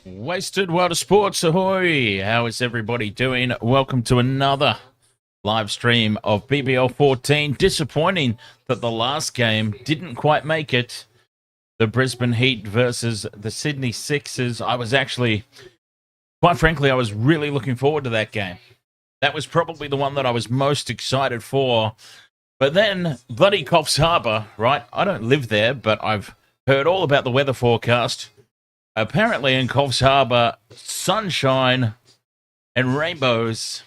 Wasted World of Sports, ahoy! How is everybody doing? Welcome to another live stream of BBL 14. Disappointing that the last game didn't quite make it. The Brisbane Heat versus the Sydney Sixers. Quite frankly, I was really looking forward to that game. That was probably the one that I was most excited for. But then, bloody Coffs Harbour, right? I don't live there, but I've heard all about the weather forecast. Apparently in Coffs Harbour, sunshine and rainbows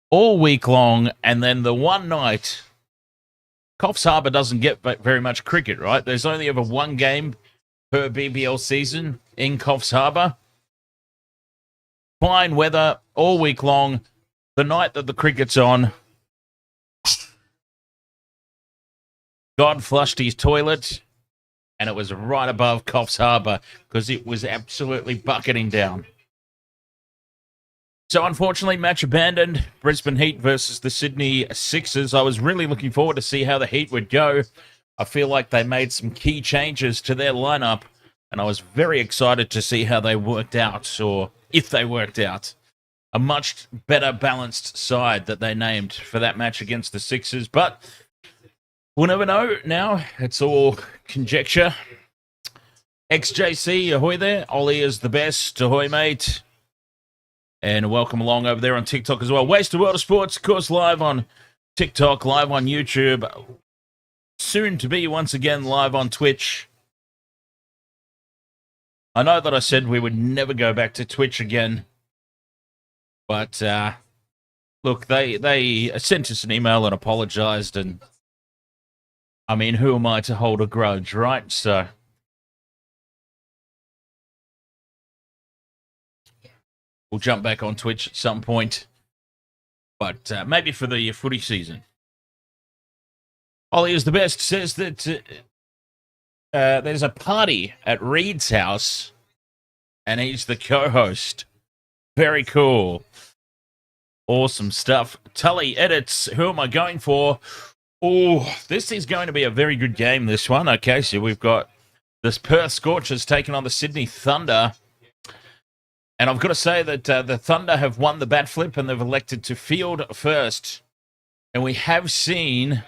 all week long, and then the one night, Coffs Harbour doesn't get very much cricket, right? There's only ever one game per BBL season in Coffs Harbour. Fine weather all week long. The night that the cricket's on, God flushed his toilet, and it was right above Coffs Harbour because it was absolutely bucketing down. So unfortunately, match abandoned. Brisbane Heat versus the Sydney Sixers. I was really looking forward to see how the Heat would go. I feel like they made some key changes to their lineup, and I was very excited to see how they worked out, or if they worked out. A much better balanced side that they named for that match against the Sixers, but we'll never know now. It's all conjecture. XJC, ahoy there. Ollie is the best. Ahoy, mate. And welcome along over there on TikTok as well. Wasted World of Sports, of course, live on TikTok, live on YouTube. Soon to be, once again, live on Twitch. I know that I said we would never go back to Twitch again. But, look, they sent us an email and apologized, and I mean, who am I to hold a grudge, right? So we'll jump back on Twitch at some point, but maybe for the footy season. Ollie is the best says that there's a party at Reed's house, and he's the co-host. Very cool. Awesome stuff. Tully edits, who am I going for? Oh, this is going to be a very good game, this one. Okay, so we've got this Perth Scorchers taking on the Sydney Thunder. And I've got to say that the Thunder have won the bat flip and they've elected to field first. And we have seen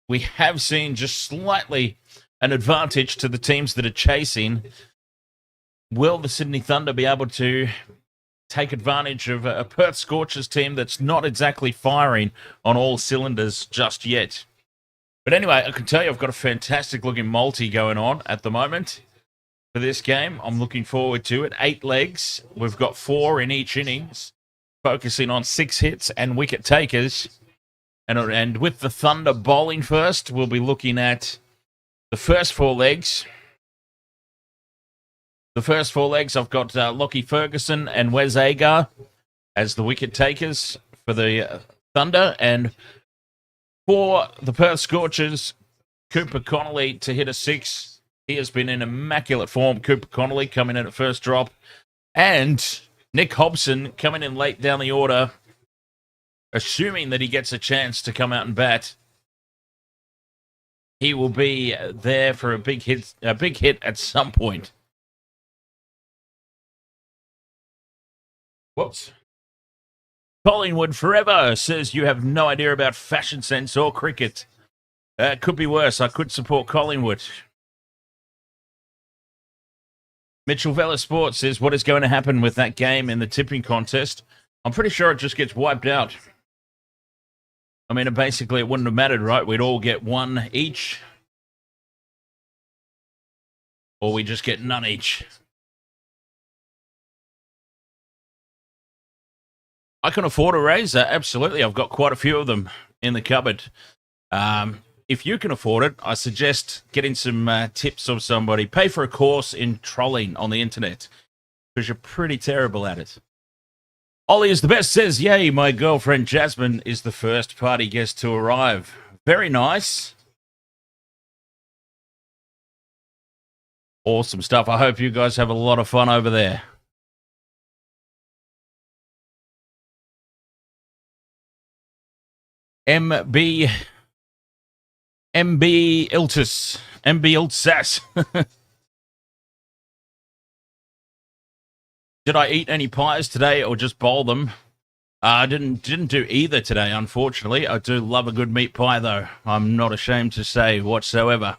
just slightly an advantage to the teams that are chasing. Will the Sydney Thunder be able to take advantage of a Perth Scorchers team that's not exactly firing on all cylinders just yet? But anyway, I can tell you I've got a fantastic looking multi going on at the moment for this game. I'm looking forward to it. 8 legs. We've got 4 in each innings, focusing on 6 hits and wicket takers. And with the Thunder bowling first, we'll be looking at the first 4 legs. The first 4 legs, I've got Lockie Ferguson and Wes Agar as the wicket takers for the Thunder. And for the Perth Scorchers, Cooper Connolly to hit a 6. He has been in immaculate form. Cooper Connolly coming in at first drop. And Nick Hobson coming in late down the order, assuming that he gets a chance to come out and bat. He will be there for a big hit at some point. Whoops. Collingwood Forever says you have no idea about fashion sense or cricket. It could be worse. I could support Collingwood. Mitchell Vela Sports says, what is going to happen with that game in the tipping contest? I'm pretty sure it just gets wiped out. I mean, basically it wouldn't have mattered, right? We'd all get 1 each. Or we just get none each. I can afford a razor, absolutely. I've got quite a few of them in the cupboard. If you can afford it, I suggest getting some tips of somebody. Pay for a course in trolling on the internet, because you're pretty terrible at it. Ollie is the best says, yay, my girlfriend Jasmine is the first party guest to arrive. Very nice. Awesome stuff. I hope you guys have a lot of fun over there. MB Iltis. MB Iltsas. Did I eat any pies today or just bowl them? I didn't do either today, unfortunately. I do love a good meat pie, though. I'm not ashamed to say whatsoever.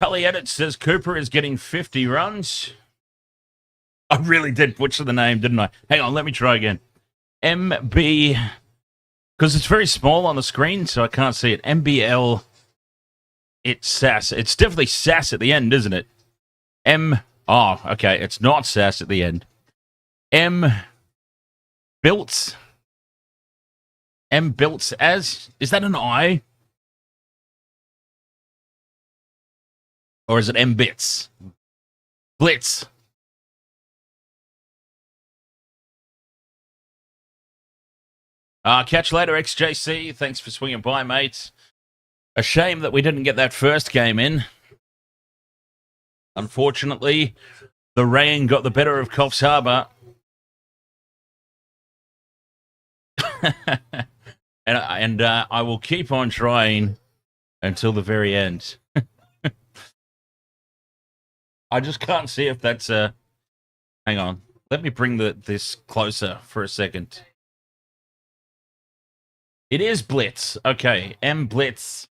Cully Edit says Cooper is getting 50 runs. I really did butcher the name, didn't I? Hang on, let me try again. MB, because it's very small on the screen, so I can't see it. MBL, it's Sass. It's definitely Sass at the end, isn't it? Oh, okay, it's not Sass at the end. Built as, is that an I? Or is it Bits? Blitz. Catch later, XJC. Thanks for swinging by, mate. A shame that we didn't get that first game in. Unfortunately, the rain got the better of Coffs Harbour. and I will keep on trying until the very end. I just can't see if that's a... Hang on. Let me bring this closer for a second. It is Blitz. Okay, Blitz.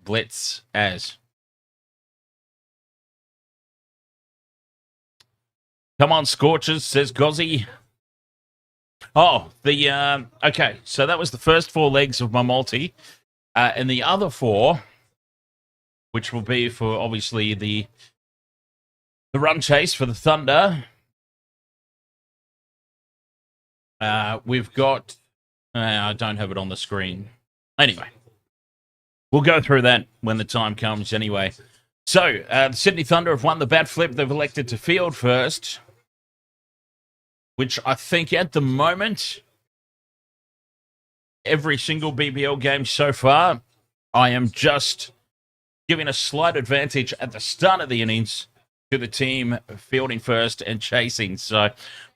Blitz as. Come on, Scorchers, says Gozzy. Oh, okay, so that was the first 4 legs of my multi. And the other 4, which will be for, obviously, the run chase for the Thunder. We've got... I don't have it on the screen. Anyway, we'll go through that when the time comes anyway. So, the Sydney Thunder have won the bat flip. They've elected to field first, which I think at the moment, every single BBL game so far, I am just giving a slight advantage at the start of the innings to the team fielding first and chasing. So,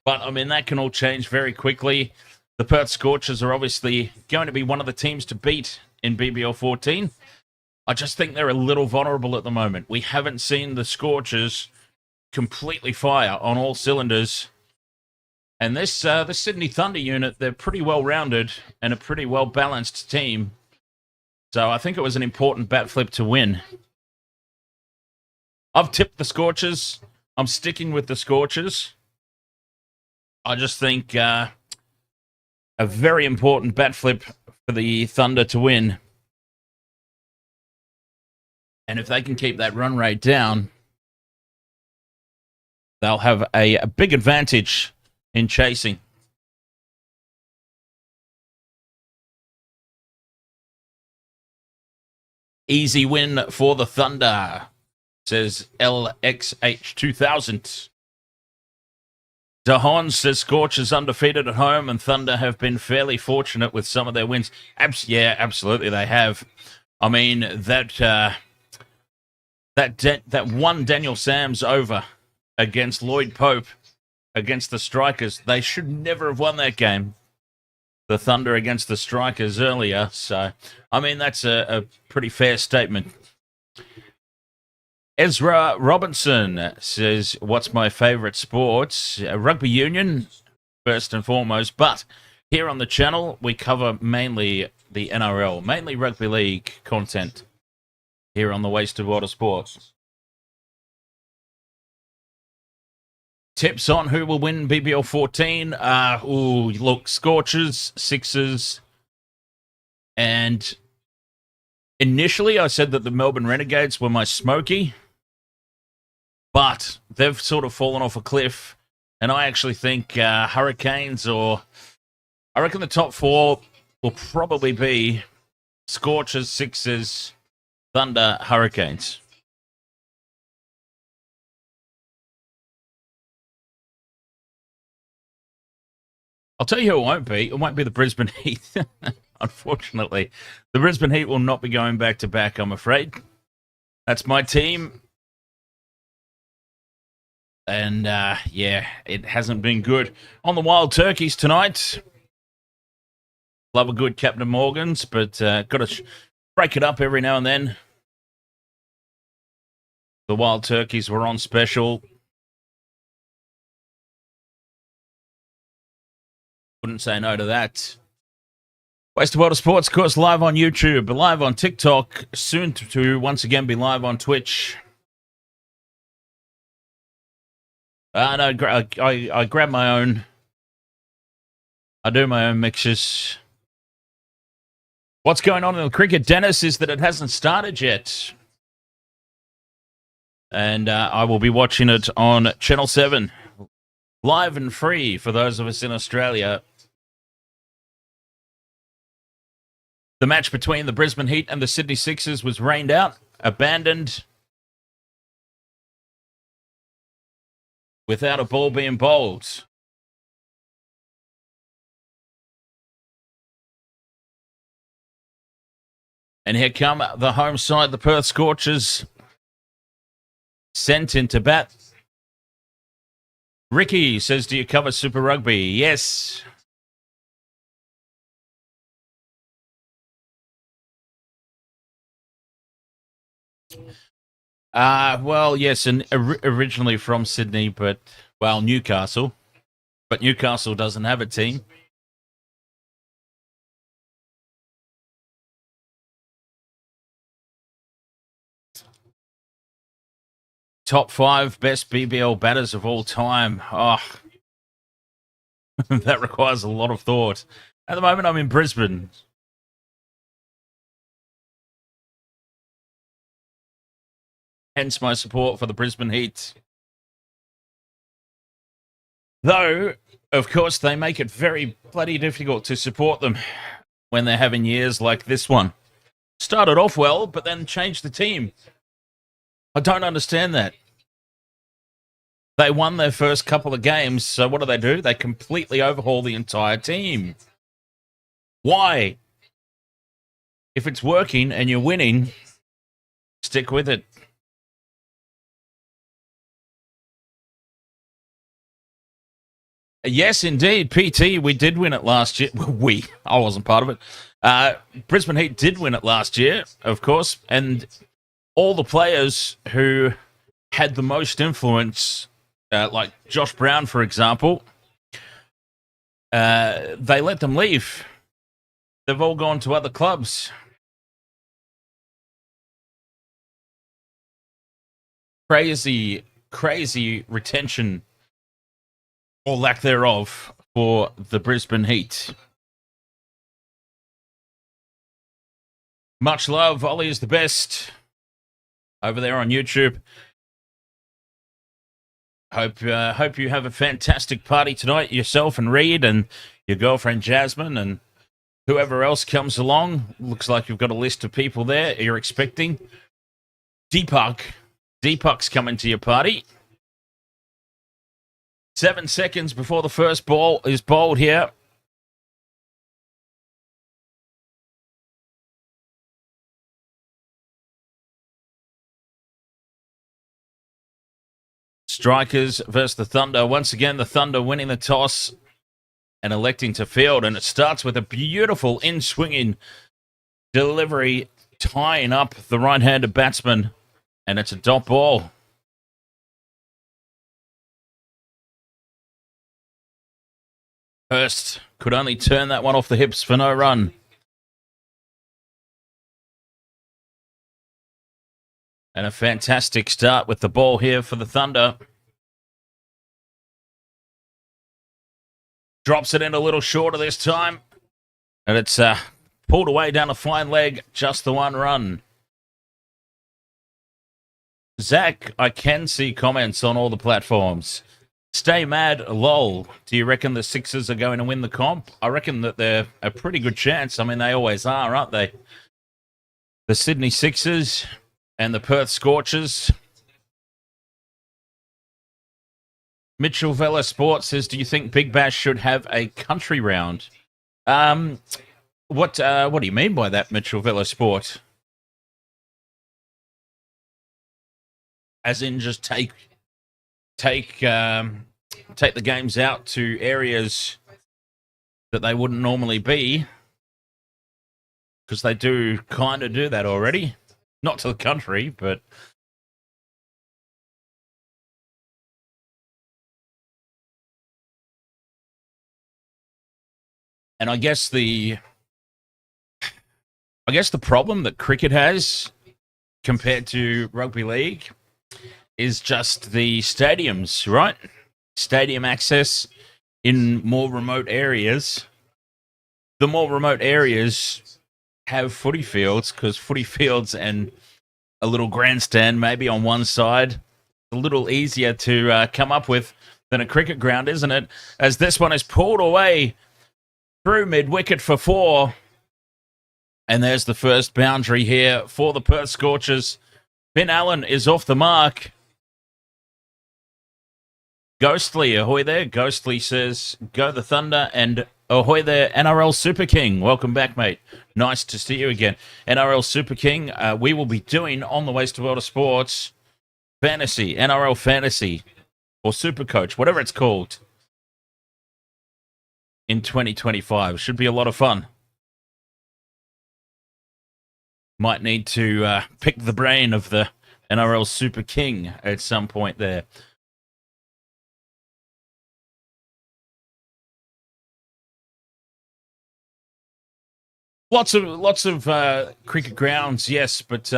but I mean, that can all change very quickly. The Perth Scorchers are obviously going to be one of the teams to beat in BBL 14. I just think they're a little vulnerable at the moment. We haven't seen the Scorchers completely fire on all cylinders. And this Sydney Thunder unit, they're pretty well-rounded and a pretty well-balanced team. So I think it was an important bat flip to win. I've tipped the Scorchers. I'm sticking with the Scorchers. I just think a very important bat flip for the Thunder to win. And if they can keep that run rate down, they'll have a big advantage in chasing. Easy win for the Thunder, says LXH2000. Dahon says Scorchers undefeated at home and Thunder have been fairly fortunate with some of their wins. Yeah, absolutely they have. I mean, that one Daniel Sams over against Lloyd Pope against the Strikers, they should never have won that game. The Thunder against the Strikers earlier. So, I mean, that's a pretty fair statement. Ezra Robinson says, what's my favourite sport? Rugby union, first and foremost. But here on the channel, we cover mainly the NRL, mainly rugby league content here on the Wasted Water Sports. Tips on who will win BBL 14. Look, Scorchers, Sixers, and initially I said that the Melbourne Renegades were my smoky, but they've sort of fallen off a cliff, and I actually think Hurricanes, or I reckon the top 4 will probably be Scorchers, Sixers, Thunder, Hurricanes. I'll tell you who it won't be. It won't be the Brisbane Heat, unfortunately. The Brisbane Heat will not be going back-to-back, I'm afraid. That's my team. And, yeah, it hasn't been good. On the Wild Turkeys tonight. Love a good Captain Morgan's, but got to break it up every now and then. The Wild Turkeys were on special. Wouldn't say no to that. Wasted World of Sports, of course, live on YouTube, live on TikTok, soon to once again be live on Twitch. No, I grab my own. I do my own mixes. What's going on in the cricket, Dennis, is that it hasn't started yet. And I will be watching it on Channel 7, live and free for those of us in Australia. The match between the Brisbane Heat and the Sydney Sixers was rained out, abandoned, without a ball being bowled. And here come the home side, the Perth Scorchers, sent into bat. Ricky says, do you cover Super Rugby? Yes. Well, yes, and originally from Sydney, but, well, Newcastle. But Newcastle doesn't have a team. Top 5 best BBL batters of all time. Oh, that requires a lot of thought. At the moment, I'm in Brisbane. Hence my support for the Brisbane Heat. Though, of course, they make it very bloody difficult to support them when they're having years like this one. Started off well, but then changed the team. I don't understand that. They won their first couple of games, so what do? They completely overhaul the entire team. Why? If it's working and you're winning, stick with it. Yes, indeed. PT, we did win it last year. I wasn't part of it. Brisbane Heat did win it last year, of course, and all the players who had the most influence, like Josh Brown, for example, they let them leave. They've all gone to other clubs. Crazy retention, or lack thereof, for the Brisbane Heat. Much love. Ollie is the best over there on YouTube. Hope you have a fantastic party tonight, yourself and Reed and your girlfriend Jasmine and whoever else comes along. Looks like you've got a list of people there you're expecting. Deepak's coming to your party. 7 seconds before the first ball is bowled here. Strikers versus the Thunder. Once again, the Thunder winning the toss and electing to field. And it starts with a beautiful in-swinging delivery, tying up the right-handed batsman. And it's a dot ball. Hurst could only turn that one off the hips for no run. And a fantastic start with the ball here for the Thunder. Drops it in a little shorter this time. And it's pulled away down a fine leg. Just the one run. Zach, I can see comments on all the platforms. Stay mad, lol. Do you reckon the Sixers are going to win the comp? I reckon that they're a pretty good chance. I mean, they always are, aren't they? The Sydney Sixers and the Perth Scorchers. Mitchell Vella Sports says, do you think Big Bash should have a country round? What do you mean by that, Mitchell Vella Sport? As in just take the games out to areas that they wouldn't normally be, because they do kind of do that already. Not to the country, but And I guess the problem that cricket has compared to rugby league is just the stadiums, right? Stadium access in more remote areas. The more remote areas have footy fields, because footy fields and a little grandstand maybe on one side, a little easier to come up with than a cricket ground, isn't it? As this one is pulled away through mid-wicket for 4. And there's the first boundary here for the Perth Scorchers. Finn Allen is off the mark. Ghostly, ahoy there. Ghostly says, go the Thunder, and ahoy there, NRL Super King. Welcome back, mate. Nice to see you again. NRL Super King, we will be doing on the Waste of World of Sports Fantasy, NRL Fantasy, or Super Coach, whatever it's called, in 2025. Should be a lot of fun. Might need to pick the brain of the NRL Super King at some point there. Lots of cricket grounds, yes, but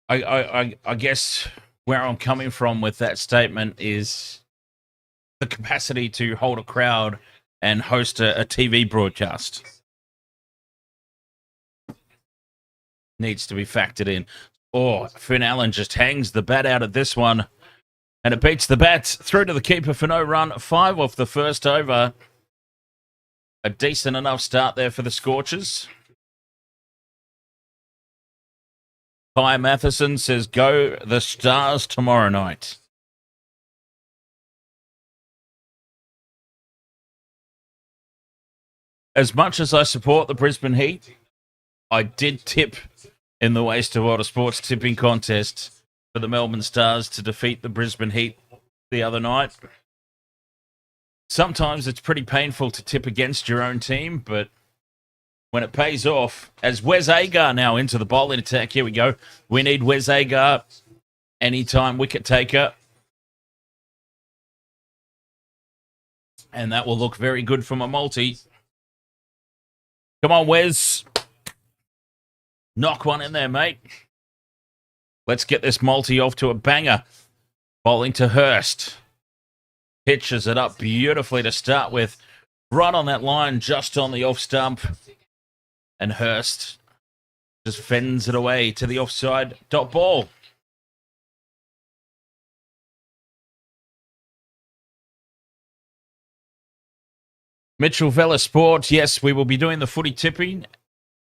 I guess where I'm coming from with that statement is the capacity to hold a crowd and host a TV broadcast needs to be factored in. Oh, Finn Allen just hangs the bat out of this one, and it beats the bats through to the keeper for no run. 5 off the first over. A decent enough start there for the Scorchers. Kai Matheson says, go the Stars tomorrow night. As much as I support the Brisbane Heat, I did tip in the Waste of World of Sports tipping contest for the Melbourne Stars to defeat the Brisbane Heat the other night. Sometimes it's pretty painful to tip against your own team, but when it pays off, as Wes Agar now into the bowling attack, here we go. We need Wes Agar, anytime wicket taker. And that will look very good from a multi. Come on, Wes. Knock one in there, mate. Let's get this multi off to a banger. Bowling to Hurst. Pitches it up beautifully to start with. Right on that line, just on the off stump. And Hurst just fends it away to the offside dot ball. Mitchell Vella Sport, yes, we will be doing the footy tipping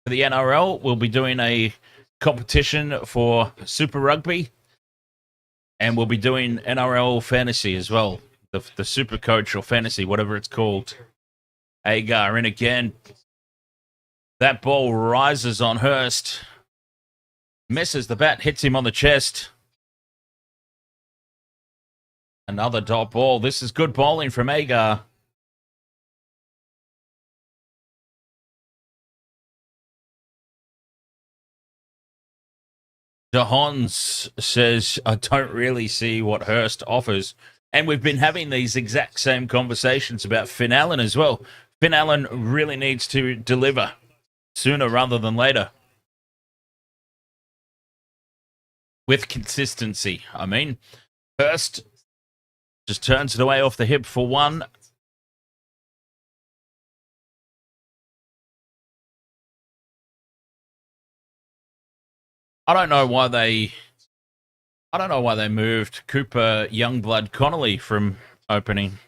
for the NRL. We'll be doing a competition for Super Rugby. And we'll be doing NRL Fantasy as well. The Super Coach or Fantasy, whatever it's called. Agar in again. That ball rises on Hurst. Misses the bat, hits him on the chest. Another dot ball. This is good bowling from Agar. DeHons says, I don't really see what Hurst offers. And we've been having these exact same conversations about Finn Allen as well. Finn Allen really needs to deliver sooner rather than later. With consistency, I mean. Hurst just turns it away off the hip for 1. I don't know why they moved Cooper Youngblood Connolly from opening.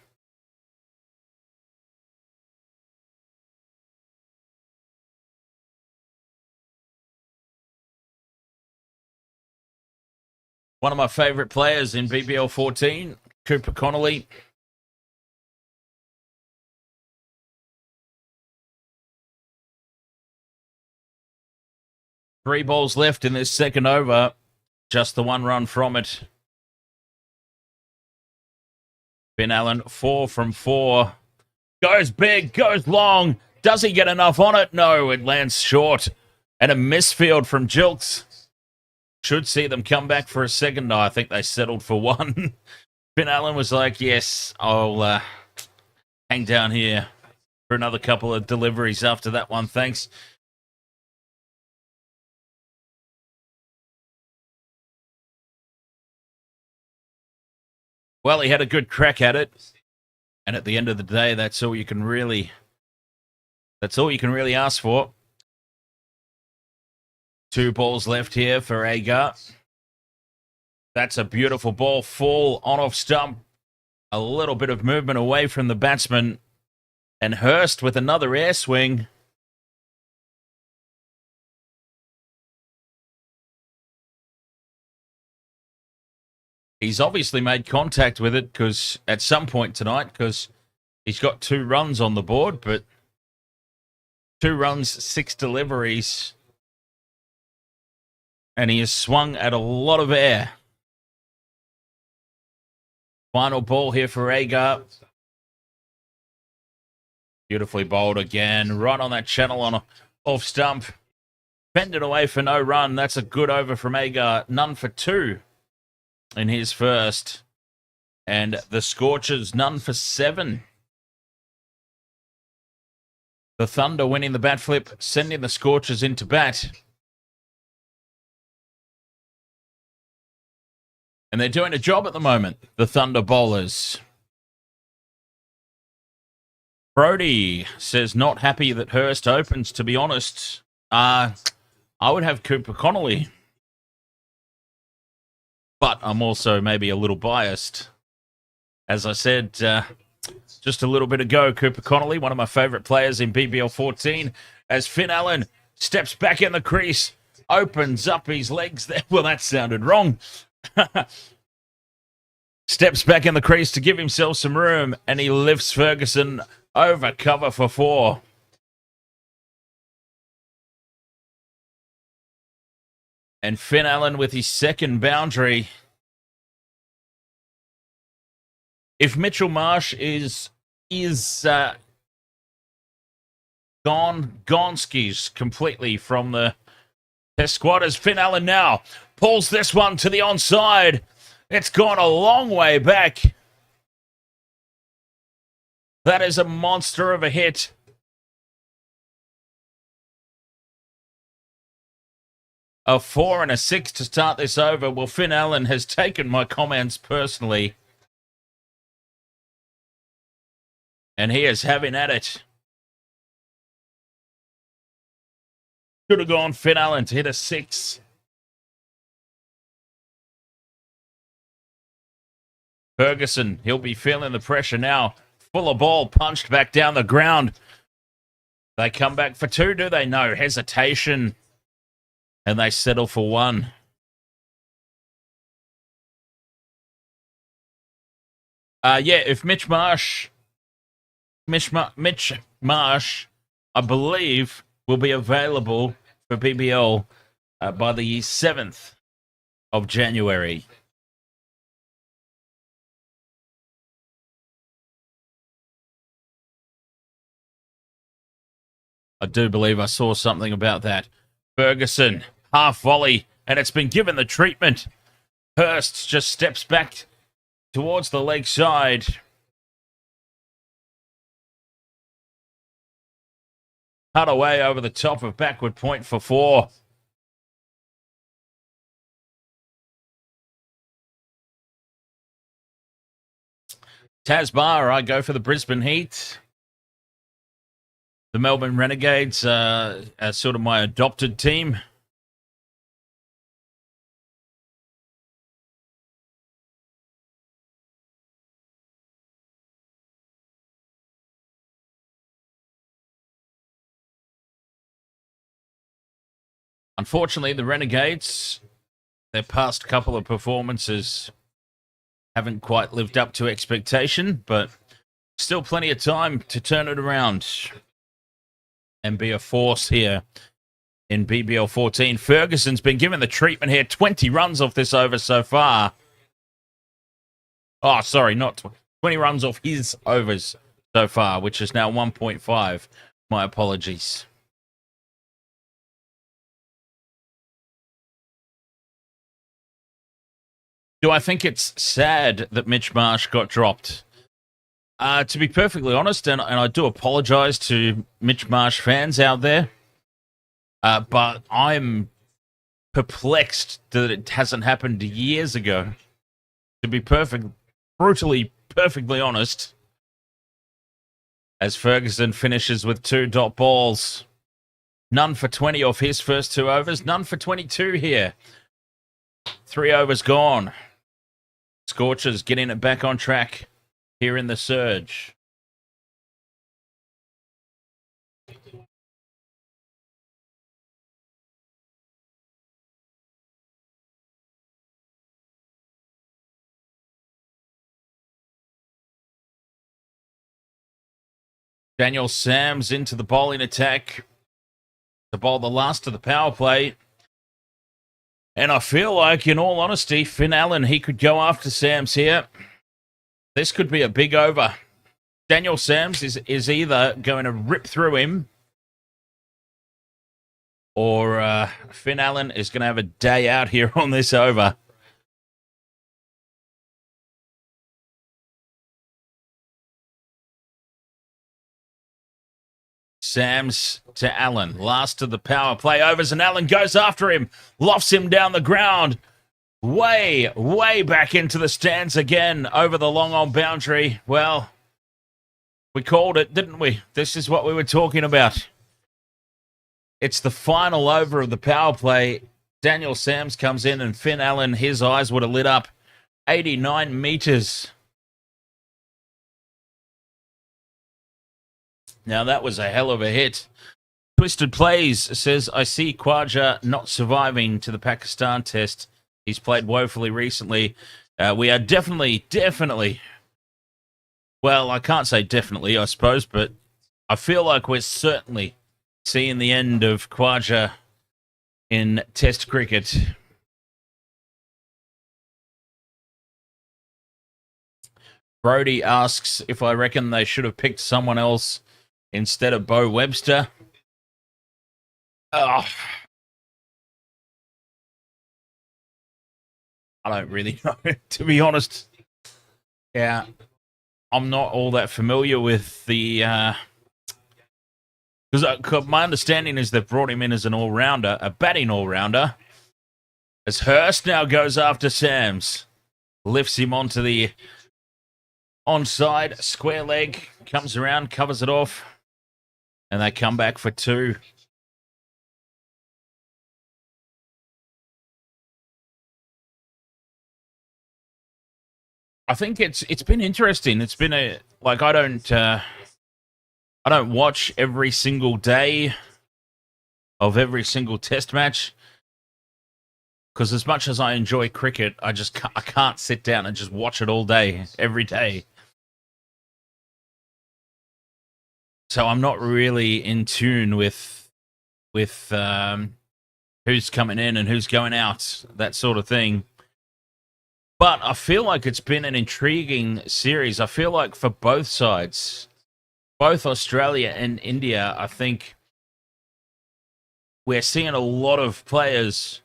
One of my favourite players in BBL 14, Cooper Connolly. Three balls left in this second over. Just the 1 run from it. Finn Allen, 4 from 4. Goes big, goes long. Does he get enough on it? No, it lands short. And a misfield from Jilks. Should see them come back for a second. No, I think they settled for 1. Finn Allen was like, yes, I'll hang down here for another couple of deliveries after that one. Thanks. Well, he had a good crack at it. And at the end of the day, that's all you can really ask for. 2 balls left here for Agar. That's a beautiful ball. Full on off stump. A little bit of movement away from the batsman. And Hurst with another air swing. He's obviously made contact with it because at some point tonight, because he's got 2 runs on the board, but 2 runs, 6 deliveries. And he has swung at a lot of air. Final ball here for Agar. Beautifully bowled again. Right on that channel on off stump. Fended away for no run. That's a good over from Agar. None for 2 in his first. And the Scorchers, none for 7. The Thunder winning the bat flip, sending the Scorchers into bat. And they're doing a job at the moment, the Thunder bowlers. Brody says not happy that Hurst opens, to be honest. I would have Cooper Connolly. But I'm also maybe a little biased. As I said just a little bit ago, Cooper Connolly, one of my favourite players in BBL 14, as Finn Allen steps back in the crease, opens up his legs there. Well, that sounded wrong. Steps back in the crease to give himself some room, and he lifts Ferguson over cover for 4. And Finn Allen with his second boundary. If Mitchell Marsh is gone skis completely from the Perth squatters, Finn Allen now pulls this one to the onside. It's gone a long way back. That is a monster of a hit. A 4 and a 6 to start this over. Well, Finn Allen has taken my comments personally. And he is having at it. Should have gone Finn Allen to hit a 6. Ferguson, he'll be feeling the pressure now. Full of ball, punched back down the ground. They come back for 2, do they? No, hesitation. And they settle for 1. If Mitch Marsh, I believe, will be available for BBL by the 7th of January. I do believe I saw something about that. Ferguson, half volley, and it's been given the treatment. Hurst just steps back towards the leg side. Cut away over the top of backward point for 4. Tasbar, I go for the Brisbane Heat. The Melbourne Renegades are sort of my adopted team. Unfortunately, the Renegades, their past couple of performances haven't quite lived up to expectation, but still plenty of time to turn it around and be a force here in BBL 14. Ferguson's been given the treatment here. 20 runs off this over so far. Oh, sorry, not 20 runs off his overs so far, which is now 1.5. My apologies. Do I think it's sad that Mitch Marsh got dropped? To be perfectly honest, and I do apologise to Mitch Marsh fans out there, but I'm perplexed that it hasn't happened years ago. To be perfectly honest, as Ferguson finishes with 2 dot balls. None for 20 off his first 2 overs, none for 22 here. 3 overs gone. Scorchers getting it back on track here in the surge. Daniel Sams into the bowling attack to bowl the last of the power play. And I feel like, in all honesty, Finn Allen, he could go after Sams here. This could be a big over. Daniel Sams is either going to rip through him, or Finn Allen is going to have a day out here on this over. Sams to Allen. Last of the power play overs, and Allen goes after him. Lofts him down the ground. Way back into the stands again over the long on boundary. Well, we called it, didn't we? This is what we were talking about. It's the final over of the power play. Daniel Sams comes in, and Finn Allen, his eyes would have lit up. 89 metres. Now, that was a hell of a hit. Twisted Plays says, I see Khwaja not surviving to the Pakistan test. He's played woefully recently. We are definitely, well, I can't say definitely, I suppose, but I feel like we're certainly seeing the end of Khwaja in test cricket. Brody asks if I reckon they should have picked someone else instead of Bo Webster. Oh, I don't really know, to be honest. Yeah, I'm not all that familiar with the... Because my understanding is they've brought him in as an all-rounder, a batting all-rounder. As Hurst now goes after Sams. Lifts him onto the onside, square leg, comes around, covers it off. And they come back for 2. I think it's been interesting. It's been I don't watch every single day of every single test match, because as much as I enjoy cricket, I can't sit down and just watch it all day, every day. So I'm not really in tune with who's coming in and who's going out, that sort of thing. But I feel like it's been an intriguing series. I feel like for both sides, both Australia and India, I think we're seeing a lot of players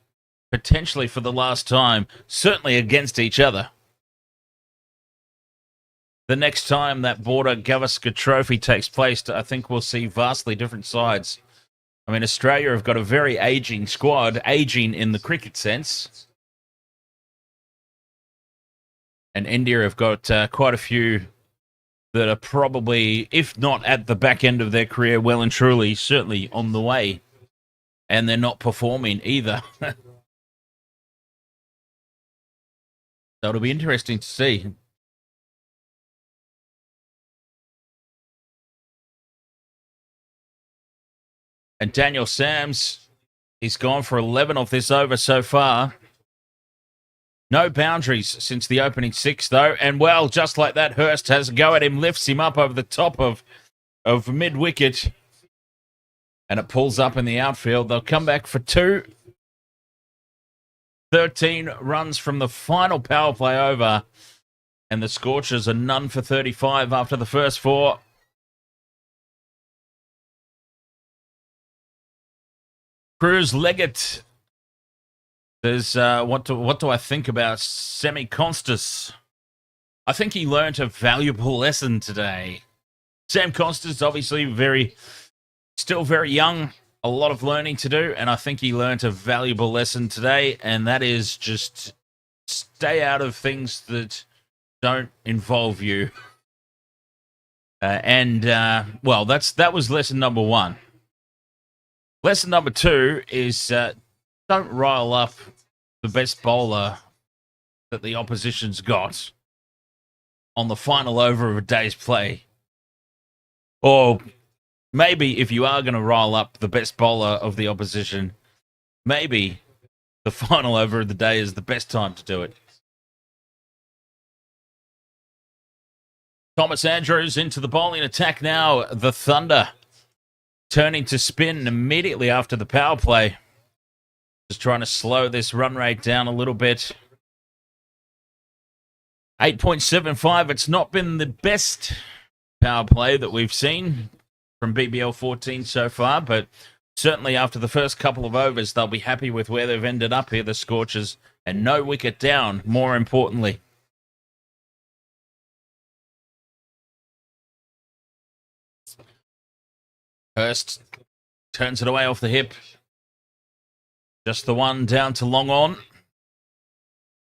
potentially for the last time, certainly against each other. The next time that Border Gavaskar Trophy takes place, I think we'll see vastly different sides. I mean, Australia have got a very aging squad, aging in the cricket sense. And India have got quite a few that are probably, if not at the back end of their career, well and truly, certainly on the way. And they're not performing either. So it'll be interesting to see. And Daniel Sams, he's gone for 11 off this over so far. No boundaries since the opening 6, though. And, well, just like that, Hurst has a go at him, lifts him up over the top of mid-wicket. And it pulls up in the outfield. They'll come back for 2. 13 runs from the final power play over. And the Scorchers are none for 35 after the first 4. Cruz Leggett says, what do I think about Semi Constus? I think he learnt a valuable lesson today. Sam Costa's obviously still very young, a lot of learning to do, and I think he learnt a valuable lesson today, and that is just stay out of things that don't involve you. Well, that was lesson number one. Lesson number two is don't rile up the best bowler that the opposition's got on the final over of a day's play. Or maybe if you are going to rile up the best bowler of the opposition, maybe the final over of the day is the best time to do it. Thomas Andrews into the bowling attack now. The Thunder turning to spin immediately after the power play. Just trying to slow this run rate down a little bit. 8.75. It's not been the best power play that we've seen from BBL 14 so far, but certainly after the first couple of overs, they'll be happy with where they've ended up here, the Scorchers, and no wicket down, more importantly. Hurst turns it away off the hip. Just the one down to long on.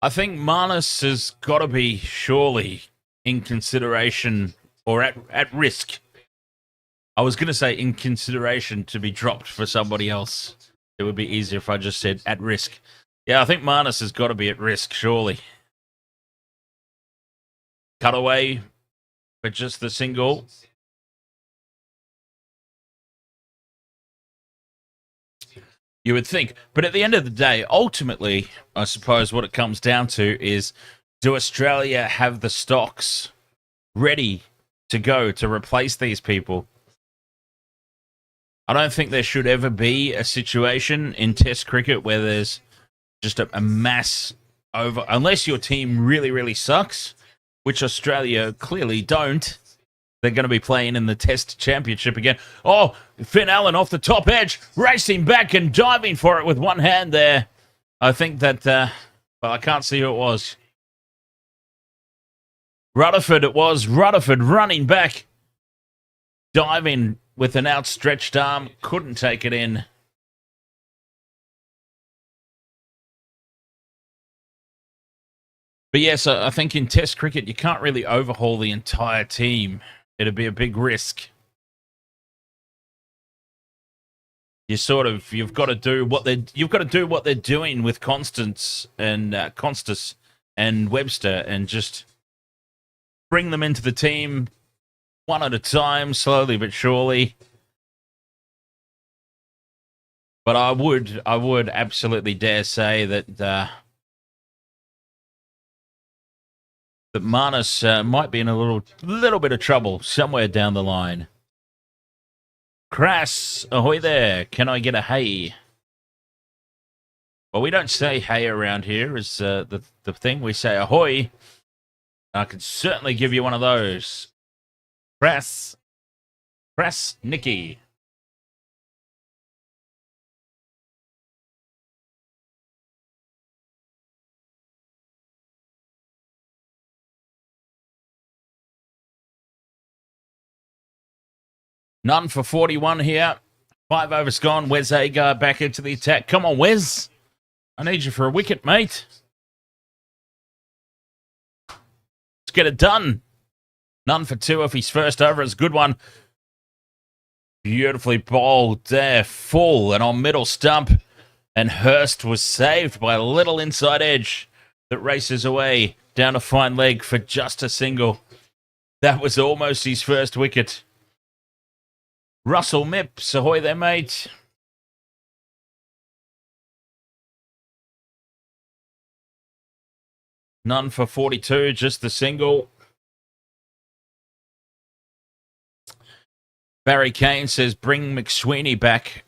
I think Marnus has got to be surely in consideration or at risk. I was going to say in consideration to be dropped for somebody else. It would be easier if I just said at risk. Yeah, I think Marnus has got to be at risk, surely. Cut away for just the single. You would think. But at the end of the day, ultimately, I suppose what it comes down to is, do Australia have the stocks ready to go to replace these people? I don't think there should ever be a situation in Test cricket where there's just a mass over, unless your team really, really sucks, which Australia clearly don't. They're going to be playing in the Test Championship again. Oh, Finn Allen off the top edge, racing back and diving for it with one hand there. I think that, well, I can't see who it was. Rutherford it was. Rutherford running back, diving with an outstretched arm. Couldn't take it in. But yes, I think in Test cricket, you can't really overhaul the entire team. It'd be a big risk. You've got to do what they're doing with Constance and Constas and Webster, and just bring them into the team one at a time, slowly but surely. But I would absolutely dare say that that Marnus might be in a little bit of trouble somewhere down the line. Crass, ahoy there. Can I get a hey? Well, we don't say hey around here is the thing. We say ahoy. I can certainly give you one of those. Crass Nicky. None for 41 here. 5 overs gone. Wes Agar back into the attack. Come on, Wes. I need you for a wicket, mate. Let's get it done. None for 2 if his first over is a good one. Beautifully bowled there. Full and on middle stump. And Hurst was saved by a little inside edge that races away down a fine leg for just a single. That was almost his first wicket. Russell Mipps, ahoy there, mate. None for 42, just the single. Barry Kane says, bring McSweeney back.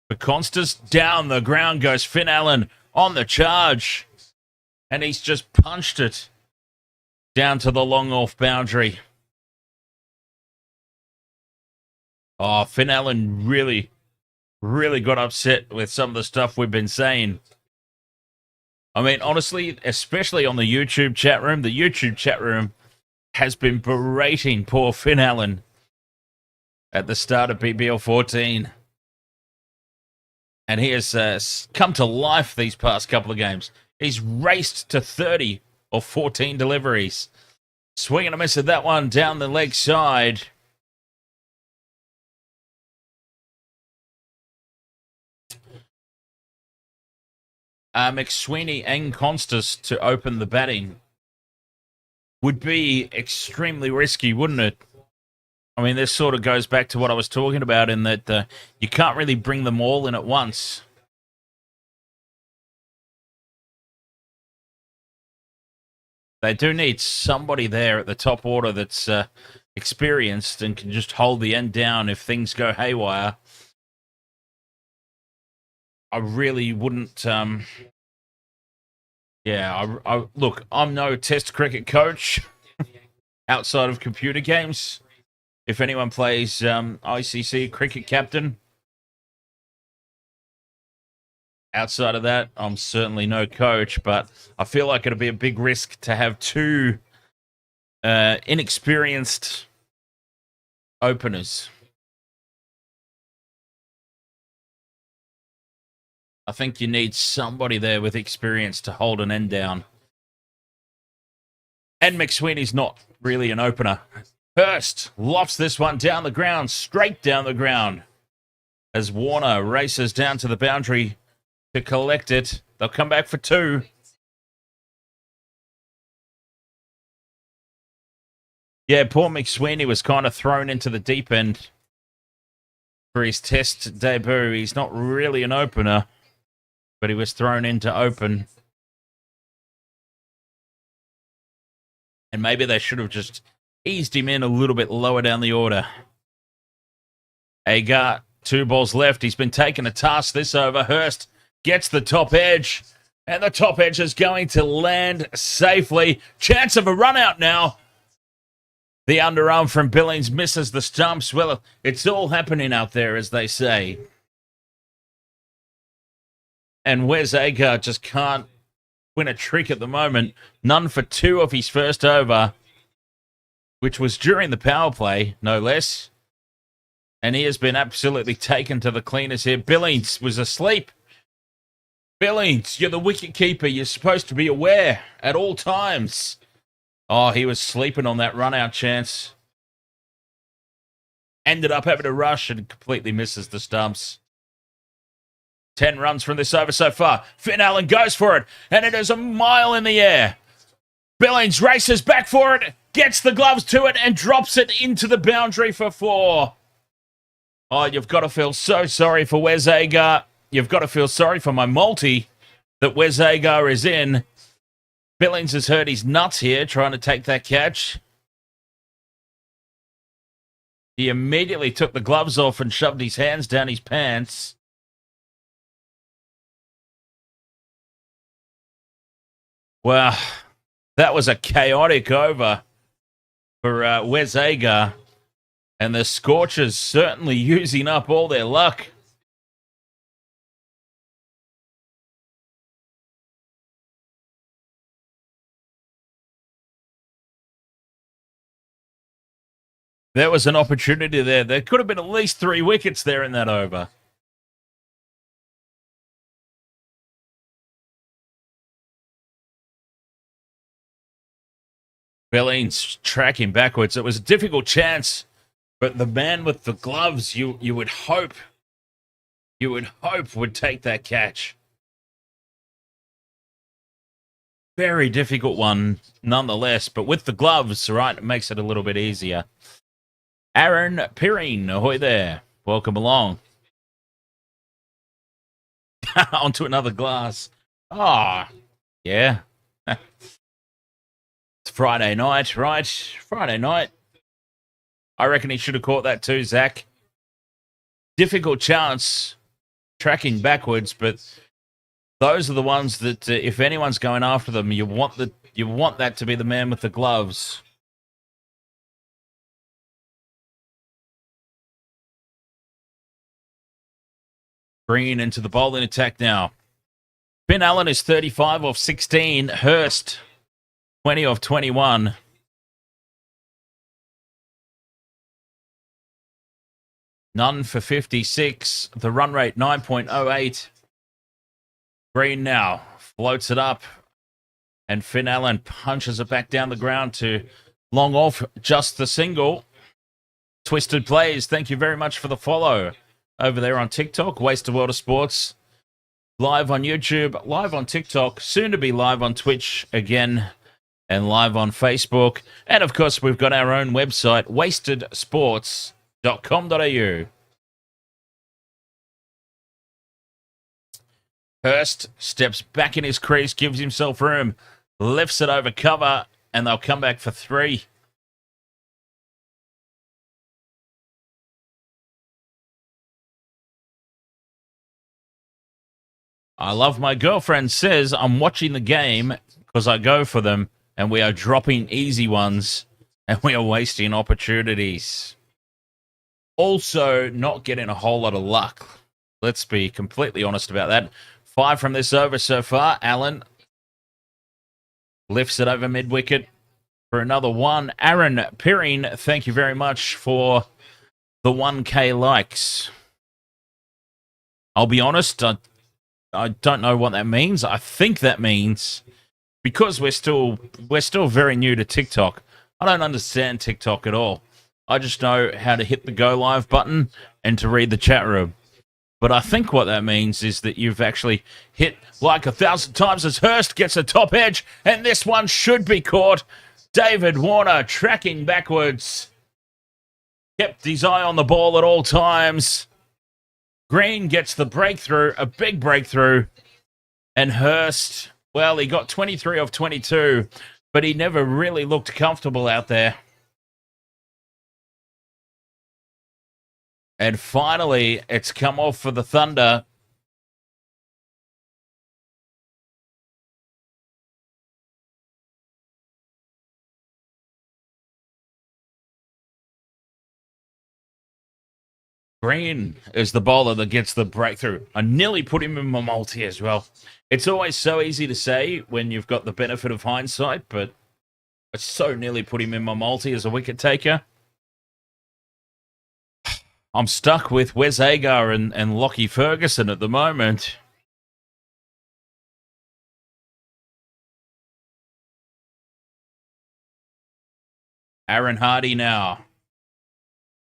For Constance, down the ground goes Finn Allen on the charge. And he's just punched it down to the long off boundary. Oh, Finn Allen really got upset with some of the stuff we've been saying. I mean, honestly, especially on the YouTube chat room has been berating poor Finn Allen at the start of BBL 14. And he has come to life these past couple of games. He's raced to 30 or 14 deliveries. Swing and a miss at that one down the leg side. McSweeney and Constas to open the batting would be extremely risky, wouldn't it? I mean, this sort of goes back to what I was talking about in that you can't really bring them all in at once. They do need somebody there at the top order that's experienced and can just hold the end down if things go haywire. I really wouldn't... look, I'm no test cricket coach outside of computer games. If anyone plays ICC cricket captain, outside of that, I'm certainly no coach, but I feel like it'll be a big risk to have two inexperienced openers. I think you need somebody there with experience to hold an end down. And McSweeney's not really an opener. Hurst lofts this one down the ground, straight down the ground, as Warner races down to the boundary to collect it. They'll come back for two. Yeah, poor McSweeney was kind of thrown into the deep end for his test debut. He's not really an opener, but he was thrown into open. And maybe they should have just eased him in a little bit lower down the order. Agar, 2 balls left. He's been taking a task this over. Hurst gets the top edge, and the top edge is going to land safely. Chance of a run out now. The underarm from Billings misses the stumps. Well, it's all happening out there, as they say. And Wes Agar just can't win a trick at the moment. None for 2 of his first over, which was during the power play, no less. And he has been absolutely taken to the cleaners here. Billings was asleep. Billings, you're the wicket keeper. You're supposed to be aware at all times. Oh, he was sleeping on that run-out chance. Ended up having to rush and completely misses the stumps. 10 runs from this over so far. Finn Allen goes for it, and it is a mile in the air. Billings races back for it, gets the gloves to it, and drops it into the boundary for 4. Oh, you've got to feel so sorry for Wes Agar. You've got to feel sorry for my multi that Wes Agar is in. Billings has hurt his nuts here trying to take that catch. He immediately took the gloves off and shoved his hands down his pants. Well, that was a chaotic over for Wes Agar. And the Scorchers certainly using up all their luck. There was an opportunity there. There could have been at least 3 wickets there in that over. Billings tracking backwards. It was a difficult chance, but the man with the gloves, you would hope would take that catch. Very difficult one, nonetheless, but with the gloves, right, it makes it a little bit easier. Aaron Pirine, ahoy there. Welcome along. Onto another glass. Ah, yeah. It's Friday night, right? Friday night. I reckon he should have caught that too, Zach. Difficult chance tracking backwards, but those are the ones that if anyone's going after them, you want that to be the man with the gloves. Bringing into the bowling attack now. Finn Allen is 35 off 16. Hurst, 20 off 21. Nunn for 56. The run rate, 9.08. Green now floats it up. And Finn Allen punches it back down the ground to long off just the single. Twisted Plays, thank you very much for the follow over there on TikTok. Wasted World of Sports. Live on YouTube, live on TikTok, soon to be live on Twitch again, and live on Facebook. And of course, we've got our own website, wastedsports.com.au. Hurst steps back in his crease, gives himself room, lifts it over cover, and they'll come back for 3. I love my girlfriend says I'm watching the game because I go for them and we are dropping easy ones and we are wasting opportunities. Also, not getting a whole lot of luck. Let's be completely honest about that. 5 from this over so far. Allen lifts it over mid-wicket for another 1. Aaron Perrin, thank you very much for the 1K likes. I'll be honest, I don't know what that means. I think that means because we're still very new to TikTok. I don't understand TikTok at all. I just know how to hit the go live button and to read the chat room. But I think what that means is that you've actually hit like 1,000 times as Hurst gets a top edge, and this one should be caught. David Warner tracking backwards. Kept his eye on the ball at all times. Green gets the breakthrough, a big breakthrough. And Hurst, well, he got 23 of 22, but he never really looked comfortable out there. And finally, it's come off for the Thunder. Green is the bowler that gets the breakthrough. I nearly put him in my multi as well. It's always so easy to say when you've got the benefit of hindsight, but I so nearly put him in my multi as a wicket taker. I'm stuck with Wes Agar and Lockie Ferguson at the moment. Aaron Hardy now.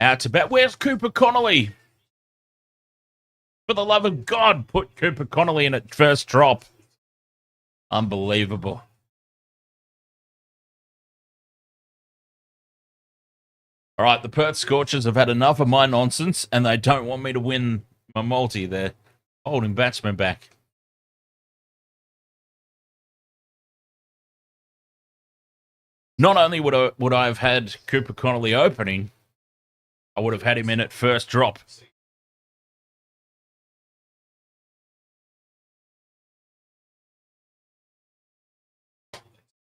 Out to bat. Where's Cooper Connolly? For the love of God, put Cooper Connolly in at first drop. Unbelievable. All right, the Perth Scorchers have had enough of my nonsense, and they don't want me to win my multi. They're holding batsmen back. Not only would I have had Cooper Connolly opening, I would have had him in at first drop.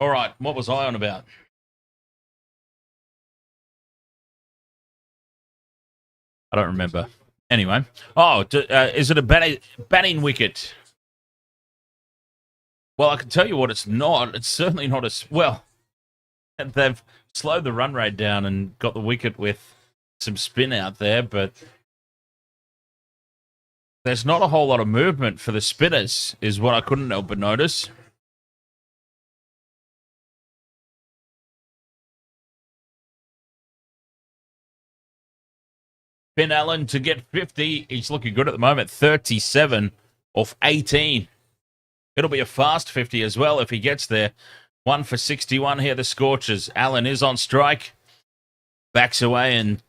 All right, what was I on about? I don't remember. Anyway. Oh, is it a batting wicket? Well, I can tell you what it's not. It's certainly not a... Well, they've slowed the run rate down and got the wicket with some spin out there, but there's not a whole lot of movement for the spinners, is what I couldn't help but notice. Finn Allen to get 50. He's looking good at the moment. 37 off 18. It'll be a fast 50 as well if he gets there. 1 for 61 here, the Scorchers. Allen is on strike. Backs away and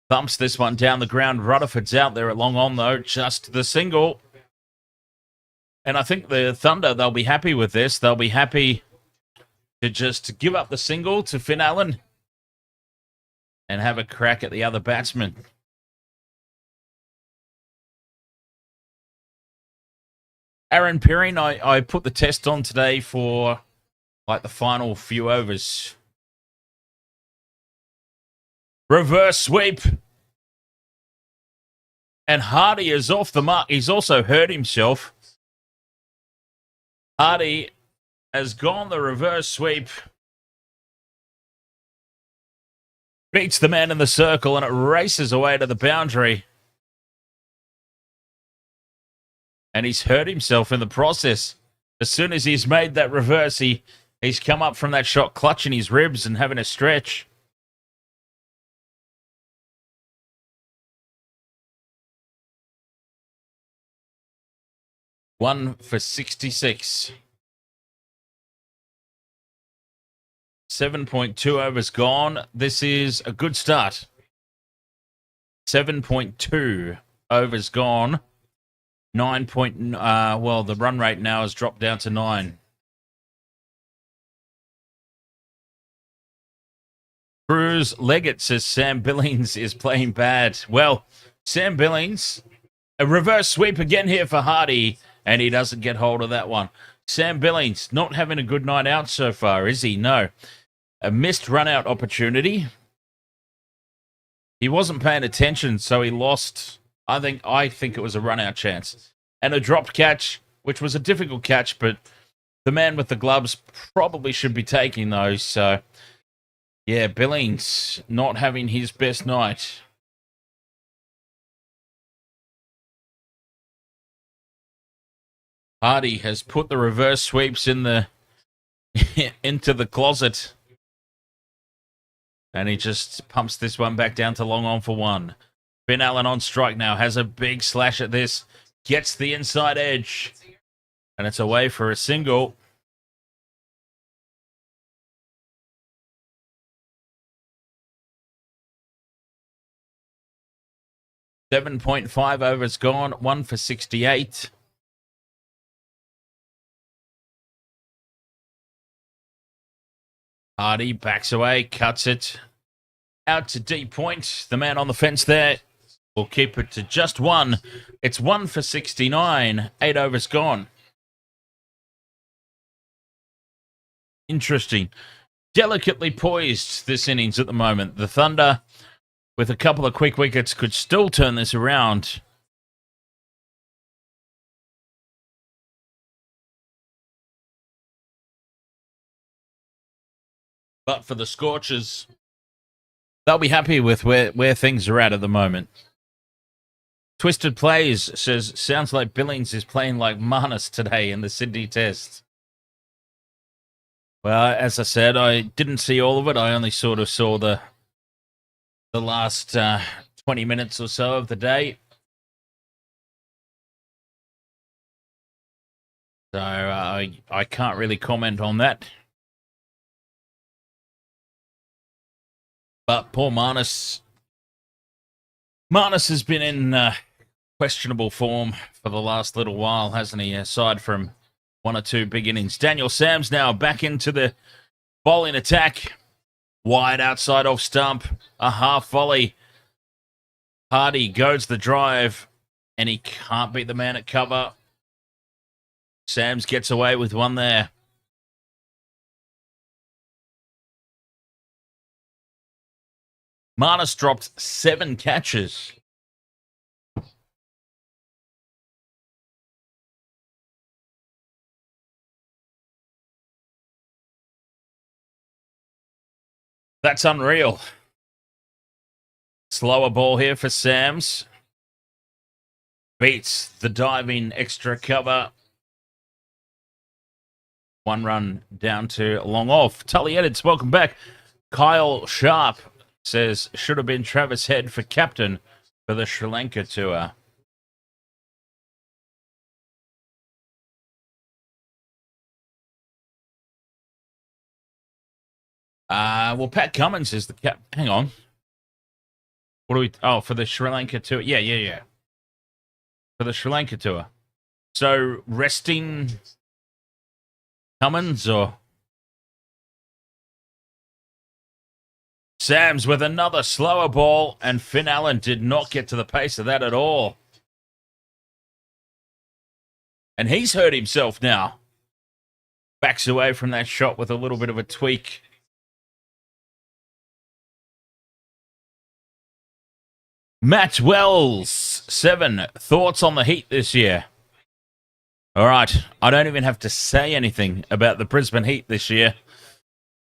thumps this one down the ground. Rutherford's out there at long on, though. Just the single. And I think the Thunder, they'll be happy with this. They'll be happy to just give up the single to Finn Allen and have a crack at the other batsman. Aaron Perrin, I put the test on today for like the final few overs. Reverse sweep. And Hardy is off the mark. He's also hurt himself. Hardy has gone the reverse sweep. Beats the man in the circle and it races away to the boundary. And he's hurt himself in the process. As soon as he's made that reverse, he's come up from that shot clutching his ribs and having a stretch. One for 66. 7.2 overs gone. This is a good start. 7.2 overs gone. 9 point, well, the run rate now has dropped down to 9. Cruz Leggett says Sam Billings is playing bad. Well, Sam Billings, a reverse sweep again here for Hardy, and he doesn't get hold of that one. Sam Billings not having a good night out so far, is he? No. A missed run-out opportunity. He wasn't paying attention, so he lost. I think it was a run-out chance. And a dropped catch, which was a difficult catch, but the man with the gloves probably should be taking those. So, yeah, Billings not having his best night. Hardy has put the reverse sweeps in the into the closet. And he just pumps this one back down to long on for one. Finn Allen on strike now. Has a big slash at this. Gets the inside edge. And it's away for a single. .5 overs gone. 1 for 68. Hardy backs away, cuts it out to deep point. The man on the fence there will keep it to just 1. It's 1 for 69. 8 overs gone. Interesting. Delicately poised this innings at the moment. The Thunder, with a couple of quick wickets, could still turn this around. But for the Scorchers, they'll be happy with where things are at the moment. Twisted Plays says, sounds like Billings is playing like Marnus today in the Sydney Test. Well, as I said, I didn't see all of it. I only sort of saw the last 20 minutes or so of the day. So I can't really comment on that. But poor Marnus has been in questionable form for the last little while, hasn't he? Aside from 1 or 2 big innings. Daniel Sams now back into the bowling attack. Wide outside off stump. A half volley. Hardy goes the drive, and he can't beat the man at cover. Sams gets away with one there. Marnus dropped 7 catches. That's unreal. Slower ball here for Sams. Beats the diving extra cover. 1 run down to long off. Tully Edits, welcome back. Kyle Sharp says, should have been Travis Head for captain for the Sri Lanka tour. Well, Pat Cummins is the cap. Hang on. What do we... Oh, for the Sri Lanka tour. Yeah. For the Sri Lanka tour. So, resting Cummins or... Sams with another slower ball, and Finn Allen did not get to the pace of that at all. And he's hurt himself now. Backs away from that shot with a little bit of a tweak. Matt Wells, 7. Thoughts on the Heat this year? All right. I don't even have to say anything about the Brisbane Heat this year.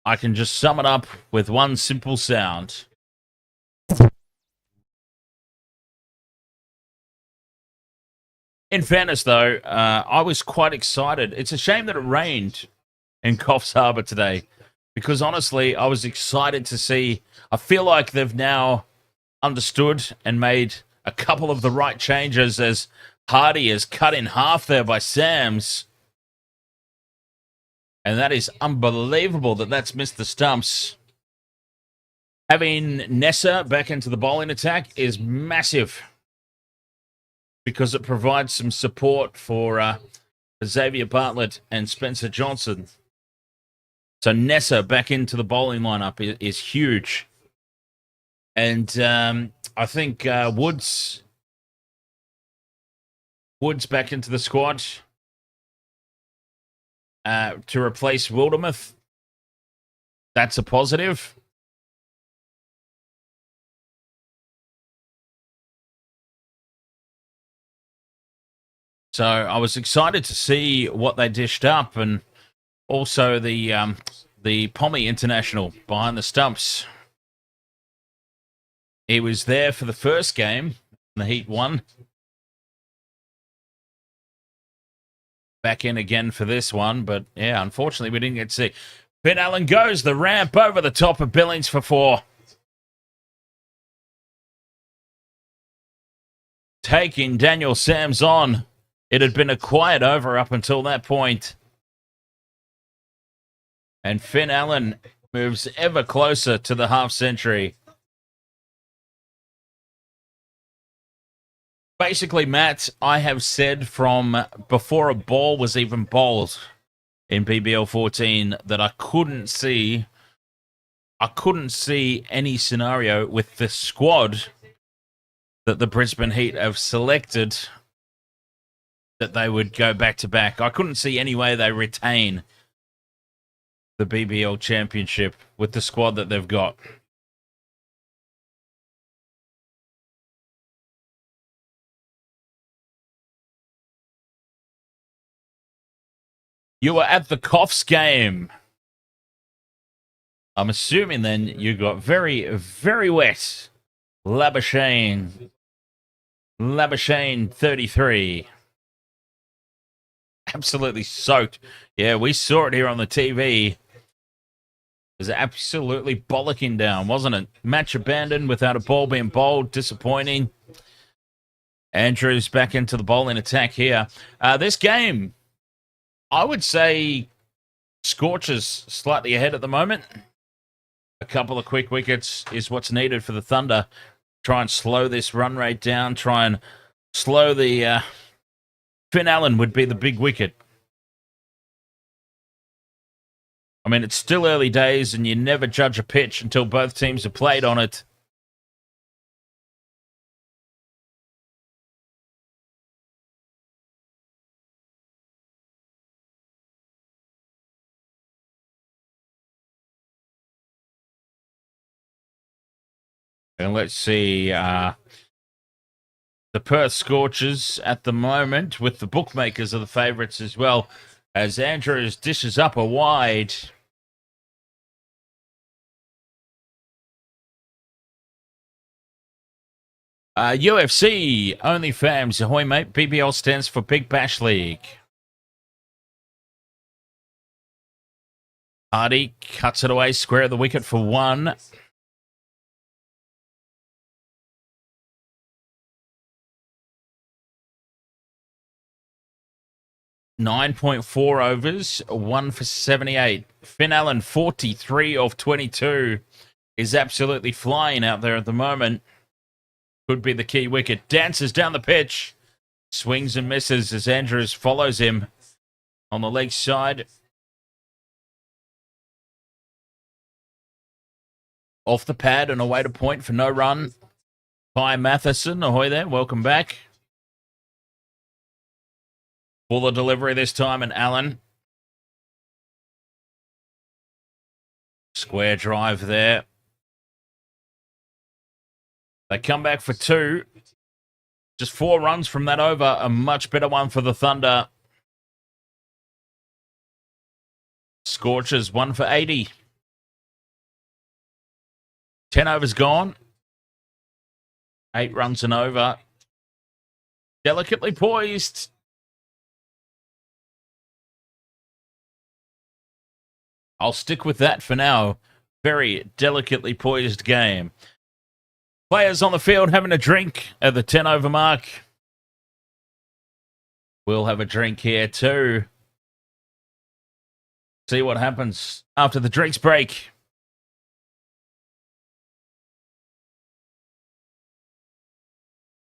I can just sum it up with one simple sound. In fairness, though, I was quite excited. It's a shame that it rained in Coffs Harbour today because honestly, I was excited to see. I feel like they've now understood and made a couple of the right changes as Hardy is cut in half there by Sams. And that is unbelievable that that's missed the stumps. Having Nessa back into the bowling attack is massive because it provides some support for Xavier Bartlett and Spencer Johnson. So Nessa back into the bowling lineup is huge. And I think Woods back into the squad to replace Wildermuth. That's a positive. So I was excited to see what they dished up, and also the Pommy International behind the stumps. He was there for the first game, and the Heat won. Back in again for this one, but yeah, unfortunately we didn't get to see. Finn Allen goes the ramp over the top of Billings for 4. Taking Daniel Sams on. It had been a quiet over up until that point. And Finn Allen moves ever closer to the half century. Basically, Matt, I have said from before a ball was even bowled in BBL 14 that I couldn't see any scenario with the squad that the Brisbane Heat have selected that they would go back to back. I couldn't see any way they retain the BBL championship with the squad that they've got. You were at the Coffs game. I'm assuming then you got very, very wet. Labuschagne 33. Absolutely soaked. Yeah, we saw it here on the TV. It was absolutely bollocking down, wasn't it? Match abandoned without a ball being bowled. Disappointing. Andrews back into the bowling attack here. This game, I would say Scorchers slightly ahead at the moment. A couple of quick wickets is what's needed for the Thunder. Try and slow this run rate down. Try and slow the... Finn Allen would be the big wicket. I mean, it's still early days and you never judge a pitch until both teams have played on it. And let's see, the Perth Scorchers at the moment, with the bookmakers are the favourites as well, as Andrews dishes up a wide. UFC, only fams, ahoy mate, BBL stands for Big Bash League. Hardy cuts it away, square of the wicket for 1. .4 overs, 1 for 78. Finn Allen, 43 of 22, is absolutely flying out there at the moment. Could be the key wicket. Dances down the pitch. Swings and misses as Andrews follows him on the leg side. Off the pad and away to point for no run. Ty Matheson, ahoy there, welcome back. Fuller delivery this time, and Allen. Square drive there. They come back for 2. Just 4 runs from that over. A much better one for the Thunder. Scorchers 1 for 80. 10 overs gone. 8 runs and over. Delicately poised. I'll stick with that for now. Very delicately poised game. Players on the field having a drink at the 10 over mark. We'll have a drink here too. See what happens after the drinks break.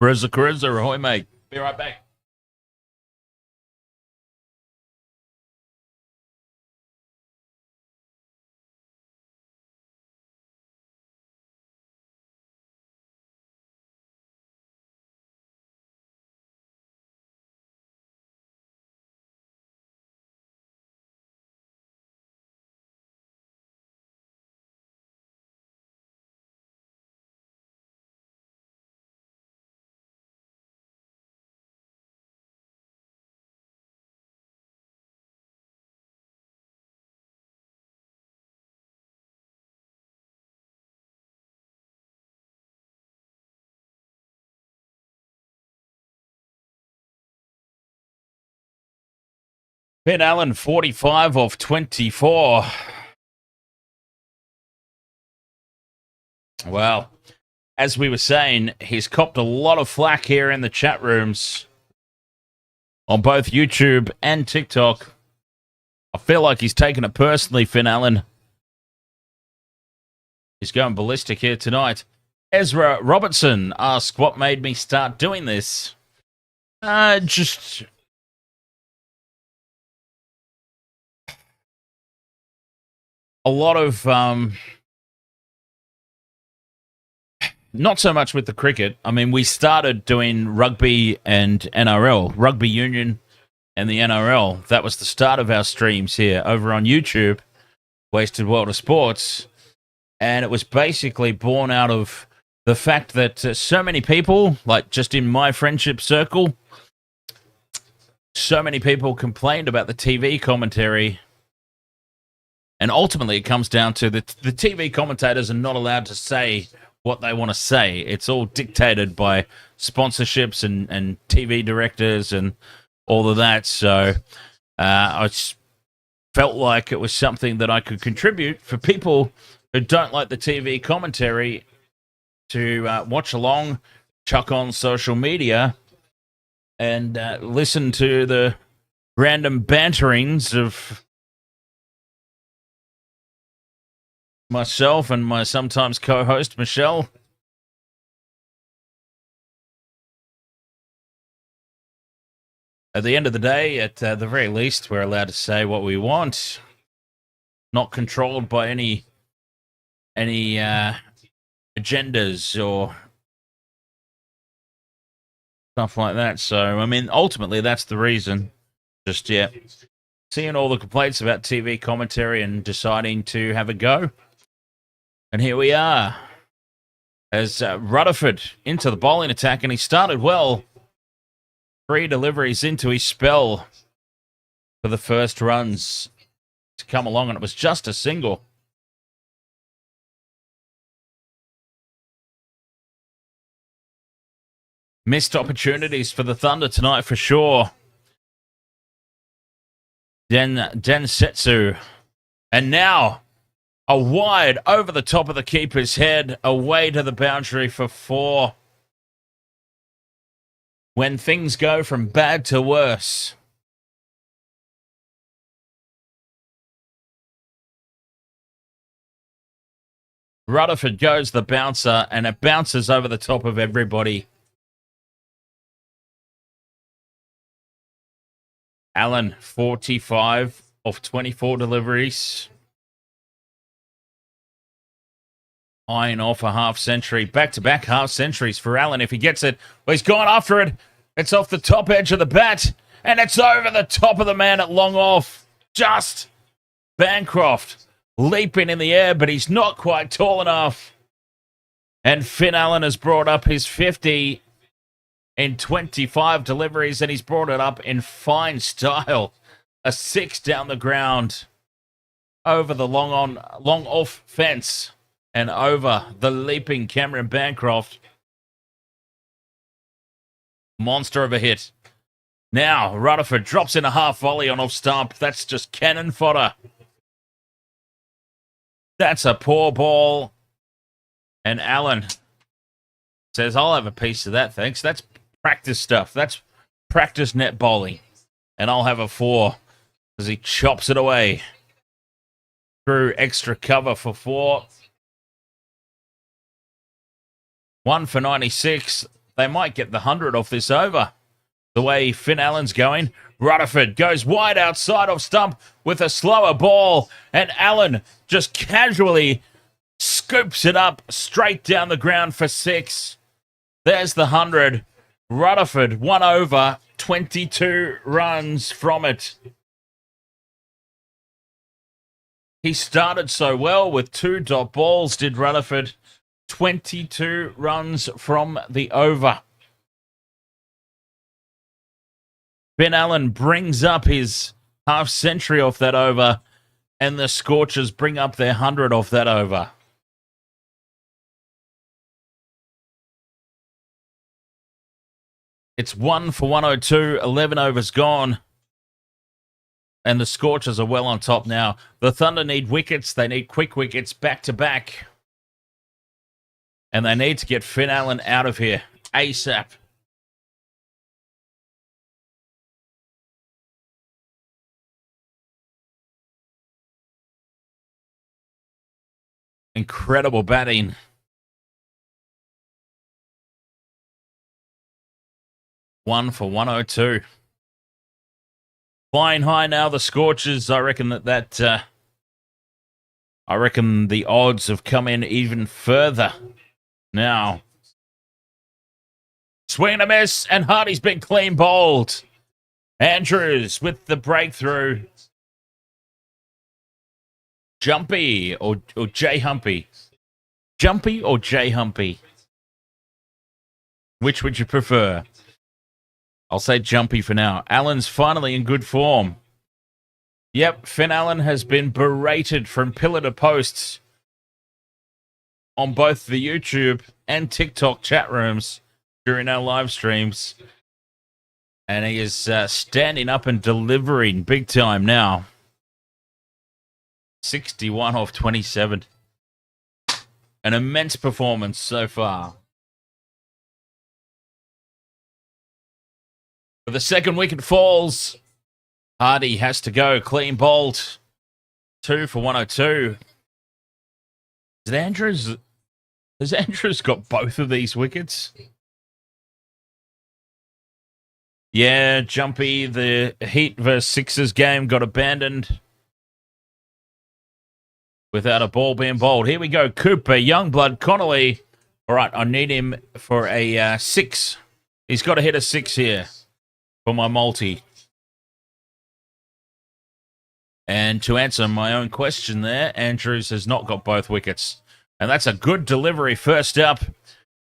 Carissa, ahoy, mate. Be right back. Ben Allen, 45 of 24. Well, as we were saying, he's copped a lot of flack here in the chat rooms on both YouTube and TikTok. I feel like he's taken it personally, Finn Allen. He's going ballistic here tonight. Ezra Robertson asked, what made me start doing this? Just a lot of, not so much with the cricket. I mean, we started doing rugby and NRL, rugby union and the NRL. That was the start of our streams here over on YouTube, Wasted World of Sports. And it was basically born out of the fact that so many people, like just in my friendship circle, so many people complained about the TV commentary. And ultimately, it comes down to the TV commentators are not allowed to say what they want to say. It's all dictated by sponsorships and TV directors and all of that. So I felt like it was something that I could contribute for people who don't like the TV commentary to watch along, chuck on social media, and listen to the random banterings of myself and my sometimes co-host, Michelle. At the end of the day, at the very least, we're allowed to say what we want. Not controlled by any agendas or stuff like that. So, I mean, ultimately, that's the reason. Just, yeah, seeing all the complaints about TV commentary and deciding to have a go. And here we are, as Rutherford into the bowling attack, and he started well. 3 deliveries into his spell for the first runs to come along, and it was just a single. Missed opportunities for the Thunder tonight for sure. Densetsu. And now a wide over the top of the keeper's head, away to the boundary for 4. When things go from bad to worse. Rutherford goes the bouncer, and it bounces over the top of everybody. Allen, 45 of 24 deliveries. Eyeing off a half century. Back-to-back half centuries for Allen if he gets it. Well, he's gone after it. It's off the top edge of the bat. And it's over the top of the man at long off. Just Bancroft leaping in the air, but he's not quite tall enough. And Finn Allen has brought up his 50 in 25 deliveries, and he's brought it up in fine style. A 6 down the ground. over the long off fence and over the leaping Cameron Bancroft. Monster of a hit. Now, Rutherford drops in a half volley on off stump. That's just cannon fodder. That's a poor ball. And Allen says, I'll have a piece of that, thanks. That's practice stuff. That's practice net bowling. And I'll have a 4 as he chops it away. Through extra cover for 4. 1 for 96. They might get the 100 off this over. The way Finn Allen's going. Rutherford goes wide outside of stump with a slower ball. And Allen just casually scoops it up straight down the ground for 6. There's the 100. Rutherford 1 over, 22 runs from it. He started so well with 2 dot balls, did Rutherford. 22 runs from the over. Ben Allen brings up his half century off that over, and the Scorchers bring up their 100 off that over. It's 1 for 102, 11 overs gone. And the Scorchers are well on top now. The Thunder need wickets. They need quick wickets back to back. And they need to get Finn Allen out of here ASAP. Incredible batting. One for 102. Flying high now, the Scorchers. I reckon I reckon the odds have come in even further. Now, swing and a miss, and Hardy's been clean bowled. Andrews with the breakthrough. Jumpy or Jhye Humpy? Jumpy or Jhye Humpy? Which would you prefer? I'll say Jumpy for now. Allen's finally in good form. Yep, Finn Allen has been berated from pillar to post on both the YouTube and TikTok chat rooms during our live streams. And he is standing up and delivering big time now. 61 off 27. An immense performance so far. For the second wicket falls, Hardy has to go clean bowled. 2 for 102. Has Andrews got both of these wickets? Yeah, Jumpy, the Heat vs Sixers game got abandoned without a ball being bowled. Here we go, Cooper, Youngblood, Connolly. All right, I need him for a 6. He's got to hit a 6 here for my multi. And to answer my own question there, Andrews has not got both wickets. And that's a good delivery first up.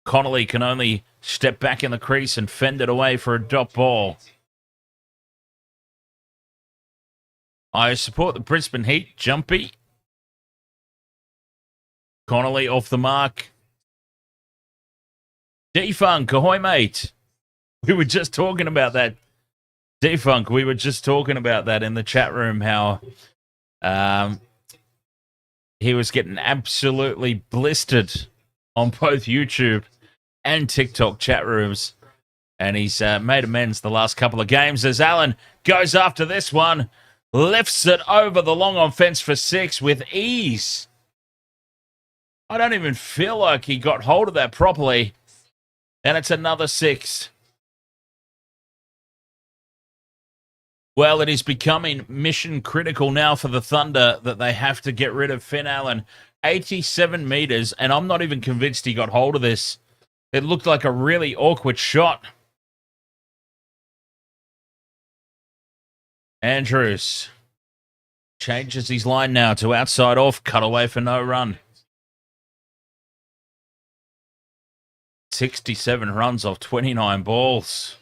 Connolly can only step back in the crease and fend it away for a dot ball. I support the Brisbane Heat. Jumpy. Connolly off the mark. Defunk, ahoy mate. We were just talking about that. Defunk, we were just talking about that in the chat room, how he was getting absolutely blistered on both YouTube and TikTok chat rooms. And he's made amends the last couple of games as Allen goes after this one. Lifts it over the long on fence for 6 with ease. I don't even feel like he got hold of that properly. And it's another 6. Well, it is becoming mission critical now for the Thunder that they have to get rid of Finn Allen. 87 metres, and I'm not even convinced he got hold of this. It looked like a really awkward shot. Andrews changes his line now to outside off, cut away for no run. 67 runs off 29 balls.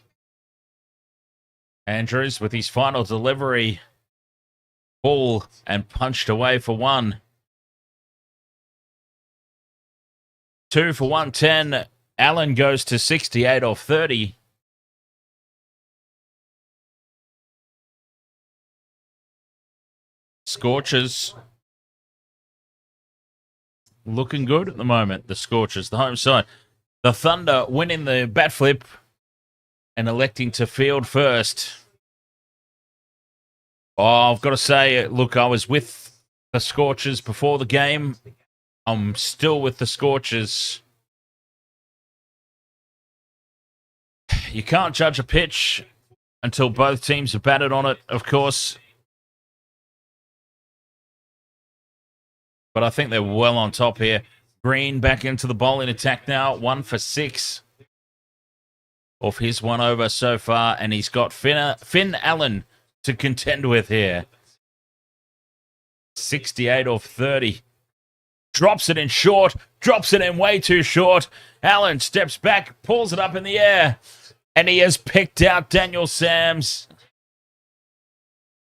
Andrews with his final delivery Pull and punched away for one. 2 for 110. Allen goes to 68 off 30. Scorchers looking good at the moment. The Scorchers, the home side. The Thunder winning the bat flip and electing to field first. Oh, I've got to say, look, I was with the Scorchers before the game. I'm still with the Scorchers. You can't judge a pitch until both teams have batted on it, of course. But I think they're well on top here. Green back into the bowling attack now. 1 for 6 off his 1 over so far. And he's got Finn Allen to contend with here. 68 off 30. Drops it in short. Drops it in way too short. Allen steps back, pulls it up in the air. And he has picked out Daniel Sams.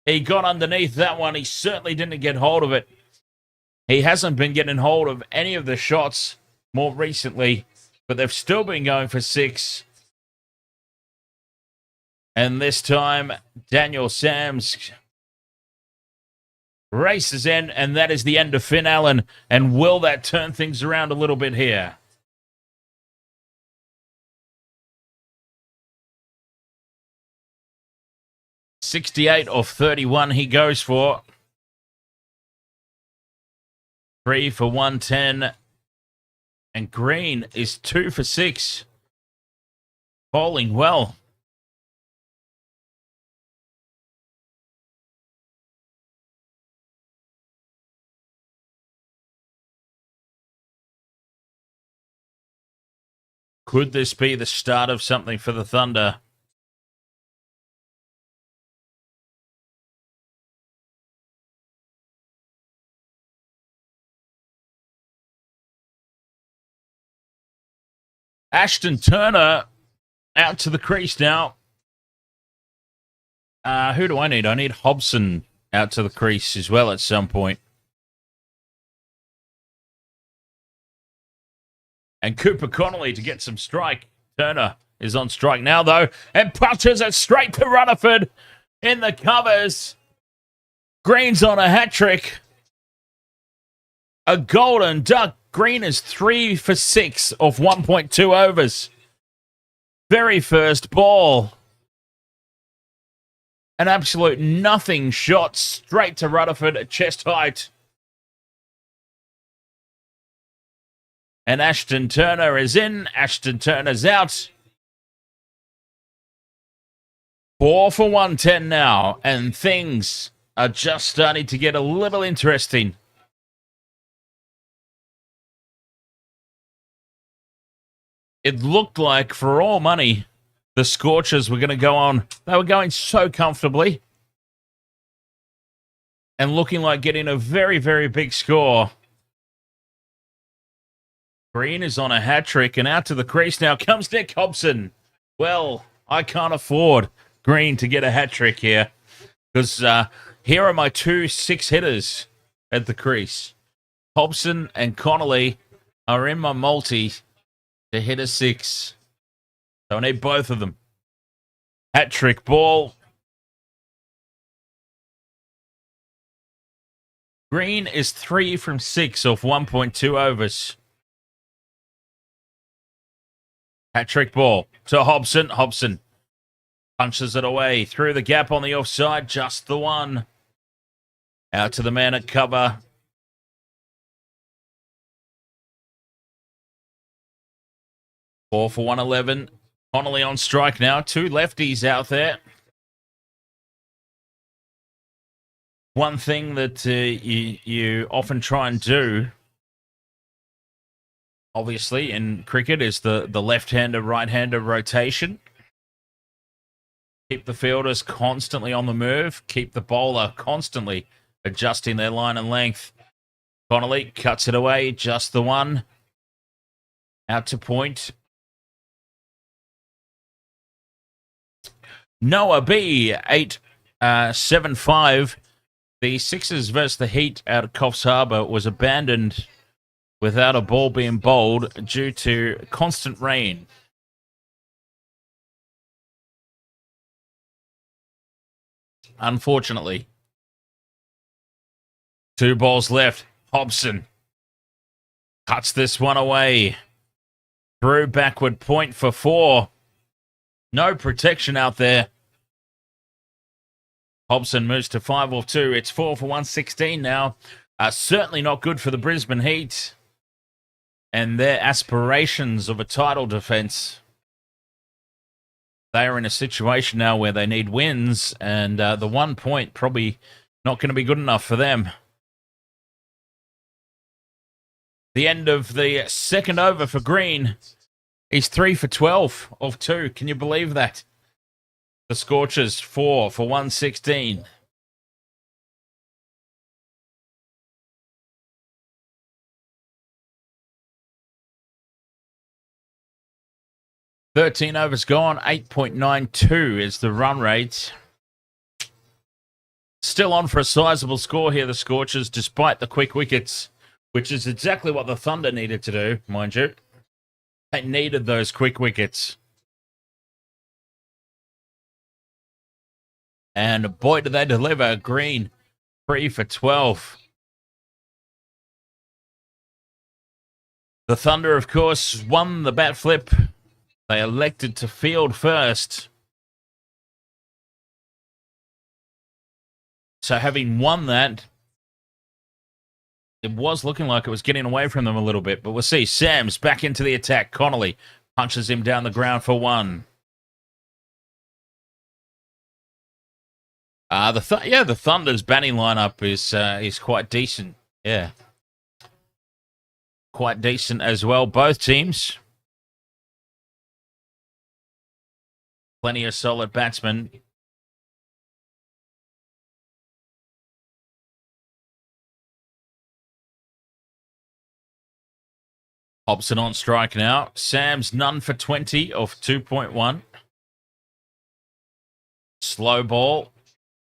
He got underneath that one. He certainly didn't get hold of it. He hasn't been getting hold of any of the shots more recently, but they've still been going for 6. And this time, Daniel Sams races in, and that is the end of Finn Allen. And will that turn things around a little bit here? $68 off 31 he goes for. 3 for 110. And Green is 2 for 6. Bowling well. Could this be the start of something for the Thunder? Ashton Turner out to the crease now. Who do I need? I need Hobson out to the crease as well at some point. And Cooper Connolly to get some strike. Turner is on strike now, though, and punches it straight to Rutherford in the covers. Green's on a hat trick. A golden duck. Green is 3 for 6 off 1.2 overs. Very first ball. An absolute nothing shot straight to Rutherford at chest height. And Ashton Turner is in. Ashton Turner's out. 4 for 110 now. And things are just starting to get a little interesting. It looked like, for all money, the Scorchers were going to go on. They were going so comfortably. And looking like getting a very, very big score. Green is on a hat trick, and out to the crease now comes Nick Hobson. Well, I can't afford Green to get a hat trick here, because here are my 2 6-hitters at the crease. Hobson and Connolly are in my multi to hit a 6. So I need both of them. Hat trick ball. Green is 3 from 6 off 1.2 overs. Hat trick ball to Hobson. Hobson punches it away through the gap on the offside. Just the one. Out to the man at cover. Four for 111. Connolly on strike now. 2 lefties out there. One thing that you often try and do, obviously, in cricket is the left-hander, right-hander rotation. Keep the fielders constantly on the move. Keep the bowler constantly adjusting their line and length. Connolly cuts it away. Just the one. Out to point. Noah B, 8-7-5. The Sixers versus the Heat out of Coffs Harbour was abandoned without a ball being bowled due to constant rain. Unfortunately. 2 balls left. Hobson cuts this one away. Through backward point for 4. No protection out there. Hobson moves to 5 off 2. It's 4 for 116 now. Certainly not good for the Brisbane Heat and their aspirations of a title defence. They are in a situation now where they need wins, and the 1 point probably not going to be good enough for them. The end of the second over for Green. He's 3 for 12 off 2. Can you believe that? The Scorchers 4 for 116. "13 overs gone, 8.92 is the run rate. Still on for a sizable score here, the Scorchers, despite the quick wickets, which is exactly what the Thunder needed to do, mind you. They needed those quick wickets. And boy, did they deliver. Green, 3 for 12. The Thunder, of course, won the bat flip. They elected to field first. So having won that, it was looking like it was getting away from them a little bit. But we'll see. Sam's back into the attack. Connolly punches him down the ground for 1. The Thunder's batting lineup is quite decent. Yeah. Quite decent as well. Both teams. Plenty of solid batsmen. Hobson on strike now. Sam's none for 20 off 2.1. Slow ball.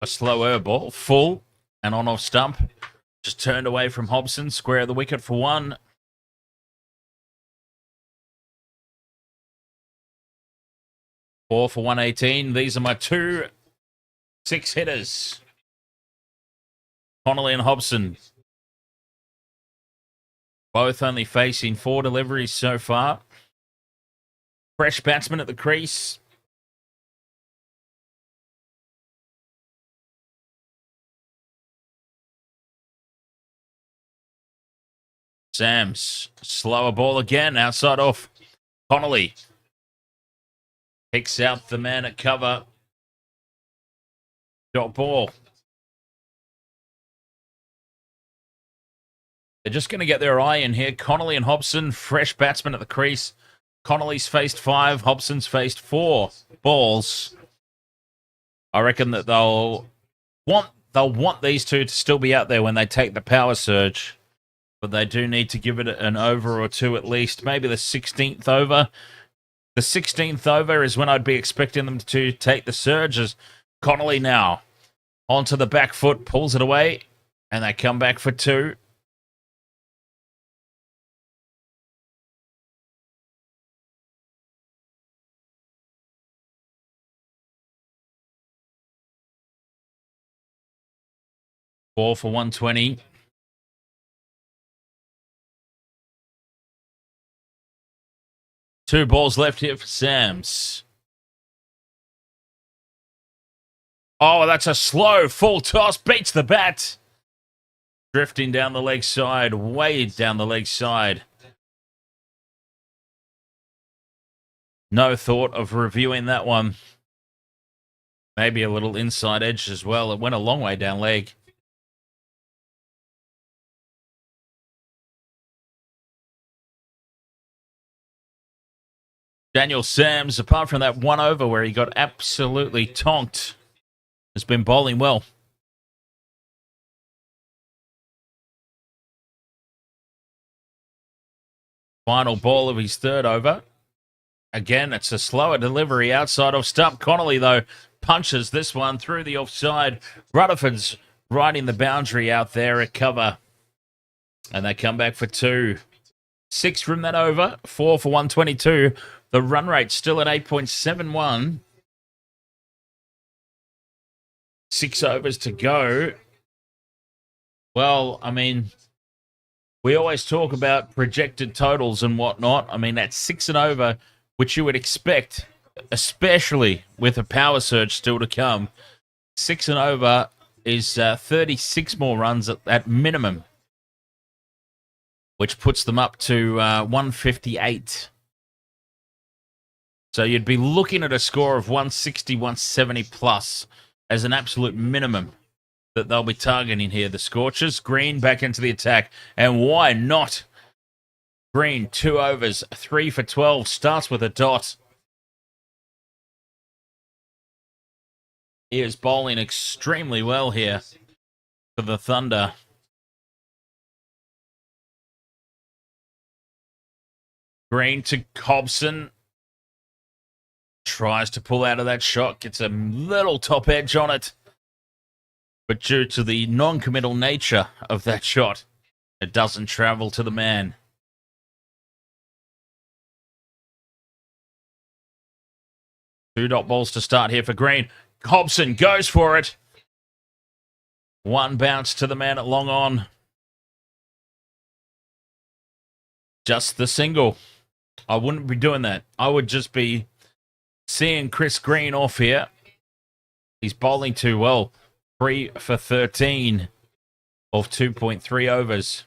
A slower ball. Full and on off stump. Just turned away from Hobson. Square of the wicket for 1. Four for 118. These are my 2 6 hitters. Connolly and Hobson. Both only facing 4 deliveries so far. Fresh batsman at the crease. Sam's slower ball again. Outside off. Connolly picks out the man at cover. Dot ball. They're just going to get their eye in here. Connolly and Hobson, fresh batsmen at the crease. Connolly's faced 5. Hobson's faced 4 balls. I reckon that they'll want these two to still be out there when they take the power surge. But they do need to give it an over or 2 at least. Maybe the 16th over. The 16th over is when I'd be expecting them to take the surges. Connolly now onto the back foot, pulls it away, and they come back for 2. Four for 120. Two balls left here for Sams. Oh, that's a slow full toss. Beats the bat. Drifting down the leg side. Way down the leg side. No thought of reviewing that one. Maybe a little inside edge as well. It went a long way down leg. Daniel Sams, apart from that 1 over where he got absolutely tonked, has been bowling well. Final ball of his 3rd over. Again, it's a slower delivery outside of stump. Connolly, though, punches this one through the offside. Rutherford's right in the boundary out there at cover. And they come back for 2. 6 from that over, 4 for 122. The run rate still at 8.71. 6 overs to go. Well, I mean, we always talk about projected totals and whatnot. I mean, that's 6 and over, which you would expect, especially with a power surge still to come. 6 and over is 36 more runs at minimum, which puts them up to 158. So you'd be looking at a score of 160, 170 plus as an absolute minimum that they'll be targeting here. The Scorchers. Green back into the attack. And why not? Green, 2 overs, 3 for 12. Starts with a dot. He is bowling extremely well here for the Thunder. Green to Hobson. Tries to pull out of that shot. Gets a little top edge on it. But due to the non-committal nature of that shot, it doesn't travel to the man. Two dot balls to start here for Green. Hobson goes for it. 1 bounce to the man at long on. Just the single. I wouldn't be doing that. I would just be seeing Chris Green off here. He's bowling too well. 3 for 13 of 2.3 overs.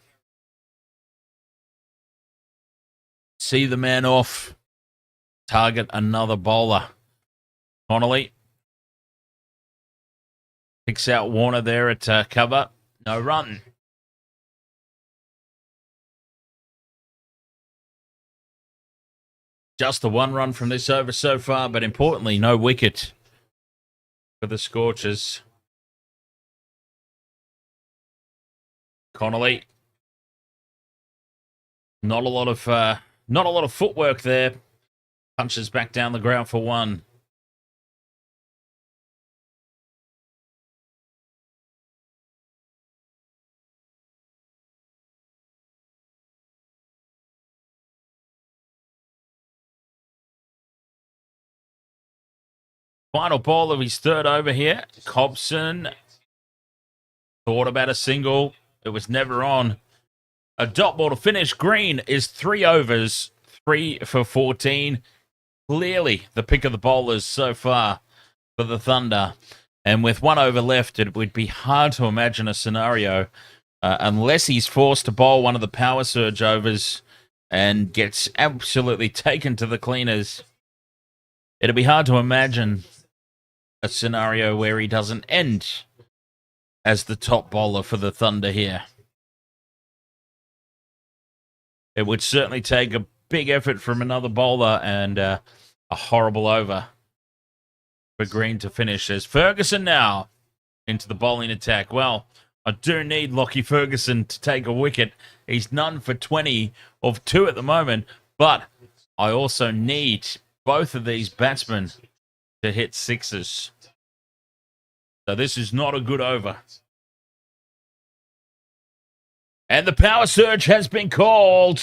See the man off. Target another bowler. Connolly picks out Warner there at cover. No run. Just the 1 run from this over so far, but importantly, no wicket for the Scorchers. Connolly. Not a lot of footwork there. Punches back down the ground for 1. Final ball of his 3rd over here. Hobson thought about a single. It was never on. A dot ball to finish. Green is 3 overs, 3 for 14. Clearly the pick of the bowlers so far for the Thunder. And with 1 over left, it would be hard to imagine a scenario unless he's forced to bowl one of the power surge overs and gets absolutely taken to the cleaners. It'd be hard to imagine a scenario where he doesn't end as the top bowler for the Thunder here. It would certainly take a big effort from another bowler and a horrible over for Green to finish. As Ferguson now into the bowling attack. Well, I do need Lockie Ferguson to take a wicket. He's none for 20 of 2 at the moment, but I also need both of these batsmen to hit 6s. So this is not a good over. And the power surge has been called.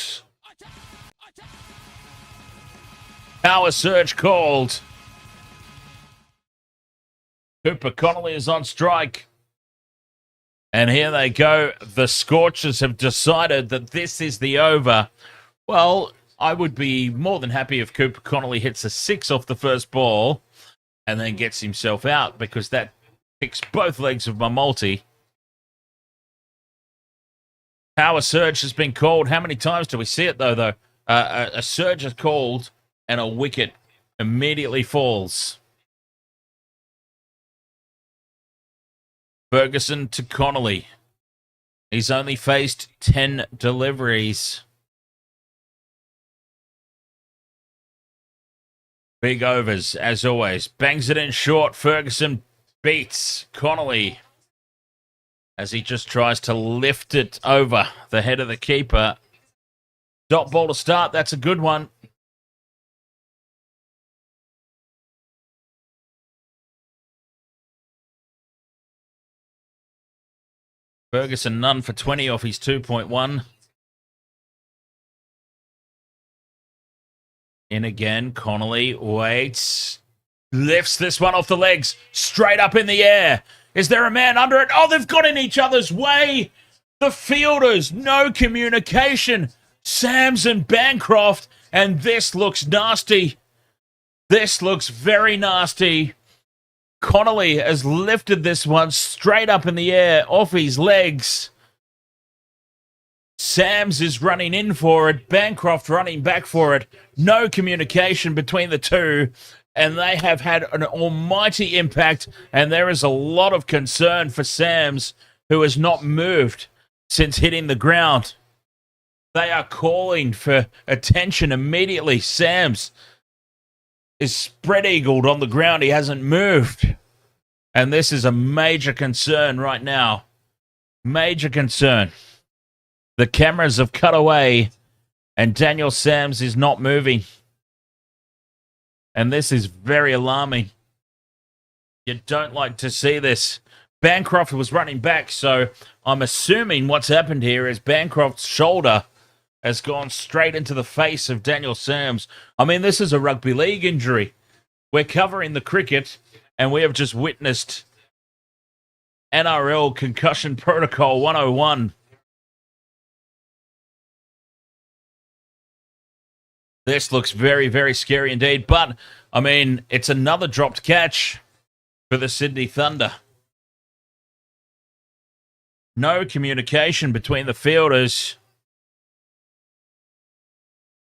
Power surge called. Cooper Connolly is on strike. And here they go. The Scorchers have decided that this is the over. Well, I would be more than happy if Cooper Connolly hits a 6 off the first ball and then gets himself out, because that picks both legs of my multi. Power surge has been called. How many times do we see it, though? A surge is called and a wicket immediately falls. Ferguson to Connolly. He's only faced 10 deliveries. Big overs, as always. Bangs it in short. Ferguson beats Connolly as he just tries to lift it over the head of the keeper. Dot ball to start. That's a good one. Ferguson none for 20 off his 2.1. In again, Connolly waits. Lifts this one off the legs. Straight up in the air. Is there a man under it? Oh, they've got in each other's way. The fielders, no communication. Sams and Bancroft, and this looks nasty. This looks very nasty. Connolly has lifted this one straight up in the air off his legs. Sams is running in for it. Bancroft running back for it. No communication between the two. And they have had an almighty impact. And there is a lot of concern for Sams, who has not moved since hitting the ground. They are calling for attention immediately. Sams is spread-eagled on the ground. He hasn't moved. And this is a major concern right now. Major concern. The cameras have cut away, and Daniel Sams is not moving. And this is very alarming. You don't like to see this. Bancroft was running back, so I'm assuming what's happened here is Bancroft's shoulder has gone straight into the face of Daniel Sams. I mean, this is a rugby league injury. We're covering the cricket, and we have just witnessed NRL Concussion Protocol 101. This looks very, very scary indeed. But, I mean, it's another dropped catch for the Sydney Thunder. No communication between the fielders.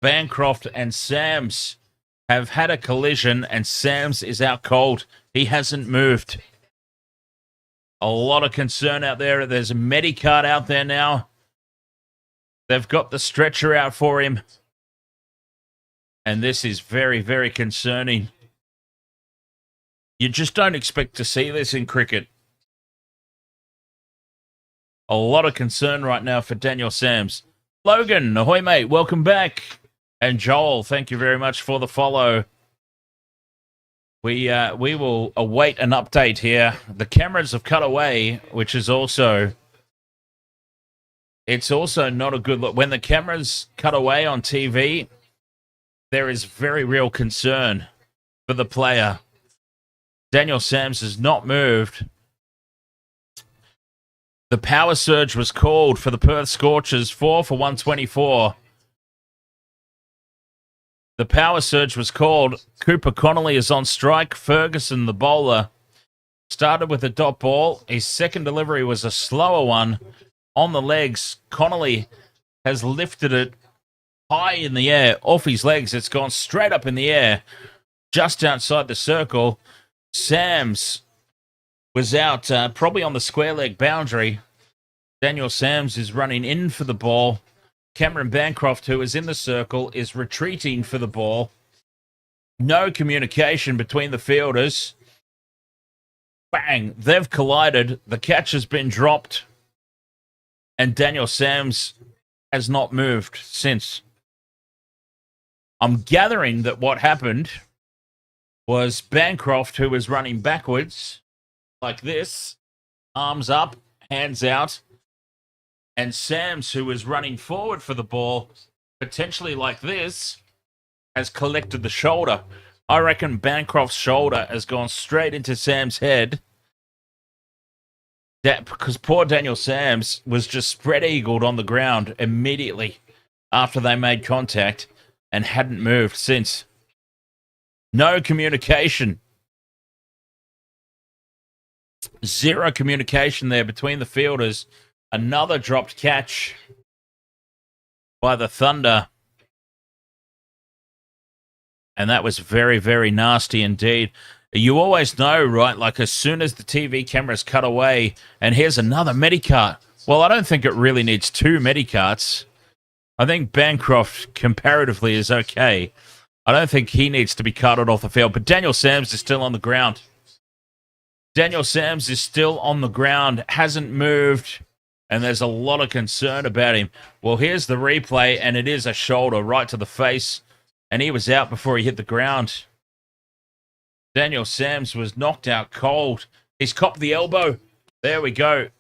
Bancroft and Sams have had a collision, and Sams is out cold. He hasn't moved. A lot of concern out there. There's a Medicard out there now. They've got the stretcher out for him. And this is very, very concerning. You just don't expect to see this in cricket. A lot of concern right now for Daniel Sams. Logan, ahoy mate, welcome back. And Joel, thank you very much for the follow. We will await an update here. The cameras have cut away, which is also... It's also not a good look. When the cameras cut away on TV, there is very real concern for the player. Daniel Sams has not moved. The power surge was called for the Perth Scorchers, 4 for 124. The power surge was called. Cooper Connolly is on strike. Ferguson, the bowler, started with a dot ball. His second delivery was a slower one on the legs. Connolly has lifted it high in the air, off his legs. It's gone straight up in the air, just outside the circle. Sams was out, probably on the square leg boundary. Daniel Sams is running in for the ball. Cameron Bancroft, who is in the circle, is retreating for the ball. No communication between the fielders. Bang! They've collided. The catch has been dropped. And Daniel Sams has not moved since. I'm gathering that what happened was Bancroft, who was running backwards like this, arms up, hands out, and Sams, who was running forward for the ball, potentially like this, has collected the shoulder. I reckon Bancroft's shoulder has gone straight into Sam's head. Because poor Daniel Sams was just spread-eagled on the ground immediately after they made contact and hadn't moved since. No communication. Zero communication there between the fielders. Another dropped catch by the Thunder. And that was very, very nasty indeed. You always know, right? Like as soon as the TV cameras cut away, and here's another Medicart. Well, I don't think it really needs two Medicarts. I think Bancroft comparatively is okay. I don't think he needs to be carted off the field. But Daniel Sams is still on the ground. Daniel Sams is still on the ground, hasn't moved, and there's a lot of concern about him. Well, here's the replay, and it is a shoulder right to the face, and he was out before he hit the ground. Daniel Sams was knocked out cold. He's copped the elbow. There we go.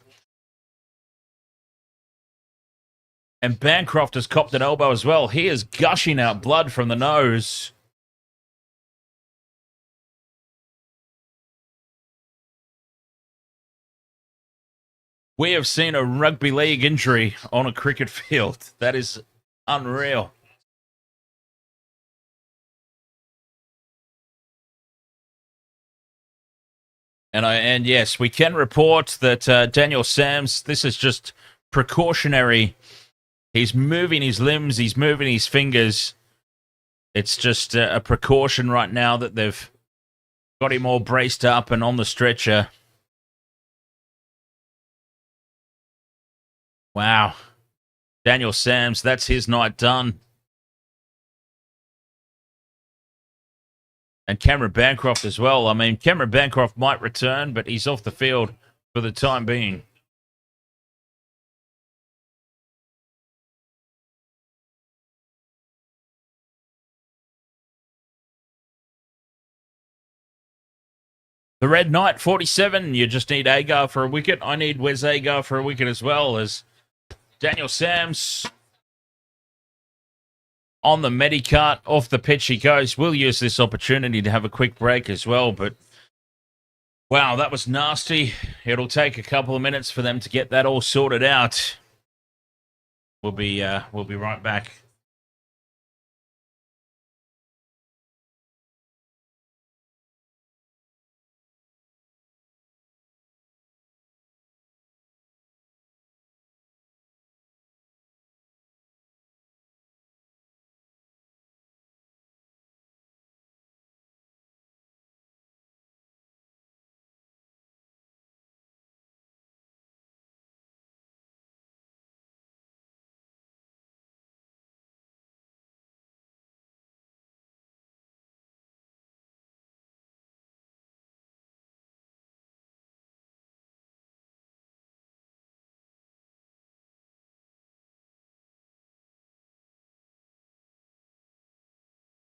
And Bancroft has copped an elbow as well. He is gushing out blood from the nose. We have seen a rugby league injury on a cricket field. That is unreal. And yes, we can report that Daniel Sams, this is just precautionary. He's moving his limbs, he's moving his fingers. It's just a precaution right now that they've got him all braced up and on the stretcher. Wow. Daniel Sams, that's his night done. And Cameron Bancroft as well. I mean, Cameron Bancroft might return, but he's off the field for the time being. The Red Knight, 47. You just need Agar for a wicket. I need Wes Agar for a wicket as well, as Daniel Sams on the Medicart. Off the pitch he goes. We'll use this opportunity to have a quick break as well, but wow, that was nasty. It'll take a couple of minutes for them to get that all sorted out. We'll be right back.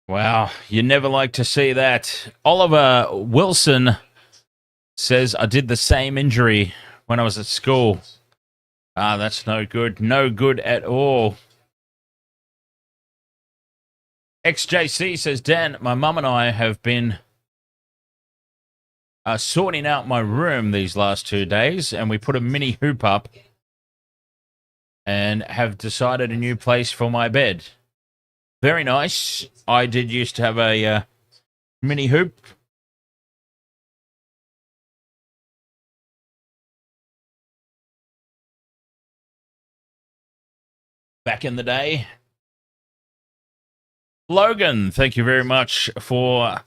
Wow, you never like to see that. Oliver Wilson says, I did the same injury when I was at school. Ah, that's no good. No good at all. XJC says, Dan, my mum and I have been sorting out my room these last 2 days, and we put a mini hoop up and have decided a new place for my bed. Very nice. I did used to have a mini hoop. Back in the day. Logan, thank you very much for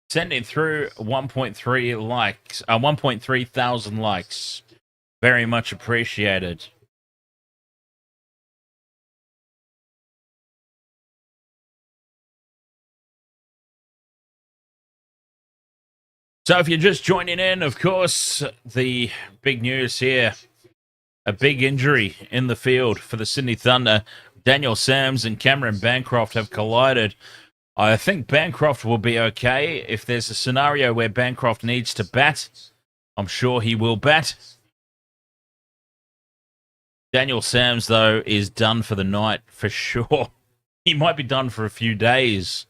sending through 1.3 likes, 1.3 thousand likes. Very much appreciated. So if you're just joining in, of course, the big news here, a big injury in the field for the Sydney Thunder. Daniel Sams and Cameron Bancroft have collided. I think Bancroft will be okay. If there's a scenario where Bancroft needs to bat, I'm sure he will bat. Daniel Sams, though, is done for the night for sure. He might be done for a few days,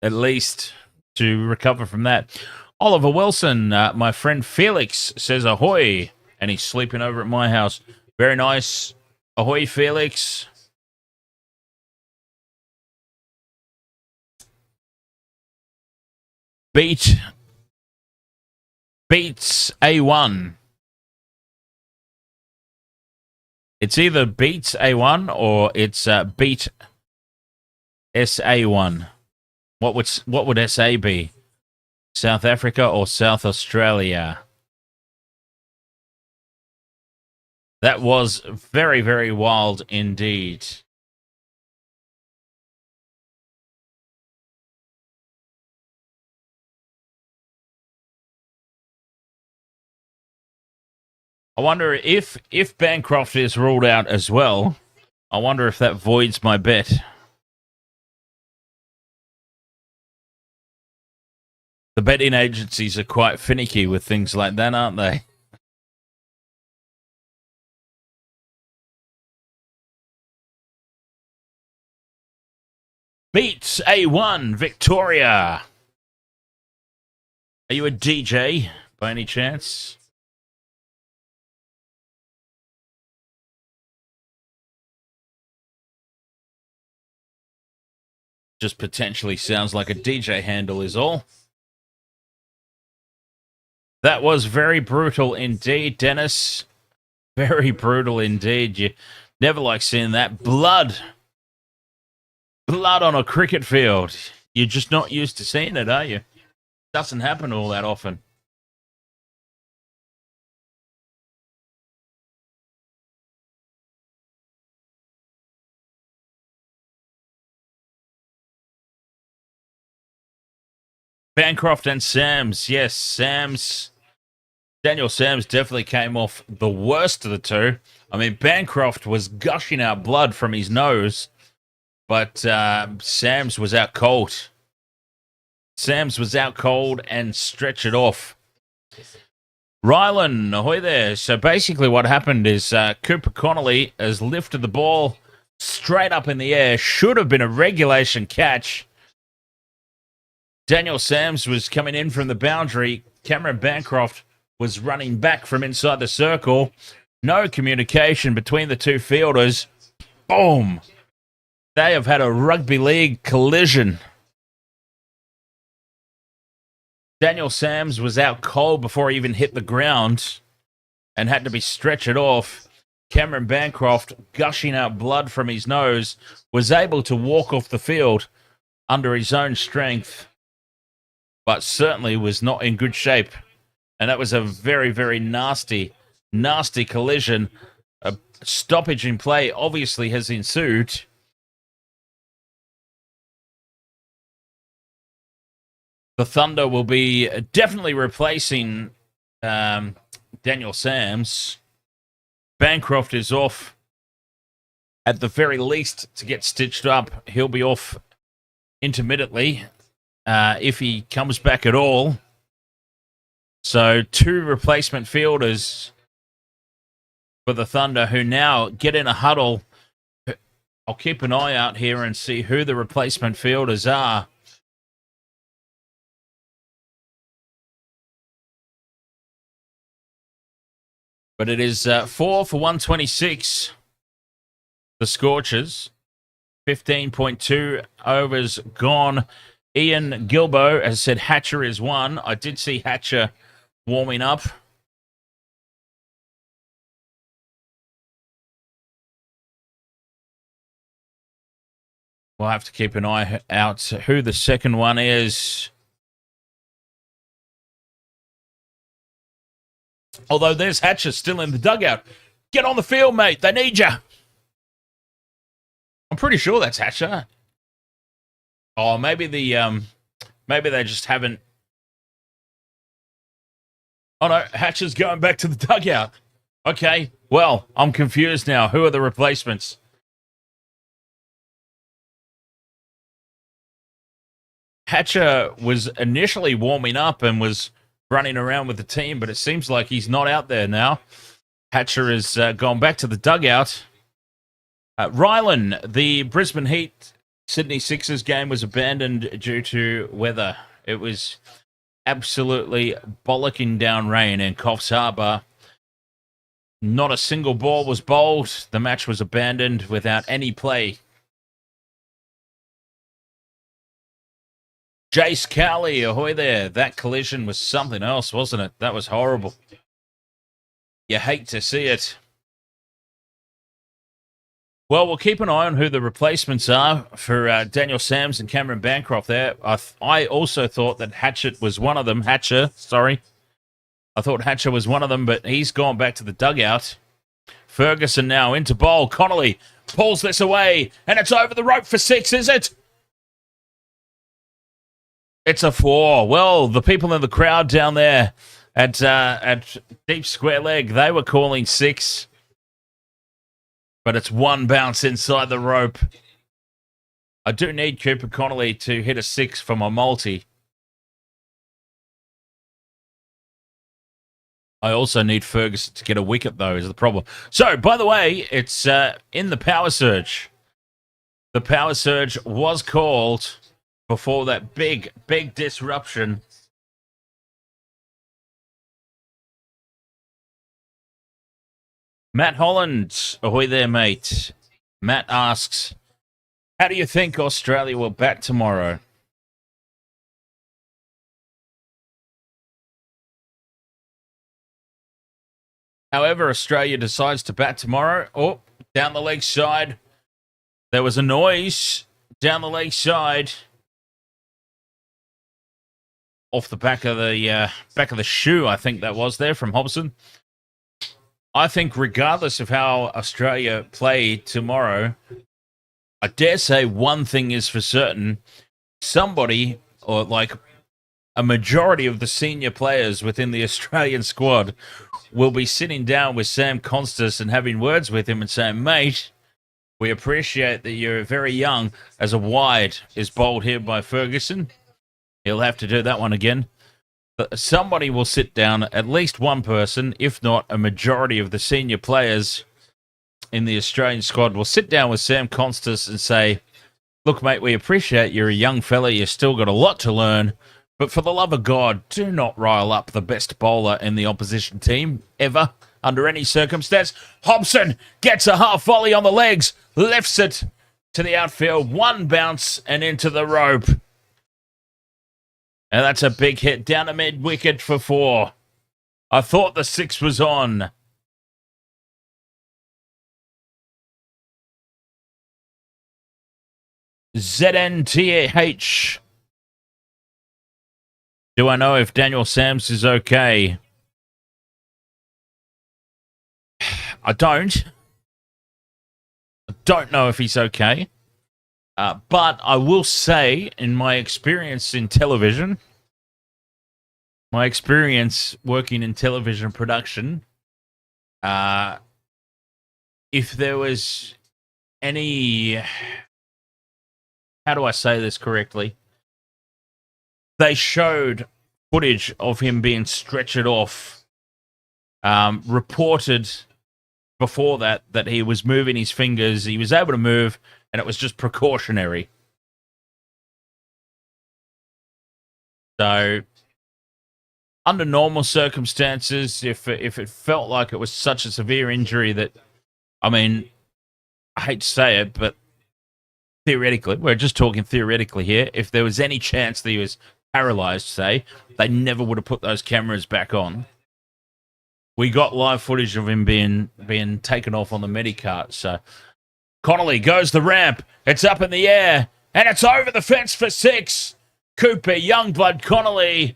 at least, to recover from that. Oliver Wilson, my friend Felix, says ahoy, and he's sleeping over at my house. Very nice. Ahoy, Felix. Beats A1. It's either Beats A1 or it's Beat SA1. What would SA be? South Africa or South Australia? That was very, very wild indeed. I wonder if Bancroft is ruled out as well. I wonder if that voids my bet. The betting agencies are quite finicky with things like that, aren't they? beats A1 Victoria. Are you a DJ by any chance? Just potentially sounds like a DJ handle is all. That was very brutal indeed, Dennis. Very brutal indeed. You never like seeing that. Blood. Blood on a cricket field. You're just not used to seeing it, are you? Doesn't happen all that often. Bancroft and Sams. Yes, Sams. Daniel Sams definitely came off the worst of the two. I mean, Bancroft was gushing out blood from his nose, but Sams was out cold. Sams was out cold and stretched it off. Rylan, ahoy there. So basically what happened is Cooper Connolly has lifted the ball straight up in the air. Should have been a regulation catch. Daniel Sams was coming in from the boundary. Cameron Bancroft was running back from inside the circle. No communication between the two fielders. Boom. They have had a rugby league collision. Daniel Sams was out cold before he even hit the ground and had to be stretched off. Cameron Bancroft, gushing out blood from his nose, was able to walk off the field under his own strength, but certainly was not in good shape. And that was a very, very nasty, nasty collision. A stoppage in play obviously has ensued. The Thunder will be definitely replacing Daniel Sams. Bancroft is off at the very least to get stitched up. He'll be off intermittently if he comes back at all. So 2 replacement fielders for the Thunder who now get in a huddle. I'll keep an eye out here and see who the replacement fielders are. But it is 4 for 126. The Scorchers. 15.2 overs gone. Ian Gilbo has said Hatcher is 1. I did see Hatcher warming up. We'll have to keep an eye out who the second one is. Although there's Hatcher still in the dugout. Get on the field, mate. They need you. I'm pretty sure that's Hatcher. Oh, maybe maybe they just haven't. Oh no, Hatcher's going back to the dugout. Okay, well, I'm confused now. Who are the replacements? Hatcher was initially warming up and was running around with the team, but it seems like he's not out there now. Hatcher has gone back to the dugout. Rylan, the Brisbane Heat Sydney Sixers game was abandoned due to weather. It was absolutely bollocking down rain in Coffs Harbour. Not a single ball was bowled. The match was abandoned without any play. Jace Cowley, ahoy there. That collision was something else, wasn't it? That was horrible. You hate to see it. Well, we'll keep an eye on who the replacements are for Daniel Sams and Cameron Bancroft there. I also thought that Hatchet was one of them. Hatcher, sorry. I thought Hatcher was one of them, but he's gone back to the dugout. Ferguson now into bowl. Connolly pulls this away, and it's over the rope for 6, is it? It's a 4. Well, the people in the crowd down there at Deep Square Leg, they were calling 6. But it's 1 bounce inside the rope. I do need Cooper Connolly to hit a 6 for my multi. I also need Ferguson to get a wicket, though, is the problem. So, by the way, it's in the power surge. The power surge was called before that big disruption. Matt Holland, ahoy there, mate. Matt asks, how do you think Australia will bat tomorrow? However, Australia decides to bat tomorrow. Oh, down the leg side. There was a noise down the leg side. Off the back of the shoe, I think that was there from Hobson. I think regardless of how Australia play tomorrow, I dare say one thing is for certain. Somebody, or like a majority of the senior players within the Australian squad, will be sitting down with Sam Constas and having words with him and saying, mate, we appreciate that you're very young, as a wide is bowled here by Ferguson. He'll have to do that one again. But somebody will sit down, at least one person, if not a majority of the senior players in the Australian squad, will sit down with Sam Constas and say, look, mate, we appreciate you're a young fella. You've still got a lot to learn. But for the love of God, do not rile up the best bowler in the opposition team, ever, under any circumstance. Hobson gets a half volley on the legs, lifts it to the outfield, one bounce and into the rope. And that's a big hit down the mid-wicket for 4. I thought the 6 was on. ZNTH. Do I know if Daniel Sams is okay? I don't. I don't know if he's okay. But I will say, in my experience in television, my experience working in television production, if there was any... How do I say this correctly? They showed footage of him being stretchered off, reported before that he was moving his fingers, he was able to move, and it was just precautionary. So, under normal circumstances, if it felt like it was such a severe injury that, I mean, I hate to say it, but theoretically, we're just talking theoretically here, if there was any chance that he was paralyzed, say, they never would have put those cameras back on. We got live footage of him being taken off on the medicart, so... Connolly goes the ramp. It's up in the air. And it's over the fence for 6. Cooper Youngblood Connolly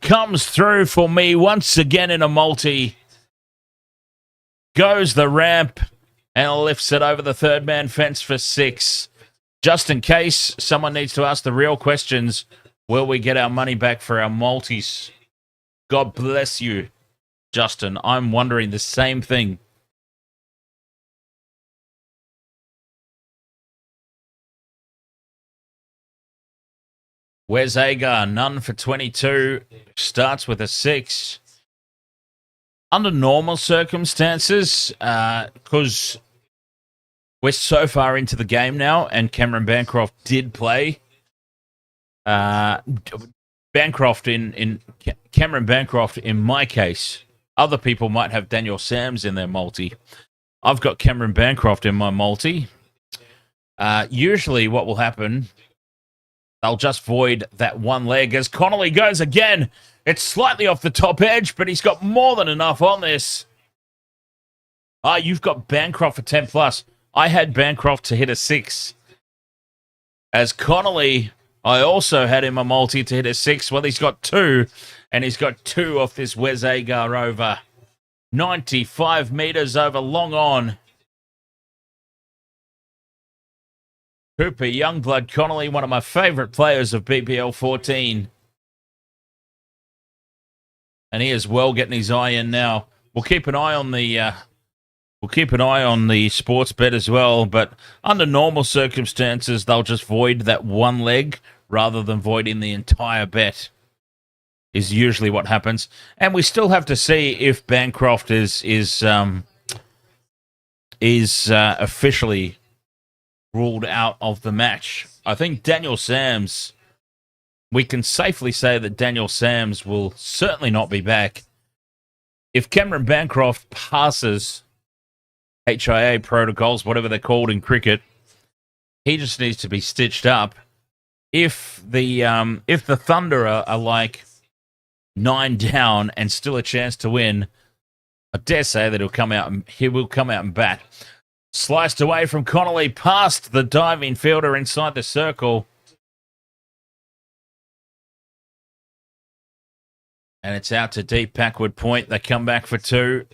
comes through for me once again in a multi. Goes the ramp and lifts it over the third man fence for 6. Just in case someone needs to ask the real questions, will we get our money back for our multis? God bless you, Justin. I'm wondering the same thing. Wes Agar, none for 22, starts with a 6. Under normal circumstances, because we're so far into the game now, and Cameron Bancroft did play. Cameron Bancroft, in my case, other people might have Daniel Sams in their multi. I've got Cameron Bancroft in my multi. Usually what will happen... They'll just void that one leg as Connolly goes again. It's slightly off the top edge, but he's got more than enough on this. You've got Bancroft for 10 plus. I had Bancroft to hit a 6. As Connolly, I also had him a multi to hit a 6. Well, he's got 2, and he's got 2 off this Wes Agar over. 95 metres over long on. Cooper Youngblood Connolly, one of my favourite players of BBL 14. And he is well getting his eye in now. We'll keep an eye on the sports bet as well, but under normal circumstances, they'll just void that one leg rather than voiding the entire bet. Is usually what happens. And we still have to see if Bancroft is officially ruled out of the match. I think Daniel Sams, we can safely say that Daniel Sams will certainly not be back. If Cameron Bancroft passes HIA protocols, whatever they're called in cricket, he just needs to be stitched up. If the Thunder are like 9 down and still a chance to win, I dare say that he will come out and bat. Sliced away from Connolly past the diving fielder inside the circle. And it's out to deep backward point. They come back for 2.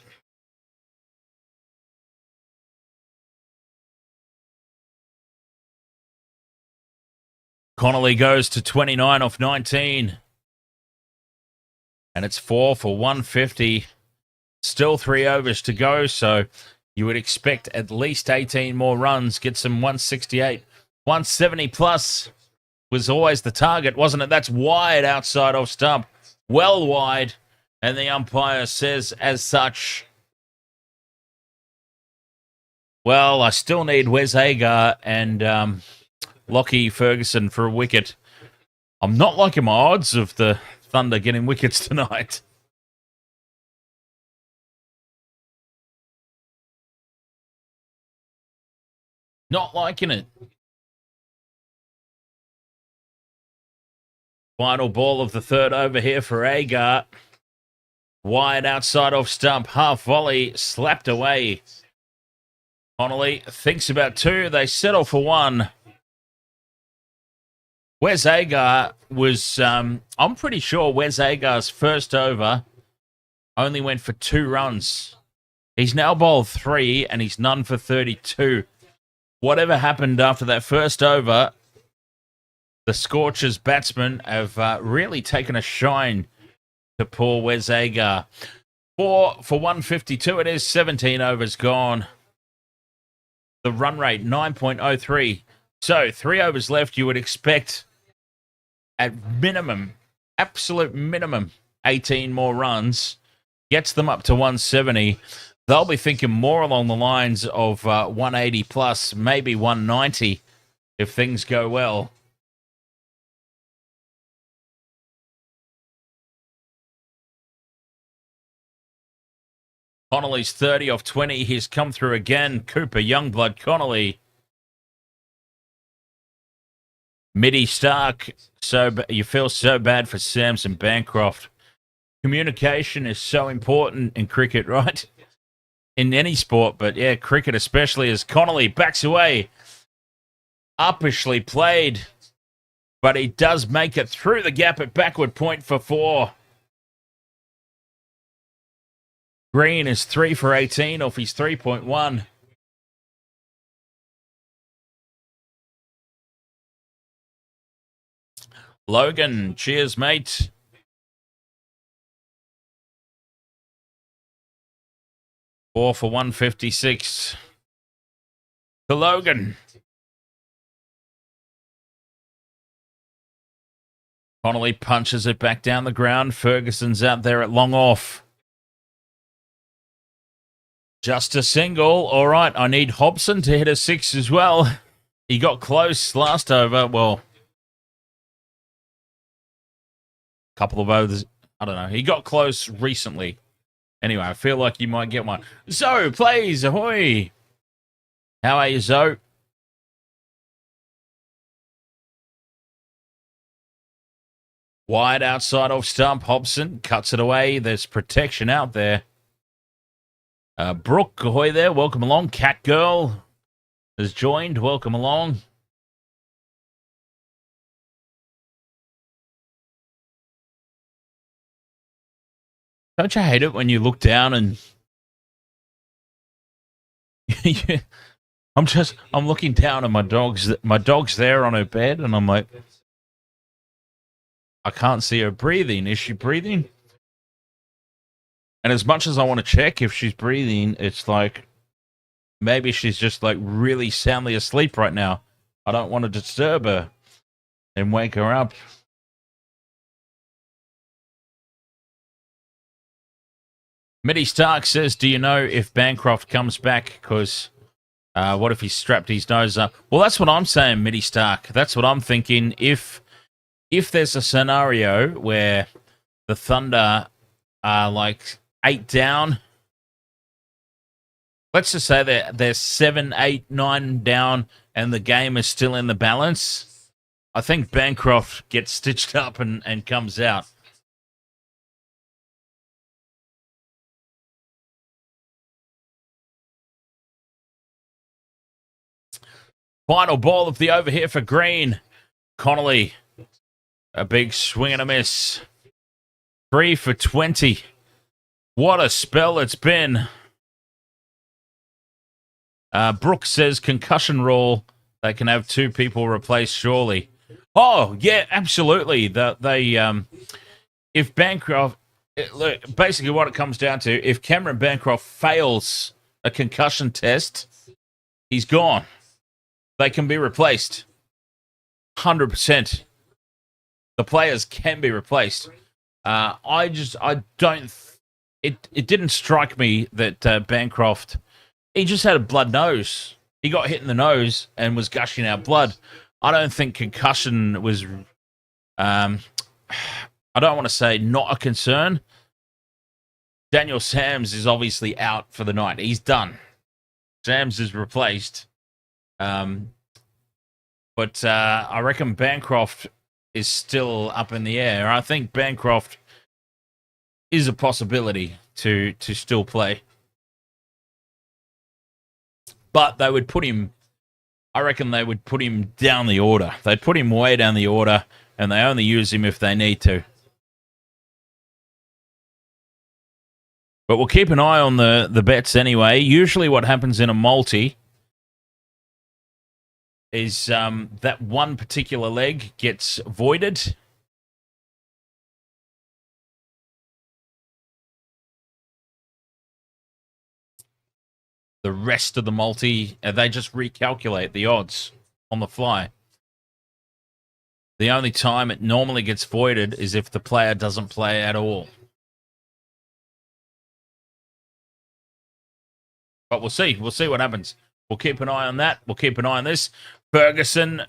Connolly goes to 29 off 19. And it's 4 for 150. Still 3 overs to go, so you would expect at least 18 more runs. Get some 168. 170 plus was always the target, wasn't it? That's wide outside off stump. Well wide. And the umpire says as such. Well, I still need Wes Agar and Lockie Ferguson for a wicket. I'm not liking my odds of the Thunder getting wickets tonight. Not liking it. Final ball of the 3rd over here for Agar. Wide outside off stump. Half volley slapped away. Connolly thinks about 2. They settle for 1. Wes Agar was, I'm pretty sure Wes Agar's first over only went for 2 runs. He's now bowled 3 and he's none for 32. Whatever happened after that first over, the Scorchers batsmen have really taken a shine to poor Wes Agar. 4 for 152 it is, 17 overs gone. The run rate, 9.03. So, 3 overs left. You would expect, at minimum, absolute minimum, 18 more runs. Gets them up to 170. They'll be thinking more along the lines of 180 plus, maybe 190 if things go well. Connolly's 30 off 20. He's come through again. Cooper Youngblood Connolly. Mitty Stark. You feel so bad for Samson Bancroft. Communication is so important in cricket, right? In any sport, but yeah, cricket especially, as Connolly backs away. Uppishly played, but he does make it through the gap at backward point for 4. Green is 3 for 18 off his 3.1. Logan, cheers, mate. Four for 156. To Logan. Connolly punches it back down the ground. Ferguson's out there at long off. Just a single. All right, I need Hobson to hit a 6 as well. He got close last over. Well, a couple of overs. I don't know. He got close recently. Anyway, I feel like you might get one. Zoe plays. Ahoy. How are you, Zoe? Wide outside off stump. Hobson cuts it away. There's protection out there. Brooke, ahoy there. Welcome along. Cat Girl has joined. Welcome along. Don't you hate it when you look down and I'm looking down and my dog's there on her bed and I'm like, I can't see her breathing. Is she breathing? And as much as I want to check if she's breathing, it's like maybe she's just like really soundly asleep right now. I don't want to disturb her and wake her up. Mitty Stark says, do you know if Bancroft comes back? Because What if he strapped his nose up? Well, that's what I'm saying, Mitty Stark. That's what I'm thinking. If there's a scenario where the Thunder are like 8 down, let's just say they're 7, 8, 9 down, and the game is still in the balance, I think Bancroft gets stitched up and comes out. Final ball of the over here for Green. Connolly, a big swing and a miss. 3 for 20. What a spell it's been. Brooks says concussion rule. They can have 2 people replaced, surely. Oh, yeah, absolutely. If Bancroft... Look, basically what it comes down to, if Cameron Bancroft fails a concussion test, he's gone. They can be replaced. 100%. The players can be replaced. I don't... It didn't strike me that Bancroft... He just had a blood nose. He got hit in the nose and was gushing out blood. I don't think concussion was... I don't want to say not a concern. Daniel Sams is obviously out for the night. He's done. Sams is replaced. But I reckon Bancroft is still up in the air. I think Bancroft is a possibility to still play. But they would put him... I reckon they would put him down the order. They'd put him way down the order, and they only use him if they need to. But we'll keep an eye on the bets anyway. Usually what happens in a multi is that one particular leg gets voided. The rest of the multi, they just recalculate the odds on the fly. The only time it normally gets voided is if the player doesn't play at all. But we'll see. We'll see what happens. We'll keep an eye on that. We'll keep an eye on this. Ferguson.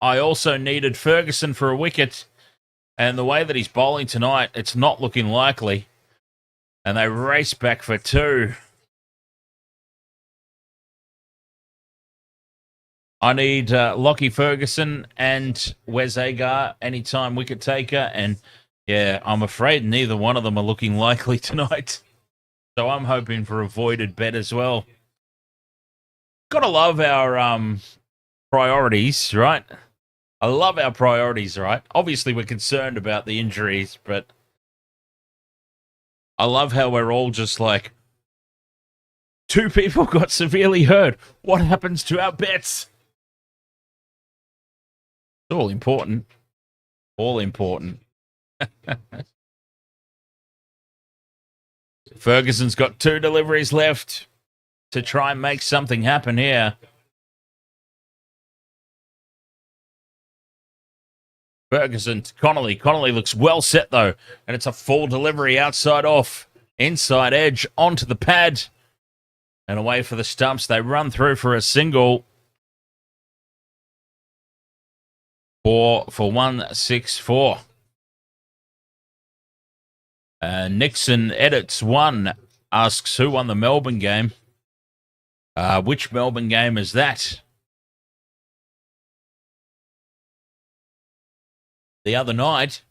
I also needed Ferguson for a wicket. And the way that he's bowling tonight, it's not looking likely. And they race back for 2. I need Lockie Ferguson and Wes Agar anytime wicket taker. And yeah, I'm afraid neither one of them are looking likely tonight. So I'm hoping for a voided bet as well. Gotta love our priorities, right? I love our priorities, right? Obviously, we're concerned about the injuries, but I love how we're all just like, 2 people got severely hurt. What happens to our bets? It's all important. All important. Ferguson's got 2 deliveries left to try and make something happen here. Ferguson to Connolly. Connolly looks well set, though. And it's a full delivery outside off. Inside edge onto the pad. And away for the stumps. They run through for a single. 4 for 164. Nixon edits 1. Asks who won the Melbourne game. Which Melbourne game is that? The other night.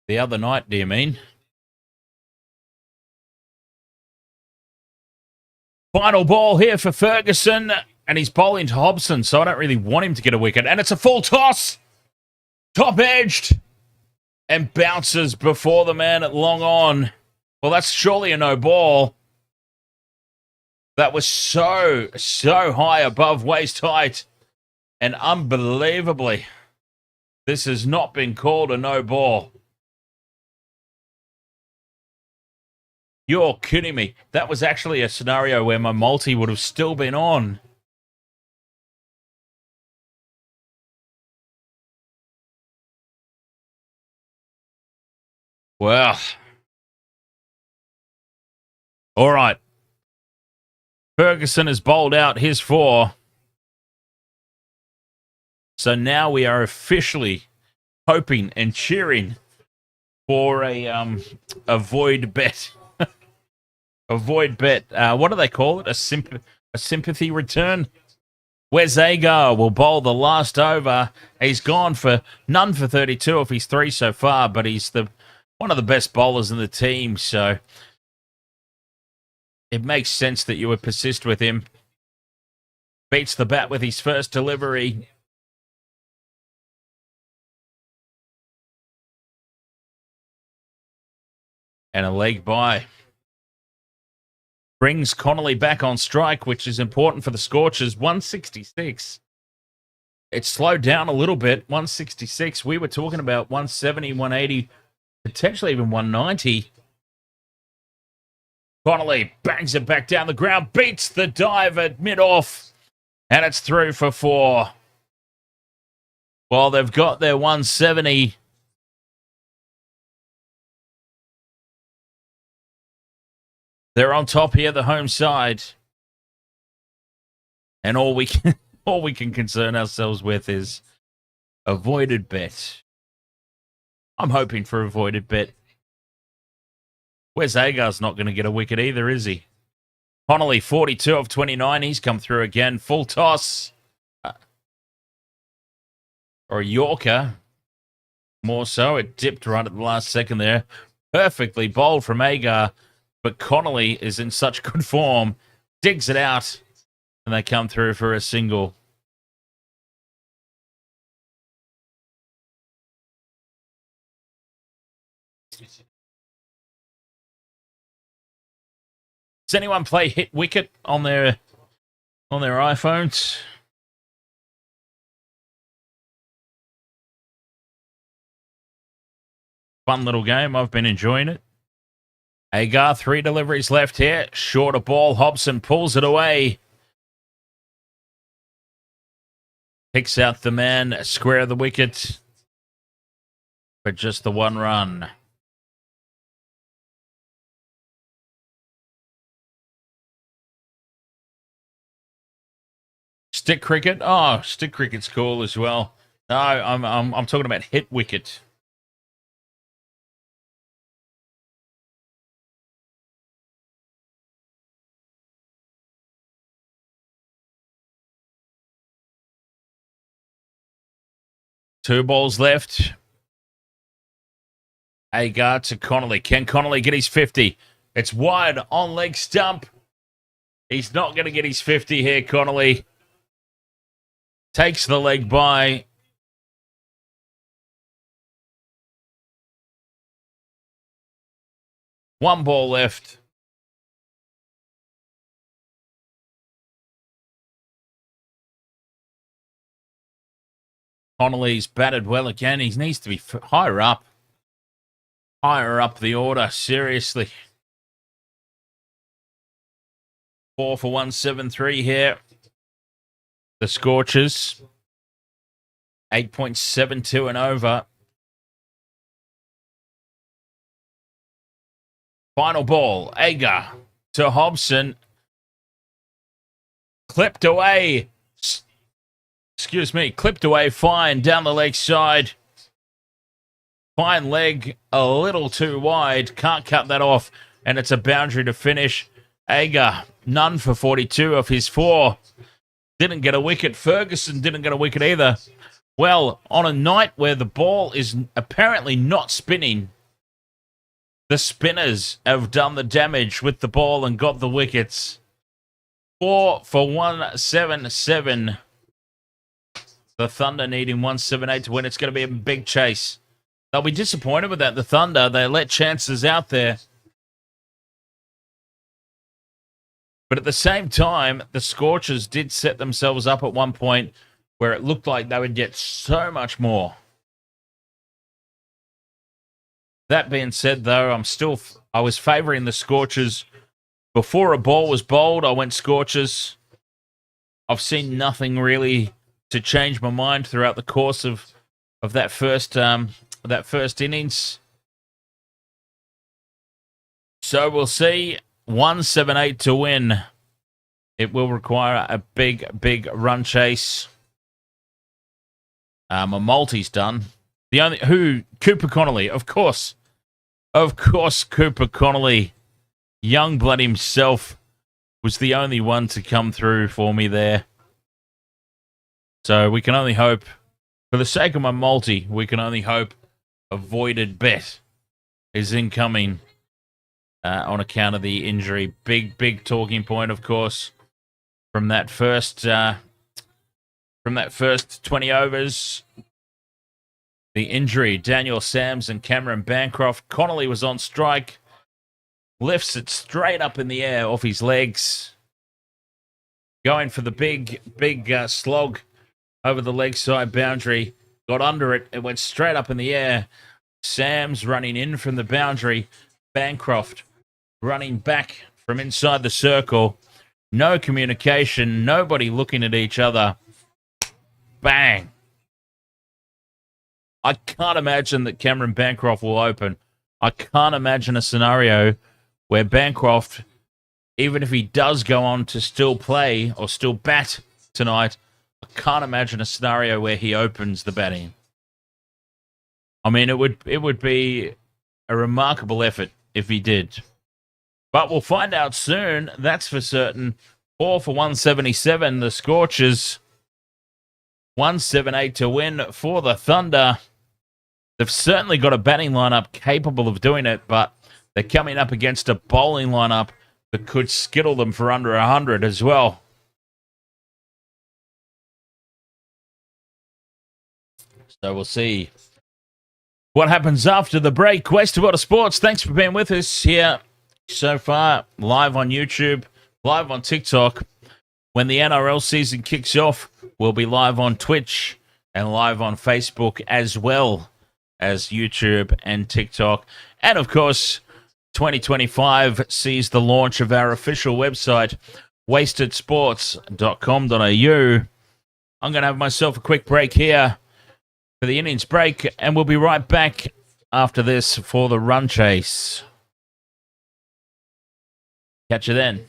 The other night, do you mean? Final ball here for Ferguson. And he's bowling to Hobson, so I don't really want him to get a wicket. And it's a full toss. Top-edged. And bounces before the man at long on. Well, that's surely a no ball. That was so high above waist height. And unbelievably, this has not been called a no ball. You're kidding me. That was actually a scenario where my multi would have still been on. Well. All right. Ferguson has bowled out his 4. So now we are officially hoping and cheering for a void bet. A void bet. What do they call it? A sympathy return? Wes Agar will bowl the last over. He's gone for none for 32 if he's 3 so far, but he's one of the best bowlers in the team, so it makes sense that you would persist with him. Beats the bat with his first delivery. And a leg by. Brings Connolly back on strike, which is important for the Scorchers. 166. It's slowed down a little bit. 166. We were talking about 170, 180, potentially even 190. Connolly bangs it back down the ground, beats the dive at mid-off, and it's through for 4. Well, they've got their 170. They're on top here, the home side. And all we can concern ourselves with is avoided bet. I'm hoping for avoided bet. Wes Agar's not going to get a wicket either, is he? Connolly, 42 of 29. He's come through again. Full toss. Or a Yorker. More so. It dipped right at the last second there. Perfectly bowled from Agar. But Connolly is in such good form. Digs it out. And they come through for a single. Does anyone play Hit Wicket on their iPhones? Fun little game. I've been enjoying it. Agar, 3 deliveries left here. Shorter ball. Hobson pulls it away. Picks out the man. Square of the wicket. For just the 1 run. Stick cricket? Oh, stick cricket's cool as well. No, I'm talking about Hit Wicket. Two balls left. Agar to Connolly. Can Connolly get his 50? It's wide on leg stump. He's not going to get his 50 here, Connolly. Takes the leg by. One ball left. Connolly's batted well again. He needs to be higher up. Higher up the order, seriously. 4 for 173 here. The Scorchers. 8.72 and over. Final ball. Agar to Hobson. Clipped away. Excuse me. Clipped away fine down the leg side. Fine leg a little too wide. Can't cut that off. And it's a boundary to finish. Agar, none for 42 of his 4. Didn't get a wicket. Ferguson didn't get a wicket either. Well, on a night where the ball is apparently not spinning, the spinners have done the damage with the ball and got the wickets. 4 for 177. The Thunder needing 178 to win. It's going to be a big chase. They'll be disappointed with that. The Thunder, they let chances out there. But at the same time, the Scorchers did set themselves up at one point where it looked like they would get so much more. That being said, though, I was favouring the Scorchers. Before a ball was bowled, I went Scorchers. I've seen nothing really to change my mind throughout the course of that first innings. So we'll see. 178 to win. It will require a big run chase. A multi's done. Cooper Connolly, of course, Cooper Connolly, young blood himself, was the only one to come through for me there. So we can only hope, for the sake of my multi, we can only hope avoided bet is incoming on account of the injury. Big talking point, of course, from that first 20 overs. The injury, Daniel Sams and Cameron Bancroft. Connolly was on strike. Lifts it straight up in the air off his legs. Going for the big slog over the leg side boundary. Got under it. It went straight up in the air. Sams running in from the boundary. Bancroft running back from inside the circle. No communication. Nobody looking at each other. Bang. I can't imagine that Cameron Bancroft will open. I can't imagine a scenario where Bancroft, even if he does go on to still play or still bat tonight, I can't imagine a scenario where he opens the batting. I mean, it would be a remarkable effort if he did. But we'll find out soon, that's for certain. 4 for 177, the Scorchers. 178 to win for the Thunder. They've certainly got a batting lineup capable of doing it, but they're coming up against a bowling lineup that could skittle them for under 100 as well. So we'll see what happens after the break. Wastewater Sports, thanks for being with us here so far. Live on YouTube, live on TikTok. When the NRL season kicks off, we'll be live on Twitch and live on Facebook as well as YouTube and TikTok. And of course, 2025 sees the launch of our official website, wastedsports.com.au. I'm going to have myself a quick break here for the innings break, and we'll be right back after this for the run chase. Catch you then.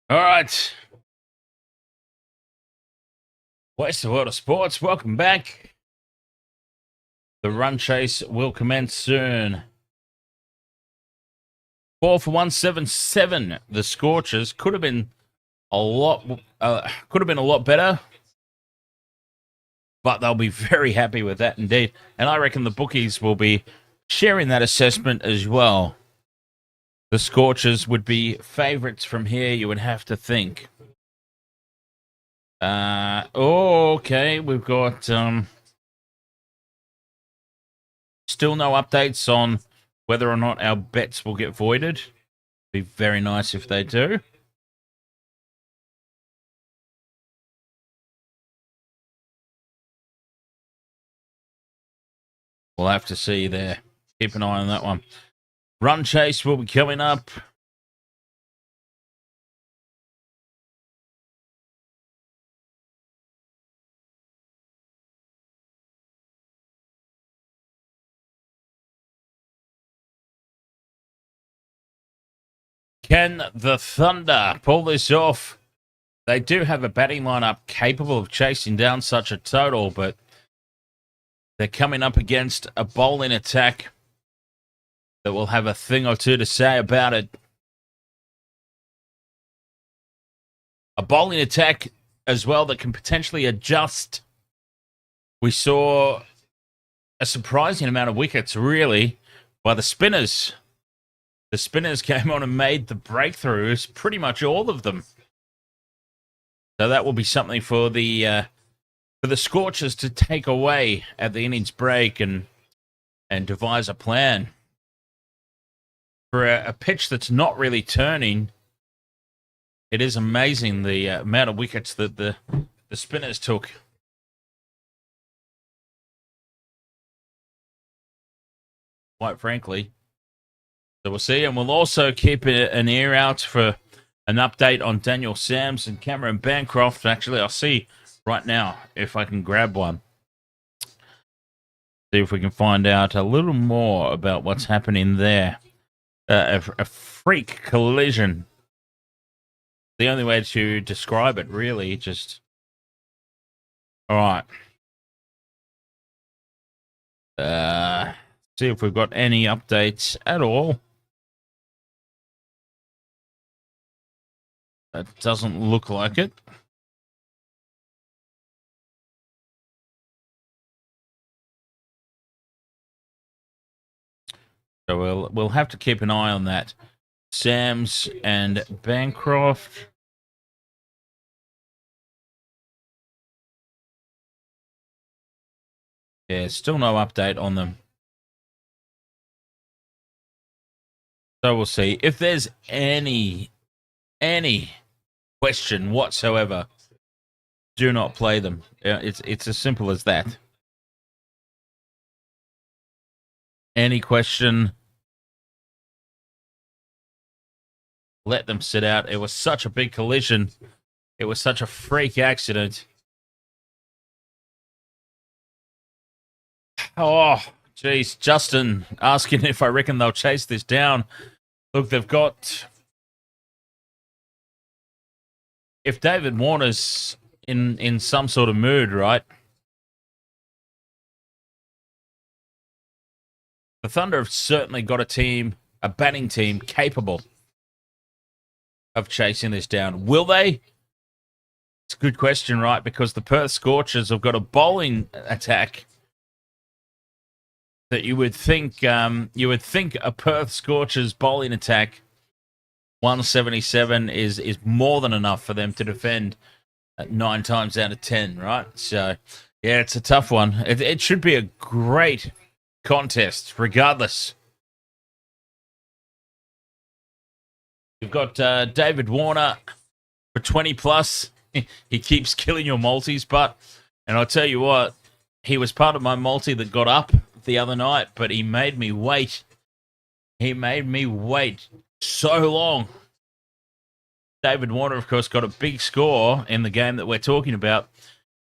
All right. What's the world of sports? Welcome back. The run chase will commence soon. 4 for 177. The Scorchers could have been a lot better, but they'll be very happy with that indeed. And I reckon the bookies will be sharing that assessment as well. The Scorchers would be favourites from here, you would have to think. Okay, we've got still no updates on whether or not our bets will get voided. Be very nice if they do. We'll have to see there. Keep an eye on that one. Run chase will be coming up. Can the Thunder pull this off? They do have a batting lineup capable of chasing down such a total, but they're coming up against a bowling attack that will have a thing or two to say about it. A bowling attack as well that can potentially adjust. We saw a surprising amount of wickets, really, by the spinners. The spinners came on and made the breakthroughs, pretty much all of them. So that will be something for the Scorchers to take away at the innings break and devise a plan. For a pitch that's not really turning, it is amazing the amount of wickets that the spinners took. Quite frankly. So we'll see, and we'll also keep an ear out for an update on Daniel Sams and Cameron Bancroft. Actually, I'll see right now if I can grab one. See if we can find out a little more about what's happening there. A freak collision. The only way to describe it, really, just... All right. See if we've got any updates at all. That doesn't look like it. So we'll have to keep an eye on that. Sams and Bancroft. Yeah, still no update on them. So we'll see. If there's any question whatsoever, do not play them. It's as simple as that. Any question, let them sit out. It was such a big collision. It was such a freak accident. Oh, geez. Justin asking if I reckon they'll chase this down. Look, they've got... If David Warner's in some sort of mood, right? The Thunder have certainly got a batting team capable of chasing this down. Will they? It's a good question, right? Because the Perth Scorchers have got a bowling attack that you would think a Perth Scorchers bowling attack 177 is more than enough for them to defend 9 times out of 10, right? So yeah, it's a tough one. It should be a great contest, regardless. You've got David Warner for 20 plus. He keeps killing your multis, and I'll tell you what, he was part of my multi that got up the other night, but he made me wait. He made me wait so long. David Warner, of course, got a big score in the game that we're talking about,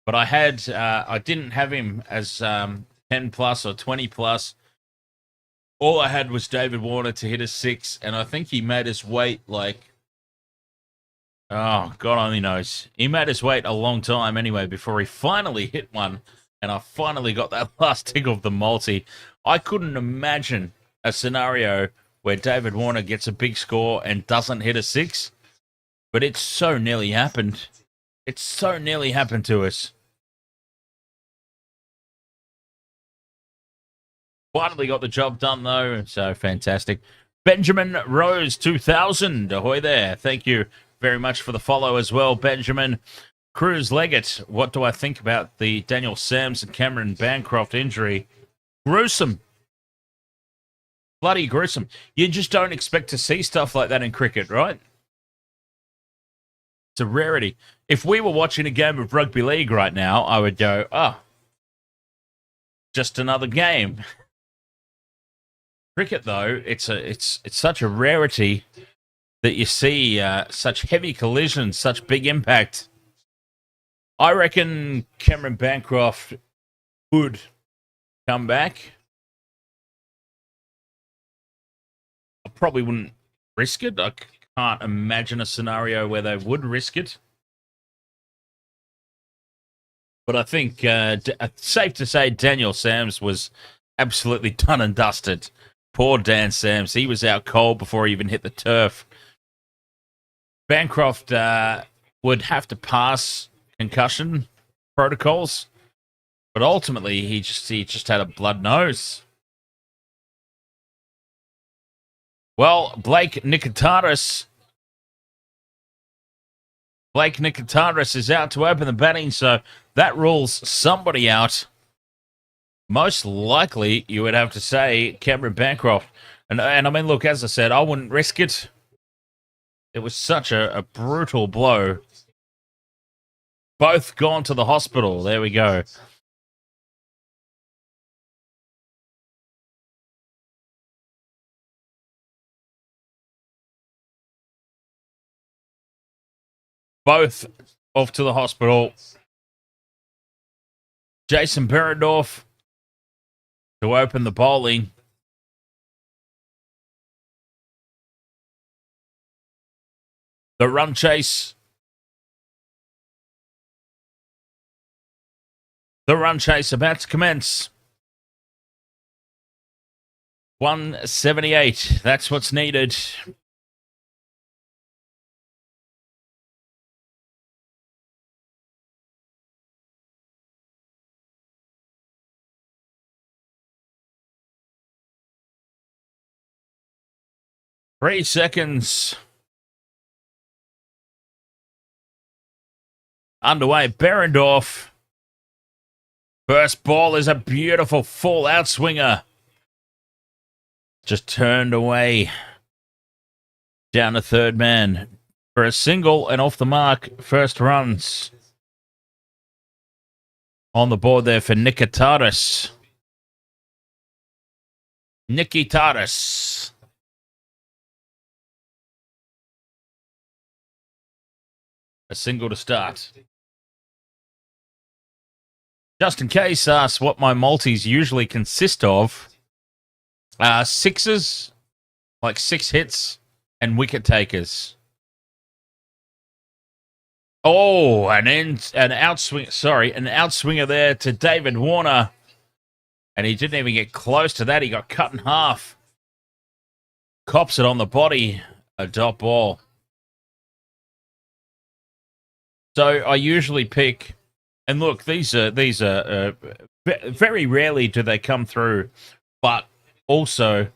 but I didn't have him as 10 plus or 20 plus. All I had was David Warner to hit a 6, and I think he made us wait like Oh, God only knows. He made us wait a long time anyway before he finally hit one, and I finally got that last tick of the multi. I couldn't imagine a scenario where David Warner gets a big score and doesn't hit a six, but it so nearly happened. It so nearly happened to us. Finally got the job done, though, so fantastic. Benjamin Rose 2000, ahoy there. Thank you very much for the follow as well, Benjamin. Cruz Leggett, what do I think about the Daniel Sams and Cameron Bancroft injury? Gruesome. Bloody gruesome. You just don't expect to see stuff like that in cricket, right? It's a rarity. If we were watching a game of rugby league right now, I would go, oh, just another game. Cricket, though, it's such a rarity that you see such heavy collisions, such big impact. I reckon Cameron Bancroft would come back. I probably wouldn't risk it. I can't imagine a scenario where they would risk it. But I think safe to say Daniel Sams was absolutely done and dusted. Poor Dan Sams. He was out cold before he even hit the turf. Bancroft would have to pass concussion protocols, but ultimately he just had a blood nose. Well, Blake Nikitaris is out to open the batting, so that rules somebody out. Most likely, you would have to say Cameron Bancroft. And I mean, look, as I said, I wouldn't risk it. It was such a brutal blow. Both gone to the hospital. There we go. Both off to the hospital. Jason Behrendorff to open the bowling. The run chase. The run chase about to commence. 178. That's what's needed. Three seconds. Underway. Behrendorff. First ball is a beautiful full outswinger. Just turned away. Down to third man. For a single and off the mark. First runs. On the board there for Nikitaris. A single to start. Just in case, ask what my multis usually consist of. Sixes, like 6 hits, and wicket takers. Oh, an outswinger there to David Warner. And he didn't even get close to that. He got cut in half. Cops it on the body. A dot ball. So I usually pick, and look, these are very rarely do they come through, but also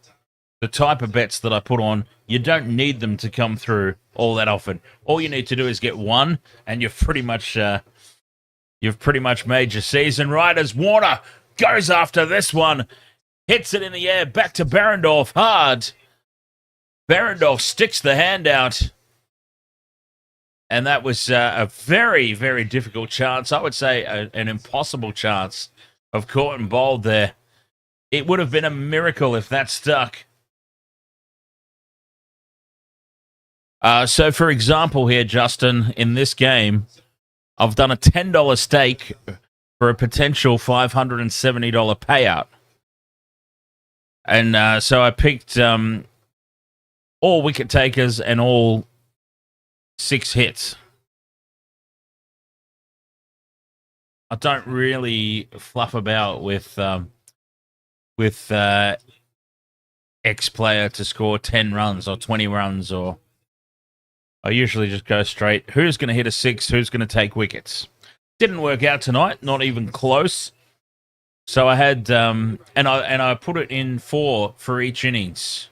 the type of bets that I put on, you don't need them to come through all that often. All you need to do is get one, and you've pretty much made your season right. As Warner goes after this one, hits it in the air, back to Behrendorff, hard. Behrendorff sticks the hand out. And that was a very, very difficult chance. I would say an impossible chance of caught and bowled there. It would have been a miracle if that stuck. So, for example here, Justin, in this game, I've done a $10 stake for a potential $570 payout. And so I picked all wicket takers and all 6 hits. I don't really fluff about with X-player to score 10 runs or 20 runs, or I usually just go straight. Who's going to hit a 6? Who's going to take wickets? Didn't work out tonight, not even close. So I had, and I put it in 4 for each innings.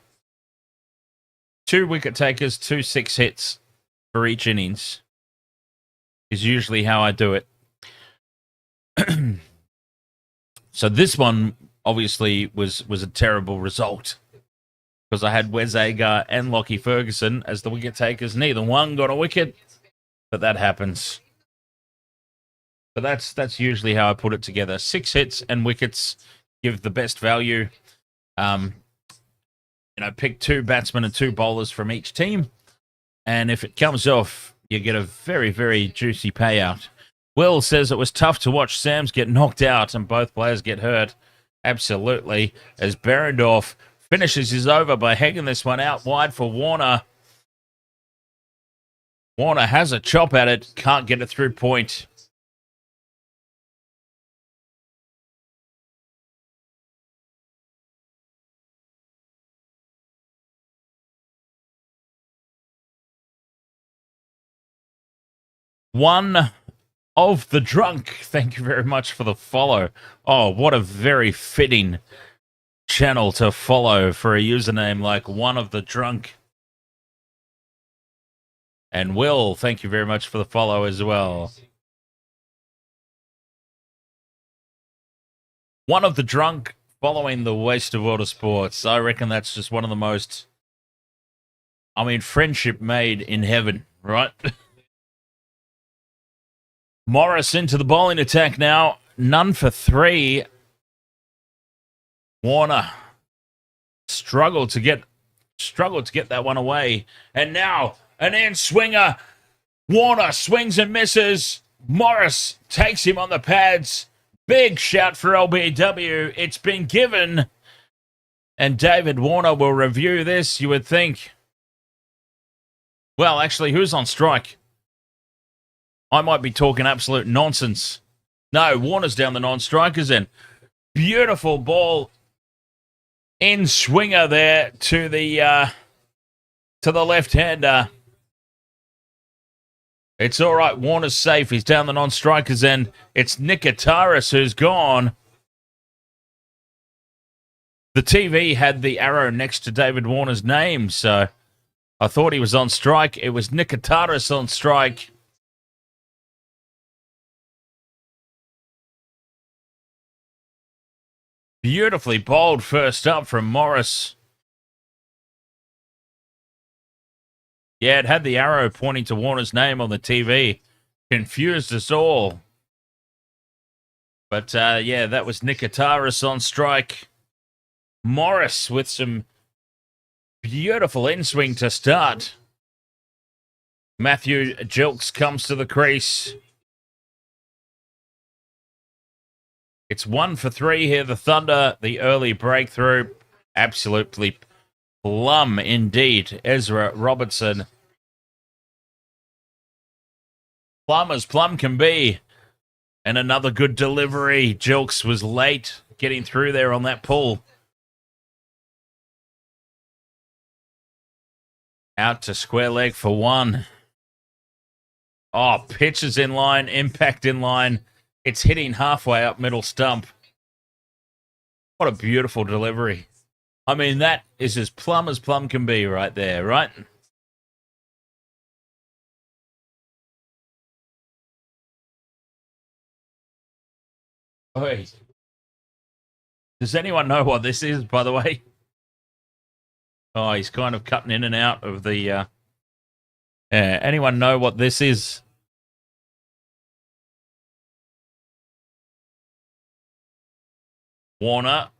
2 wicket takers, 2 6 hits for each innings is usually how I do it. So this one obviously was a terrible result because I had Wes Agar and Lockie Ferguson as the wicket takers. Neither one got a wicket, but that happens. But that's usually how I put it together. 6 hits and wickets give the best value. Pick 2 batsmen and 2 bowlers from each team. And if it comes off, you get a very, very juicy payout. Will says it was tough to watch Sams get knocked out and both players get hurt. Absolutely. As Behrendorff finishes his over by hanging this one out wide for Warner. Warner has a chop at it. Can't get it through point. One of the drunk. Thank you very much for the follow. Oh, what a very fitting channel to follow for a username like One of the Drunk. And Will, thank you very much for the follow as well. One of the Drunk following the waste of water sports. I reckon that's just one of the most, friendship made in heaven, right? Morris into the bowling attack now. None for 3. Warner struggled to get that one away. And now an in swinger. Warner swings and misses. Morris takes him on the pads. Big shout for LBW. It's been given. And David Warner will review this, you would think. Well, actually, who's on strike? I might be talking absolute nonsense. No, Warner's down the non-strikers end. Beautiful ball in swinger there to the left-hander. It's all right. Warner's safe. He's down the non-strikers end. It's Nikitaris who's gone. The TV had the arrow next to David Warner's name, so I thought he was on strike. It was Nikitaris on strike. Beautifully bowled first up from Morris. Yeah, it had the arrow pointing to Warner's name on the TV. Confused us all. But, that was Nikitaris on strike. Morris with some beautiful in-swing to start. Matthew Jilks comes to the crease. It's 1 for 3 here. The Thunder, the early breakthrough. Absolutely plum indeed. Ezra Robertson. Plum as plum can be. And another good delivery. Jilks was late getting through there on that pull. Out to square leg for 1. Oh, pitches in line, impact in line. It's hitting halfway up middle stump. What a beautiful delivery. That is as plum can be right there, right? Oi. Does anyone know what this is, by the way? Oh, he's kind of cutting in and out of the... anyone know what this is? Warner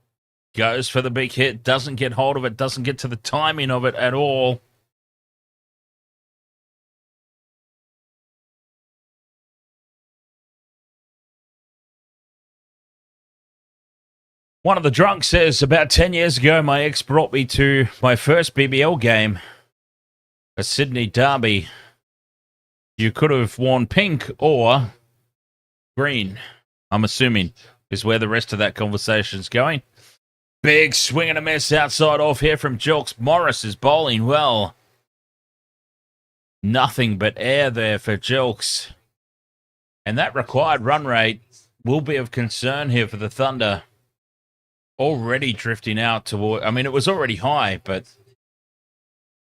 goes for the big hit, doesn't get hold of it, doesn't get to the timing of it at all. One of the drunks says, about 10 years ago, my ex brought me to my first BBL game, a Sydney derby. You could have worn pink or green, I'm assuming, is where the rest of that conversation is going. Big swing and a miss outside off here from Jilks. Morris is bowling well. Nothing but air there for Jilks. And that required run rate will be of concern here for the Thunder. Already drifting out toward... I mean, it was already high, but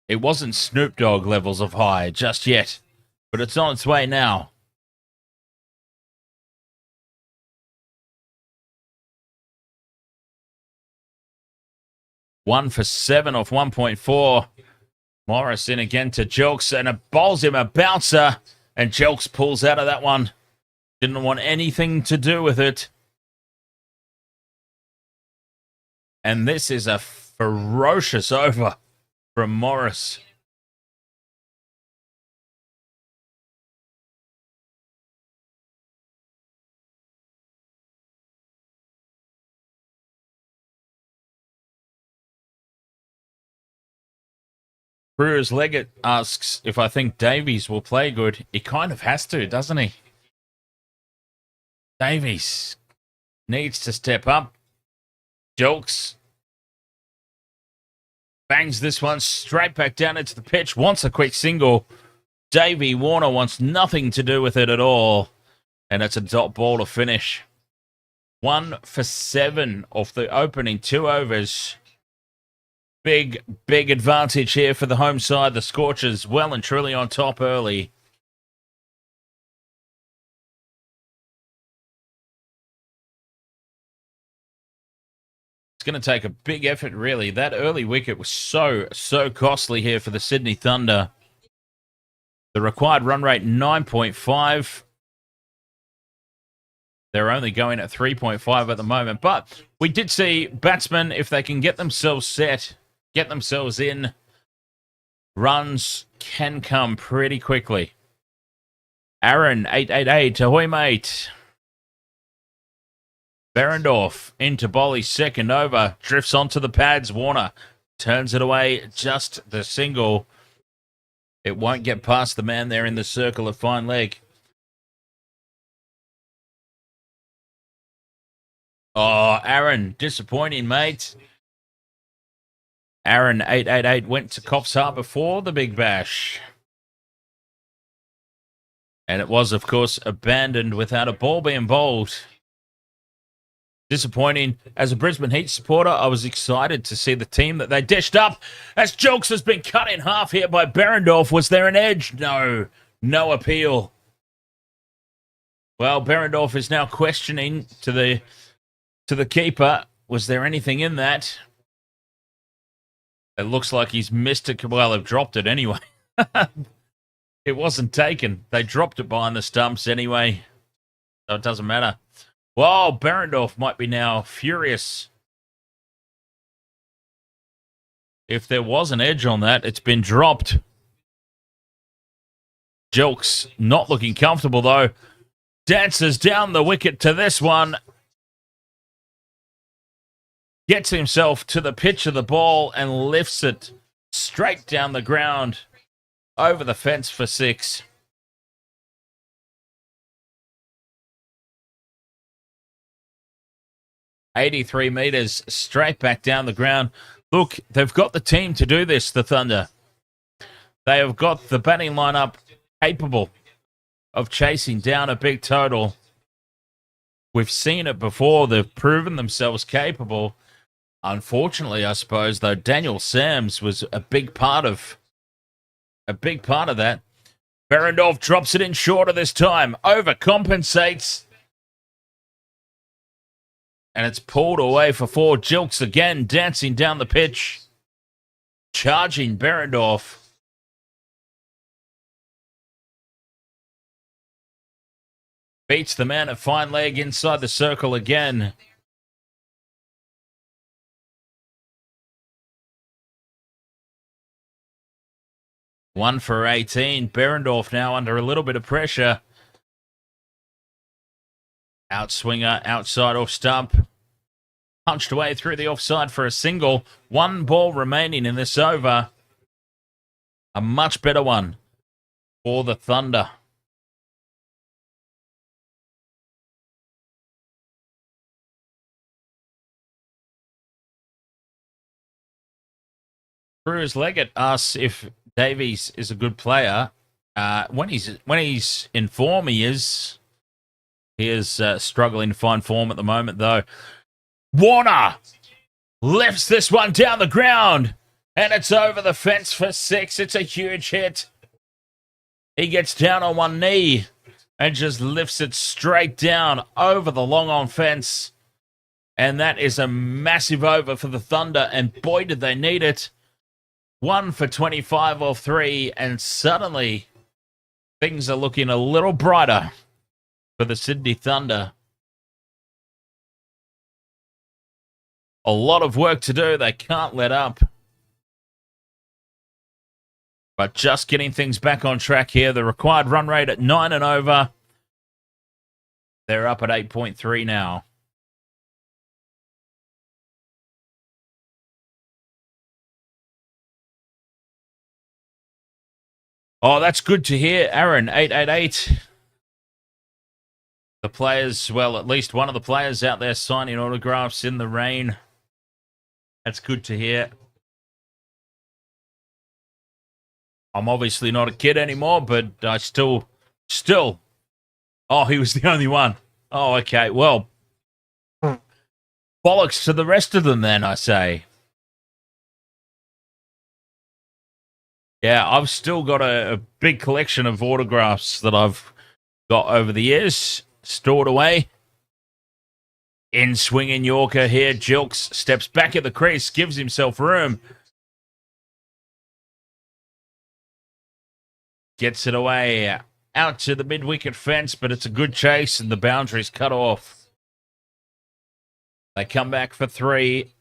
it wasn't Snoop Dogg levels of high just yet. But it's on its way now. One for 7 off 1.4. Morris in again to Jilks, and it bowls him a bouncer, and Jilks pulls out of that one. Didn't want anything to do with it. And this is a ferocious over from Morris. Brewers Leggett asks if I think Davies will play good. He kind of has to, doesn't he? Davies needs to step up. Jilks bangs this one straight back down into the pitch. Wants a quick single. Davey Warner wants nothing to do with it at all. And it's a dot ball to finish. 1 for 7 off the opening 2 overs. Big advantage here for the home side. The Scorchers well and truly on top early. It's going to take a big effort, really. That early wicket was so costly here for the Sydney Thunder. The required run rate, 9.5. They're only going at 3.5 at the moment. But we did see batsmen, if they can get themselves set, get themselves in, runs can come pretty quickly. Aaron, 888, ahoy, mate. Behrendorff into Bolly's second over, drifts onto the pads. Warner turns it away, just the single. It won't get past the man there in the circle of fine leg. Oh, Aaron, disappointing, mate. Aaron, 888, went to Coffs Harbour for the big bash. And it was, of course, abandoned without a ball being bowled. Disappointing. As a Brisbane Heat supporter, I was excited to see the team that they dished up. As Jilks has been cut in half here by Behrendorff. Was there an edge? No. No appeal. Well, Behrendorff is now questioning to the keeper. Was there anything in that? It looks like he's missed it. Well, they've dropped it anyway. It wasn't taken. They dropped it behind the stumps anyway. So it doesn't matter. Well, Behrendorff might be now furious. If there was an edge on that, it's been dropped. Jilks not looking comfortable, though. Dances down the wicket to this one. Gets himself to the pitch of the ball and lifts it straight down the ground over the fence for 6. $83 meters straight back down the ground. Look, they've got the team to do this, the Thunder. They have got the batting lineup capable of chasing down a big total. We've seen it before. They've proven themselves capable. Unfortunately, I suppose, though, Daniel Sams was a big part of that. Behrendorff drops it in shorter this time. Overcompensates. And it's pulled away for 4. Jilks again dancing down the pitch. Charging Behrendorff. Beats the man at fine leg inside the circle again. One for 18. Behrendorff now under a little bit of pressure. Outswinger, outside off stump. Punched away through the offside for a single. 1 ball remaining in this over. A much better one for the Thunder. Cruz Leggett asks if Davies is a good player. When he's in form, he is. He is struggling to find form at the moment, though. Warner lifts this one down the ground, and it's over the fence for 6. It's a huge hit. He gets down on one knee and just lifts it straight down over the long-on fence. And that is a massive over for the Thunder, and boy, did they need it. 1 for 25 off 3, and suddenly things are looking a little brighter for the Sydney Thunder. A lot of work to do. They can't let up. But just getting things back on track here. The required run rate at 9 and over. They're up at 8.3 now. Oh, that's good to hear, Aaron. 888. The players, well, at least one of the players out there signing autographs in the rain. That's good to hear. I'm obviously not a kid anymore, but I still. Oh, he was the only one. Oh, okay. Well, bollocks to the rest of them then, I say. Yeah, I've still got a big collection of autographs that I've got over the years, stored away. In swinging Yorker here, Jilks steps back at the crease, gives himself room. Gets it away out to the mid-wicket fence, but it's a good chase and the boundary's cut off. They come back for 3.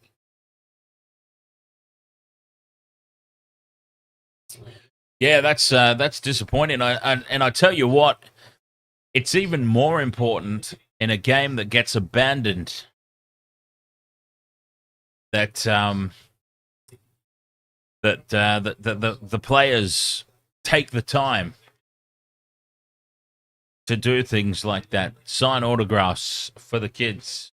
Yeah, that's disappointing. And I tell you what, it's even more important in a game that gets abandoned that the players take the time to do things like that, sign autographs for the kids.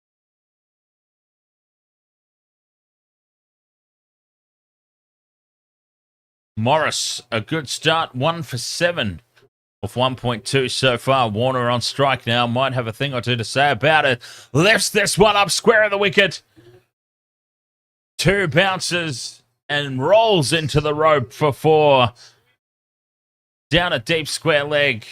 Morris, a good start, 1 for 7 off 1.2 so far. Warner on strike now, might have a thing or two to say about it. Lifts this one up square of the wicket. 2 bounces and rolls into the rope for 4. Down a deep square leg.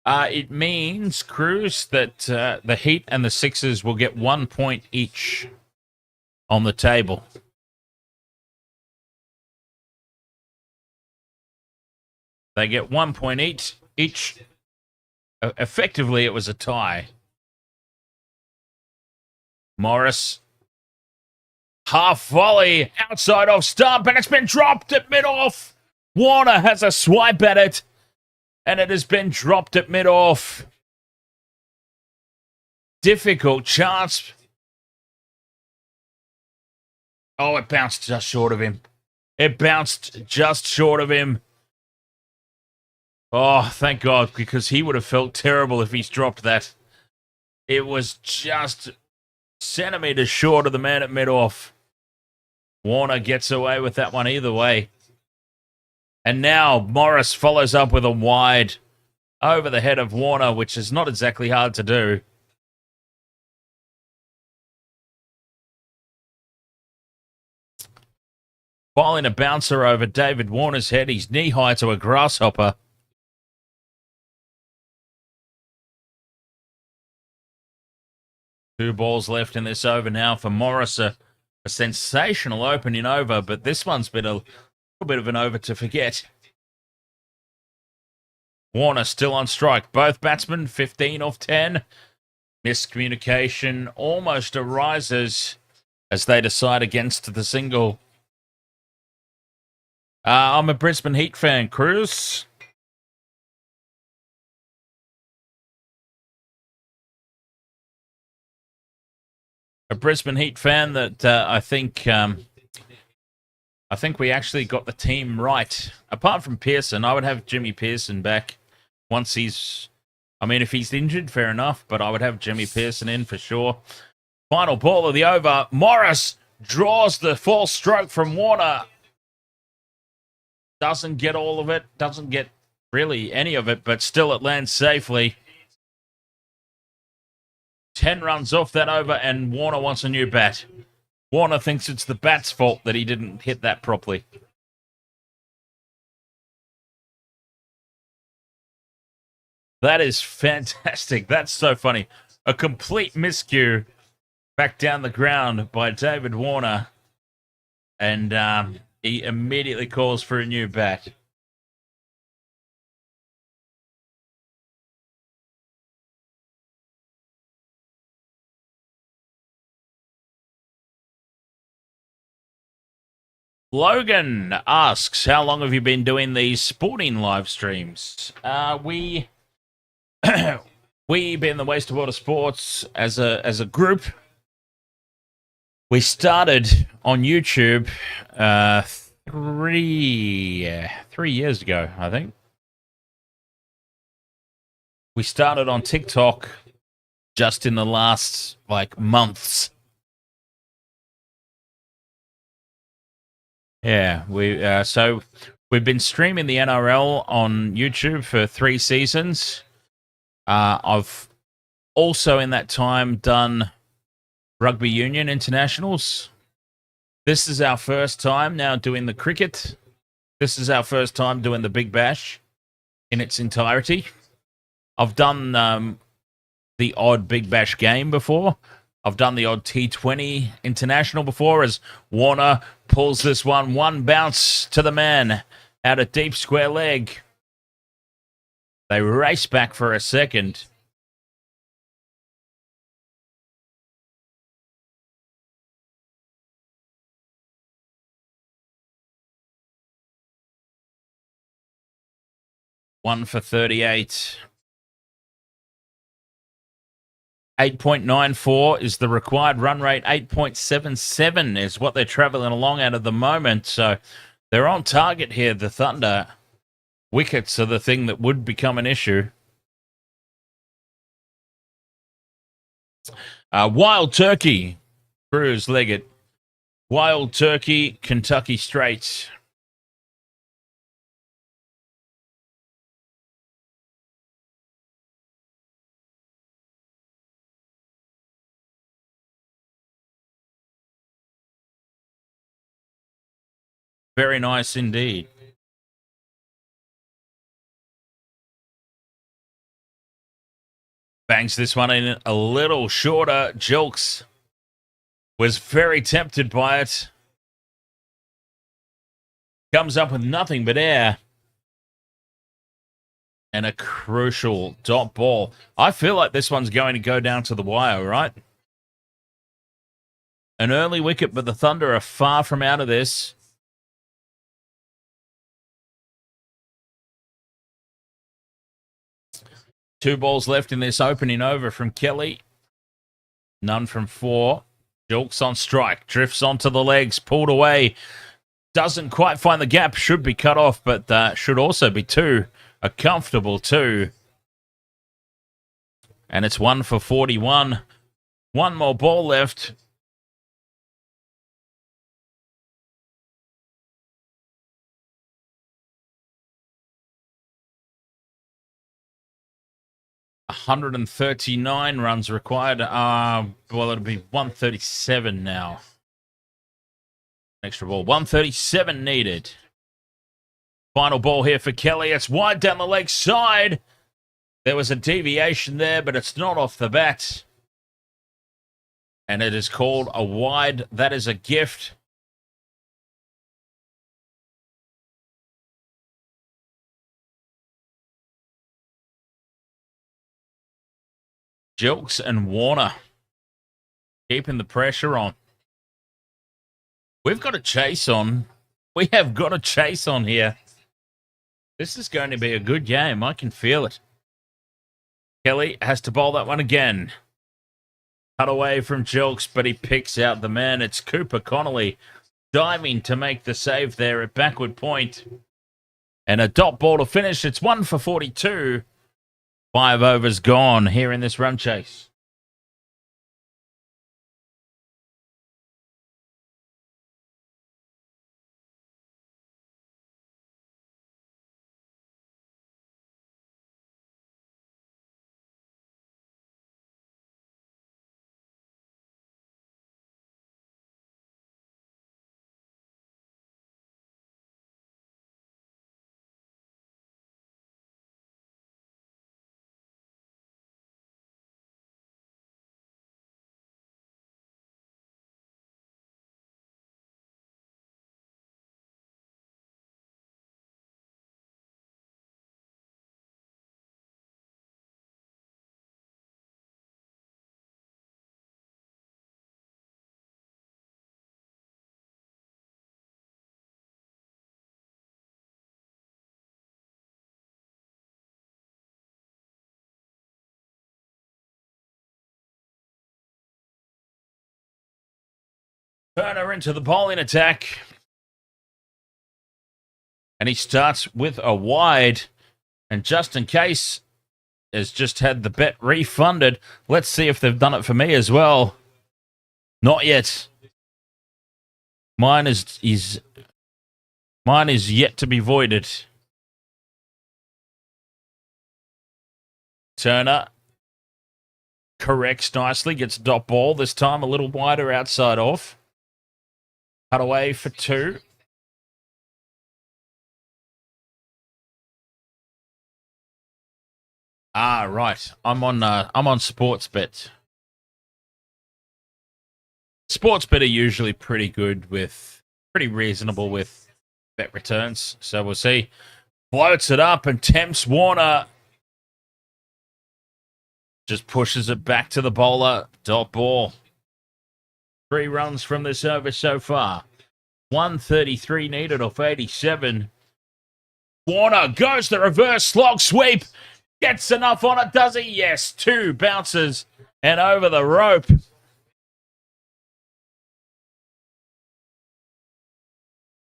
It means, Cruz, that the Heat and the Sixers will get 1 point each on the table. They get 1 point each. Effectively, it was a tie. Morris. Half volley. Outside off stump, and it's been dropped at mid-off. Warner has a swipe at it, and it has been dropped at mid-off. Difficult chance. Oh, it bounced just short of him. It bounced just short of him. Oh, thank God, because he would have felt terrible if he's dropped that. It was just centimetres short of the man at mid-off. Warner gets away with that one either way. And now Morris follows up with a wide over the head of Warner, which is not exactly hard to do. Filing a bouncer over David Warner's head. He's knee-high to a grasshopper. Two balls left in this over now for Morris. A sensational opening over, but this one's been a little bit of an over to forget. Warner still on strike. Both batsmen 15 off 10. Miscommunication almost arises as they decide against the single. I'm a Brisbane Heat fan, Cruz. a Brisbane Heat fan that I think we actually got the team right. Apart from Pearson, I would have Jimmy Pearson back once he's... I mean, if he's injured, fair enough, but I would have Jimmy Pearson in for sure. Final ball of the over. Morris draws the false stroke from Warner. Doesn't get all of it. Doesn't get really any of it, but still it lands safely. 10 runs off that over, and Warner wants a new bat. Warner thinks it's the bat's fault that he didn't hit that properly. That is fantastic. That's so funny. A complete miscue back down the ground by David Warner. And he immediately calls for a new bat. Logan asks, how long have you been doing these sporting live streams? We being the Waste of Water Sports as a group, we started on YouTube 3 years ago, I think. We started on TikTok just in the last months. Yeah, so we've been streaming the NRL on YouTube for 3 seasons. I've also in that time done rugby union internationals. This is our first time now doing the cricket. This is our first time doing the Big Bash in its entirety. I've done the odd Big Bash game before. I've done the odd T20 international before as Warner pulls this one bounce to the man out of deep square leg. They race back for a second. One for 38. 8.94 is the required run rate. 8.77 is what they're traveling along at the moment. So they're on target here, the Thunder. Wickets are the thing that would become an issue. Wild Turkey. Cruz Leggett. Wild Turkey, Kentucky Straight. Very nice indeed. Bangs this one in a little shorter. Jilks was very tempted by it. Comes up with nothing but air. And a crucial dot ball. I feel like this one's going to go down to the wire, right? An early wicket, but the Thunder are far from out of this. Two balls left in this opening over from Kelly. None from 4. Jilks on strike. Drifts onto the legs. Pulled away. Doesn't quite find the gap. Should be cut off, but should also be 2. A comfortable 2. And it's 1 for 41. One more ball left. $139 runs required. Well, it'll be 137 now. Extra ball. 137 needed. Final ball here for Kelly. It's wide down the leg side. There was a deviation there, but it's not off the bat. And it is called a wide. That is a gift. Jilks and Warner keeping the pressure on. We've got a chase on. We have got a chase on here. This is going to be a good game. I can feel it. Kelly has to bowl that one again. Cut away from Jilks, but he picks out the man. It's Cooper Connolly diving to make the save there at backward point. And a dot ball to finish. It's 1 for 42. 5 overs gone here in this run chase. Turner into the bowling attack. And he starts with a wide. And just in case, has just had the bet refunded. Let's see if they've done it for me as well. Not yet. Mine is yet to be voided. Turner corrects nicely, gets dot ball. This time a little wider outside off. Cut away for 2. Ah, right. I'm on Sportsbet. Sportsbet are usually pretty reasonable with bet returns. So we'll see. Floats it up and tempts Warner. Just pushes it back to the bowler. Dot ball. 3 runs from this over so far. 133 needed off 87. Warner goes the reverse slog sweep. Gets enough on it, does he? Yes. 2 bounces and over the rope.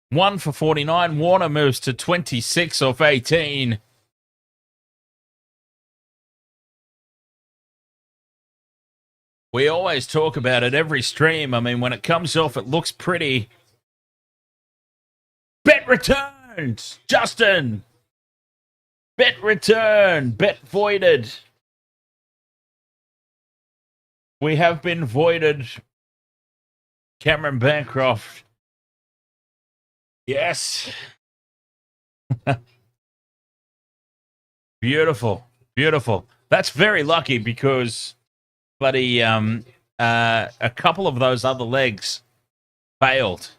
One for 49. Warner moves to 26 off 18. We always talk about it every stream. I mean, when it comes off, it looks pretty. Bet returned. Justin. Bet return. Bet voided. We have been voided. Cameron Bancroft. Yes. Beautiful. Beautiful. That's very lucky because bloody a couple of those other legs failed.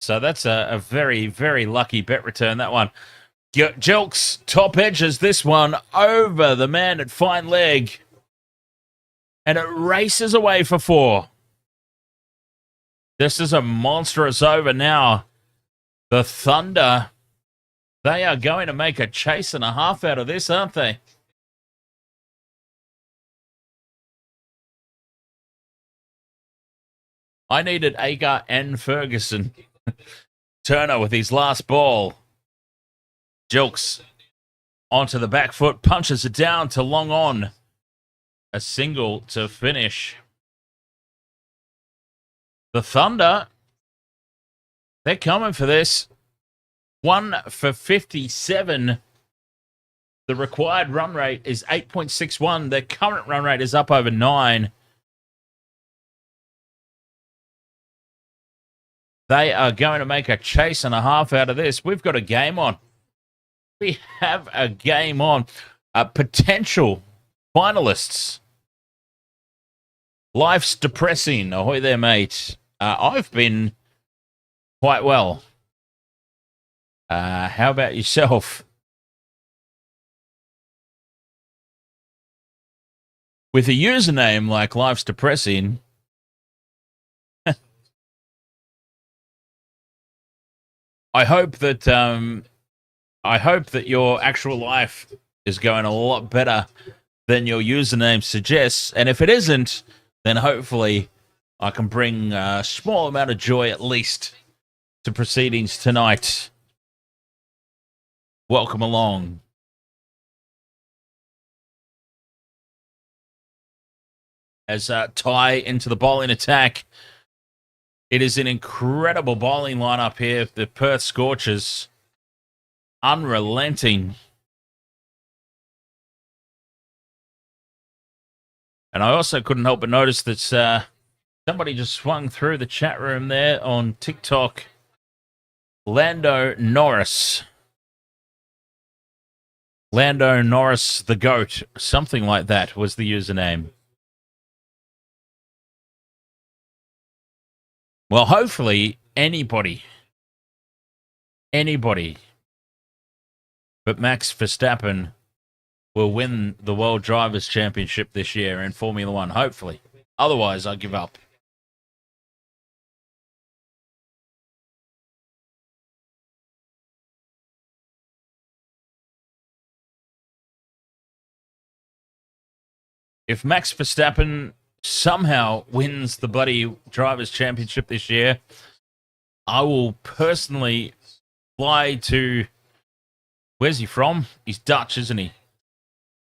So that's a very, very lucky bet return, that one. Jelks top edges this one over the man at fine leg. And it races away for 4. This is a monstrous over now. The Thunder, they are going to make a chase and a half out of this, aren't they? I needed Agar and Ferguson. Turner with his last ball. Jelks onto the back foot, punches it down to long on. A single to finish. The Thunder, they're coming for this. 1 for 57. The required run rate is 8.61. Their current run rate is up over 9. They are going to make a chase and a half out of this. We've got a game on. We have a game on. Potential finalists. Life's depressing. Ahoy there, mate. I've been quite well. How about yourself? With a username like Life's Depressing, I hope that your actual life is going a lot better than your username suggests. And if it isn't, then hopefully I can bring a small amount of joy at least to proceedings tonight. Welcome along. As Jhye into the bowling attack. It is an incredible bowling lineup here. The Perth Scorchers, unrelenting. And I also couldn't help but notice that somebody just swung through the chat room there on TikTok. Lando Norris. Lando Norris the GOAT. Something like that was the username. Well, hopefully anybody but Max Verstappen will win the World Drivers' Championship this year in Formula One, hopefully. Otherwise, I give up. If Max Verstappen somehow wins the bloody Drivers' Championship this year, I will personally fly to... Where's he from? He's Dutch, isn't he?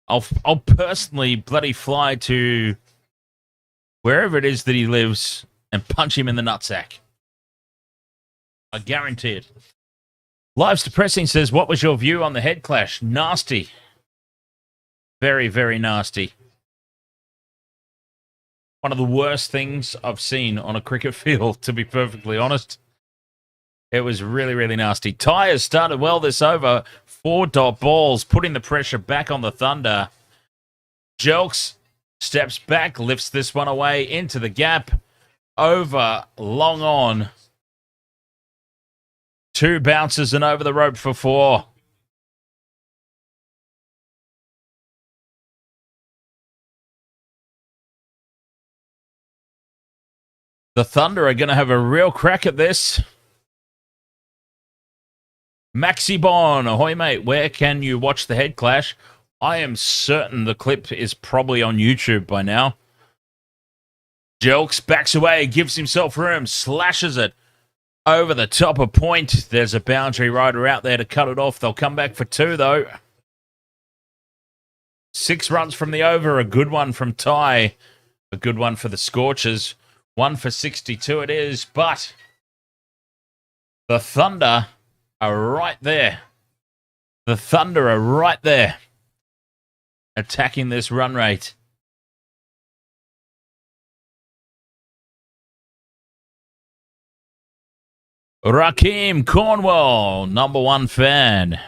I'll personally bloody fly to wherever it is that he lives and punch him in the nutsack. I guarantee it. Lives Depressing says, what was your view on the head clash? Nasty. Very, very nasty. One of the worst things I've seen on a cricket field, to be perfectly honest. It was really, really nasty. Jhye has started well this over. 4 dot balls, putting the pressure back on the Thunder. Jelks steps back, lifts this one away into the gap. Over, long on. 2 bounces and over the rope for 4. The Thunder are going to have a real crack at this. Maxi Bon, ahoy mate, where can you watch the head clash? I am certain the clip is probably on YouTube by now. Jelks backs away, gives himself room, slashes it over the top of point. There's a boundary rider out there to cut it off. They'll come back for 2 though. 6 runs from the over, a good one from Jhye. A good one for the Scorchers. 1 for 62 it is, but the Thunder are right there. The Thunder are right there, attacking this run rate. Raheem Cornwell, #1 fan.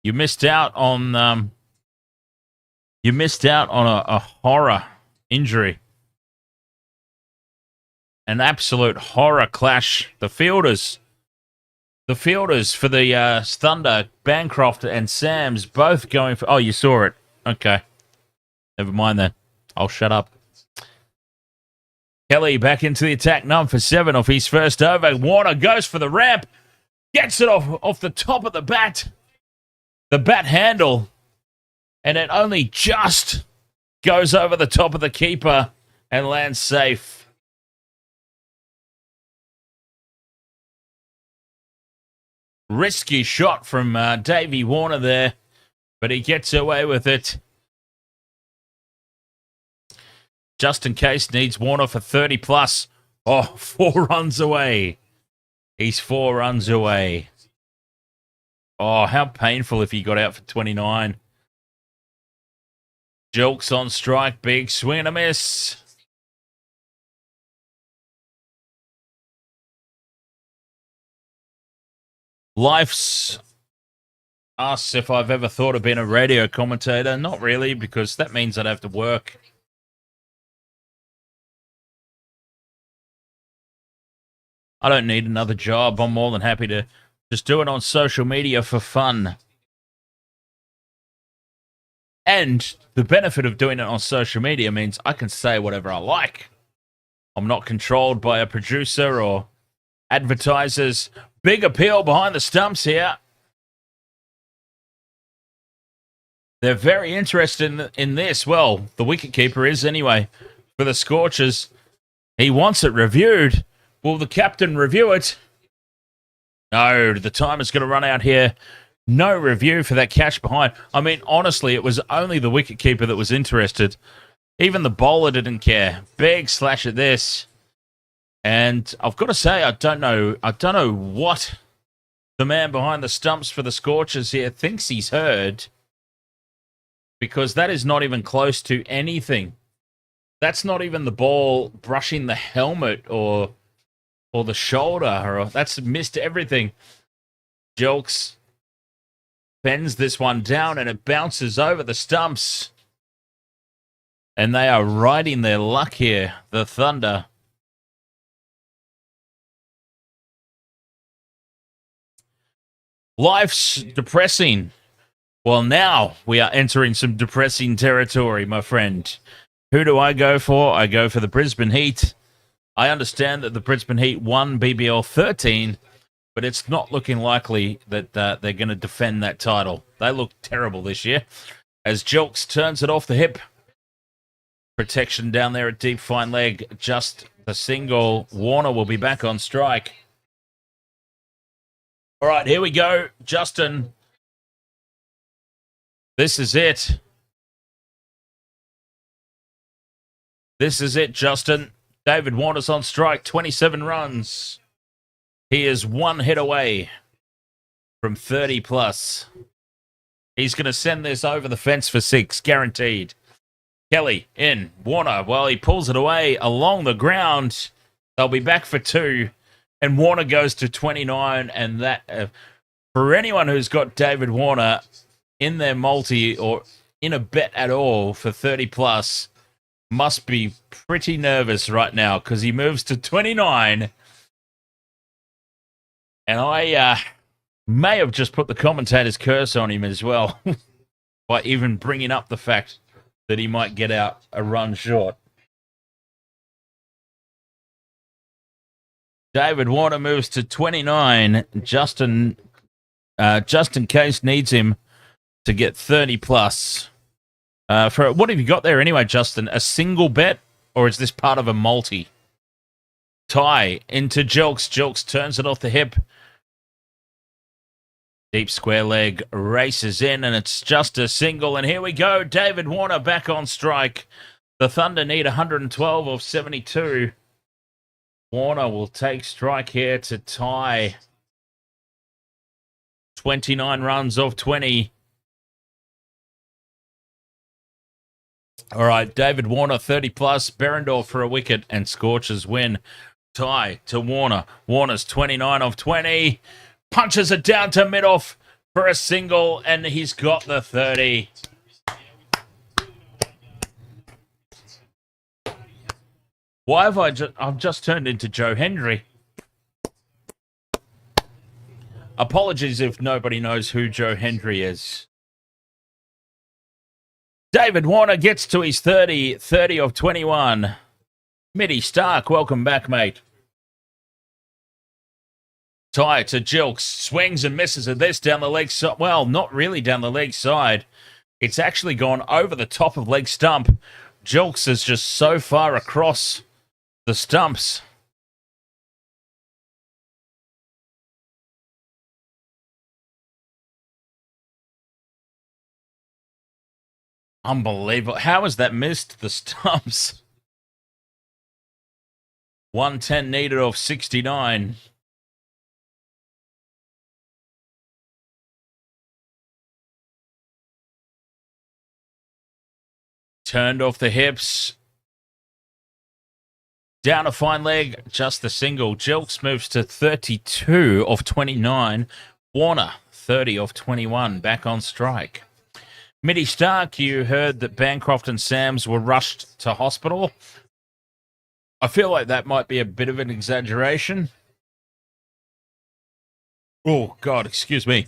You missed out on a horror injury. An absolute horror clash. The fielders for the Thunder, Bancroft and Sams, both going for... Oh, you saw it. Okay. Never mind then. I'll shut up. Kelly back into the attack. 9 for 7 off his first over. Warner goes for the ramp. Gets it off the top of the bat. The bat handle. And it only just goes over the top of the keeper and lands safe. Risky shot from Davey Warner there, but he gets away with it. Just in case, needs Warner for 30 plus. Oh, 4 runs away. He's 4 runs away. Oh, how painful if he got out for 29. Jelks on strike, big swing and a miss. Life's asks if I've ever thought of being a radio commentator. Not really, because that means I'd have to work. I don't need another job. I'm more than happy to just do it on social media for fun. And the benefit of doing it on social media means I can say whatever I like. I'm not controlled by a producer or advertisers. Big appeal behind the stumps here. They're very interested in this. Well, the wicketkeeper is anyway. for the Scorchers. He wants it reviewed. Will the captain review it? No, the time is going to run out here. No review for that catch behind. I mean, honestly, it was only the wicketkeeper that was interested. Even the bowler didn't care. Big slash at this. And I've got to say, I don't know what the man behind the stumps for the Scorchers here thinks he's heard. Because that is not even close to anything. That's not even the ball brushing the helmet or the shoulder. Or that's missed everything. Jolks bends this one down and it bounces over the stumps. And they are riding their luck here, the Thunder. Life's depressing. Well, now we are entering some depressing territory, my friend. Who do I go for? I go for the Brisbane Heat. I understand that the Brisbane Heat won BBL 13, but it's not looking likely that they're going to defend that title. They look terrible this year. As Jolks turns it off the hip. Protection down there at deep fine leg. Just the single. Warner will be back on strike. All right, here we go. Justin. This is it. This is it, Justin. David Warner's on strike. 27 runs. He is one hit away from 30 plus. He's going to send this over the fence for 6, guaranteed. Kelly in. Warner, well, he pulls it away along the ground. They'll be back for 2. And Warner goes to 29. And that, for anyone who's got David Warner in their multi or in a bet at all for 30 plus, must be pretty nervous right now because he moves to 29. And I may have just put the commentator's curse on him as well by even bringing up the fact that he might get out a run short. David Warner moves to 29. Justin Case needs him to get 30 plus. For what have you got there anyway, Justin? A single bet, or is this part of a multi? Jhye into Jolks. Jolks turns it off the hip. Deep square leg races in, and it's just a single. And here we go. David Warner back on strike. The Thunder need 112 of 72. Warner will take strike here to tie 29 runs of 20. All right, David Warner, 30 plus. Behrendorff for a wicket, and Scorchers win. Jhye to Warner. Warner's 29 of 20. Punches it down to mid-off for a single, and he's got the 30. Why have I've just turned into Joe Hendry. Apologies if nobody knows who Joe Hendry is. David Warner gets to his 30 of 21. Mitty Stark, welcome back, mate. Jhye to Jilks, swings and misses at this down the leg side. Well, not really down the leg side. It's actually gone over the top of leg stump. Jilks is just so far across the stumps. Unbelievable. How has that missed the stumps? 110 needed off 69. Turned off the hips. Down a fine leg, just the single. Jilks moves to 32 of 29. Warner, 30 of 21, back on strike. Mitty Stark, you heard that Bancroft and Sams were rushed to hospital. I feel like that might be a bit of an exaggeration. Oh, God, excuse me.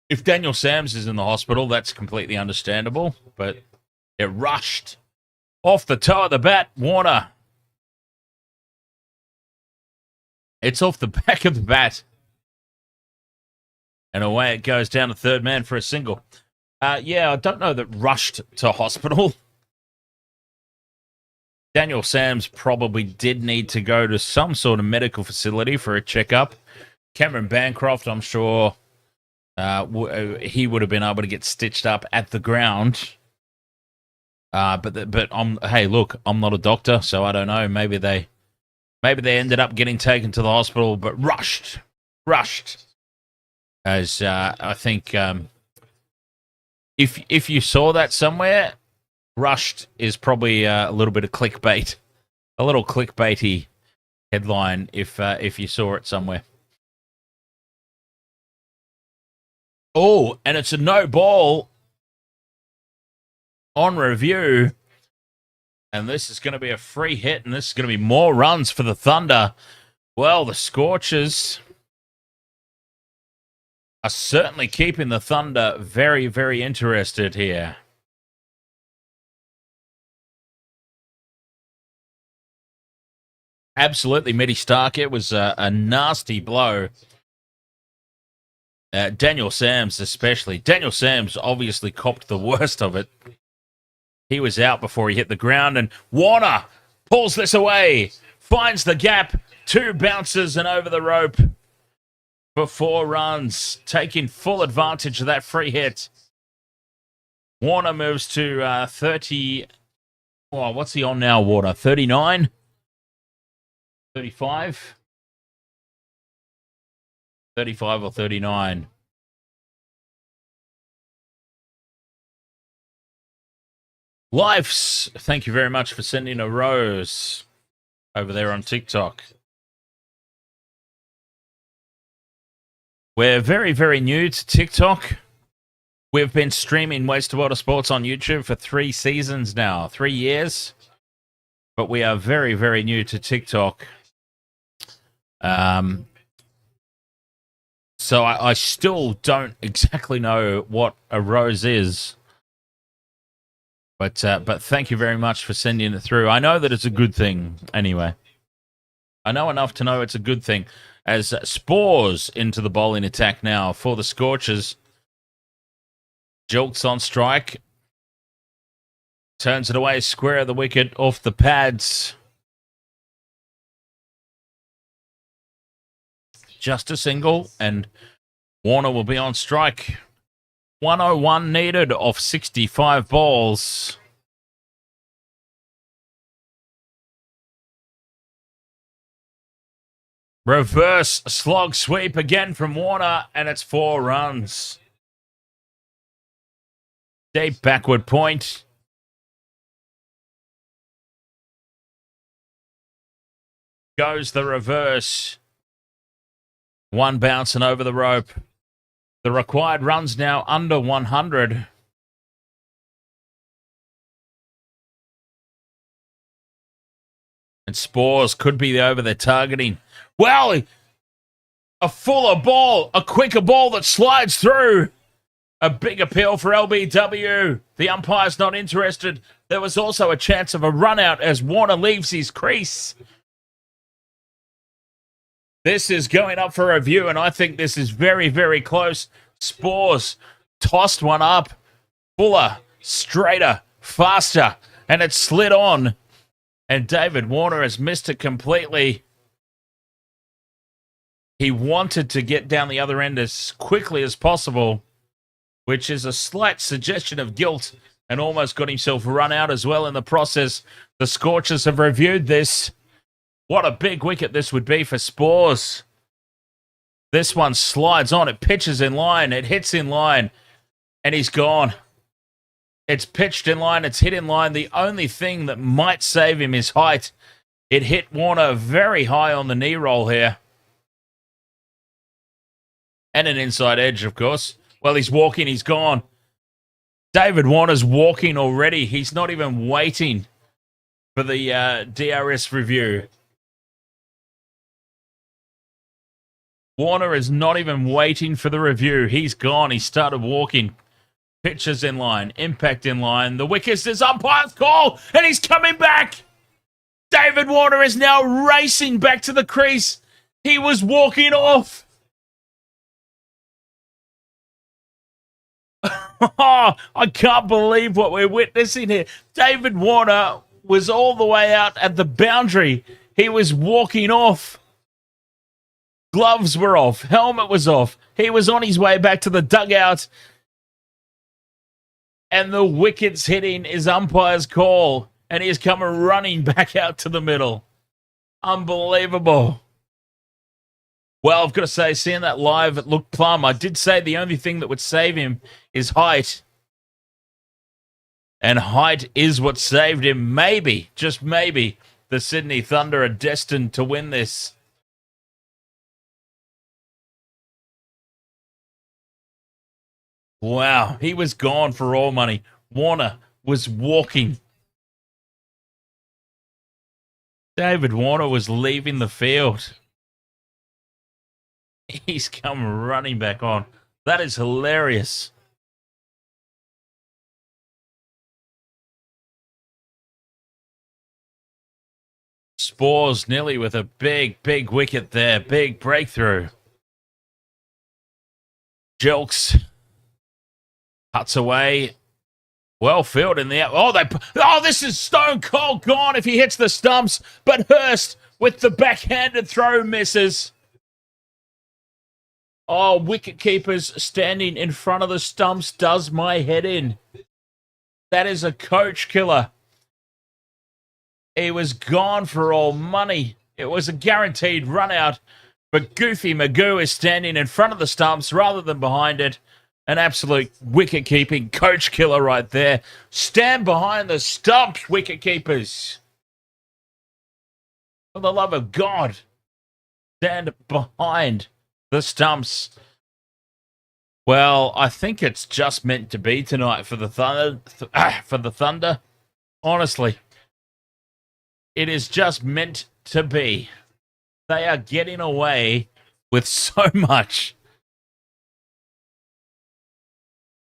If Daniel Sams is in the hospital, that's completely understandable, but it rushed off the toe of the bat. Warner. It's off the back of the bat. And away it goes down to third man for a single. Yeah, I don't know that rushed to hospital. Daniel Sams probably did need to go to some sort of medical facility for a checkup. Cameron Bancroft, I'm sure he would have been able to get stitched up at the ground. But hey, look, I'm not a doctor, so I don't know. Maybe they ended up getting taken to the hospital, but rushed. As I think, if you saw that somewhere, rushed is probably a little bit of clickbait, a little clickbaity headline if you saw it somewhere. Oh, and it's a no ball on review, and this is going to be a free hit, and this is going to be more runs for the Thunder. Well, the Scorchers are certainly keeping the Thunder very, very interested here. Absolutely, Mitty Stark. It was a nasty blow. Daniel Sams especially. Daniel Sams obviously copped the worst of it. He was out before he hit the ground, and Warner pulls this away, finds the gap, 2 bounces and over the rope for 4 runs, taking full advantage of that free hit. Warner moves to 30. Oh, what's he on now, Warner? 39? 35? 35 or 39? Lifes, thank you very much for sending a rose over there on TikTok. We're very, very new to TikTok. We've been streaming Waste to Water Sports on YouTube for 3 seasons now, 3 years. But we are very, very new to TikTok. So I still don't exactly know what a rose is. But thank you very much for sending it through. I know that it's a good thing anyway. I know enough to know it's a good thing. As Spores into the bowling attack now for the Scorchers. Jolts on strike. Turns it away, square of the wicket, off the pads. Just a single, and Warner will be on strike. 101 needed off 65 balls. Reverse slog sweep again from Warner, and it's 4 runs. Deep backward point. Goes the reverse. 1 bounce and over the rope. The required runs now under 100. And Spores could be over their targeting. Well, a fuller ball, a quicker ball that slides through. A big appeal for LBW. The umpire's not interested. There was also a chance of a run out as Warner leaves his crease. This is going up for review, and I think this is very, very close. Spores tossed one up. Fuller, straighter, faster, and it slid on. And David Warner has missed it completely. He wanted to get down the other end as quickly as possible, which is a slight suggestion of guilt, and almost got himself run out as well in the process. The Scorchers have reviewed this. What a big wicket this would be for Spores. This one slides on. It pitches in line. It hits in line. And he's gone. It's pitched in line. It's hit in line. The only thing that might save him is height. It hit Warner very high on the knee roll here. And an inside edge, of course. Well, he's walking. He's gone. David Warner's walking already. He's not even waiting for the DRS review. Warner is not even waiting for the review. He's gone. He started walking. Pitches in line. Impact in line. The wicket is umpire's call, and he's coming back. David Warner is now racing back to the crease. He was walking off. Oh, I can't believe what we're witnessing here. David Warner was all the way out at the boundary. He was walking off. Gloves were off. Helmet was off. He was on his way back to the dugout. And the wicket's hitting his umpire's call. And he's coming running back out to the middle. Unbelievable. Well, I've got to say, seeing that live, it looked plumb. I did say the only thing that would save him is height. And height is what saved him. Maybe, just maybe, the Sydney Thunder are destined to win this. Wow, he was gone for all money. Warner was walking. David Warner was leaving the field. He's come running back on. That is hilarious. Spores nearly with a big wicket there. Big breakthrough. Jilks cuts away. Well fielded in the... Oh, this is stone cold gone if he hits the stumps. But Hurst with the backhanded throw misses. Oh, wicket keepers standing in front of the stumps does my head in. That is a coach killer. He was gone for all money. It was a guaranteed run out. But Goofy Magoo is standing in front of the stumps rather than behind it. An absolute wicket-keeping coach killer right there. Stand behind the stumps, wicket keepers. For the love of God. Stand behind the stumps. Well, I think it's just meant to be tonight for the Thunder. Honestly. It is just meant to be. They are getting away with so much.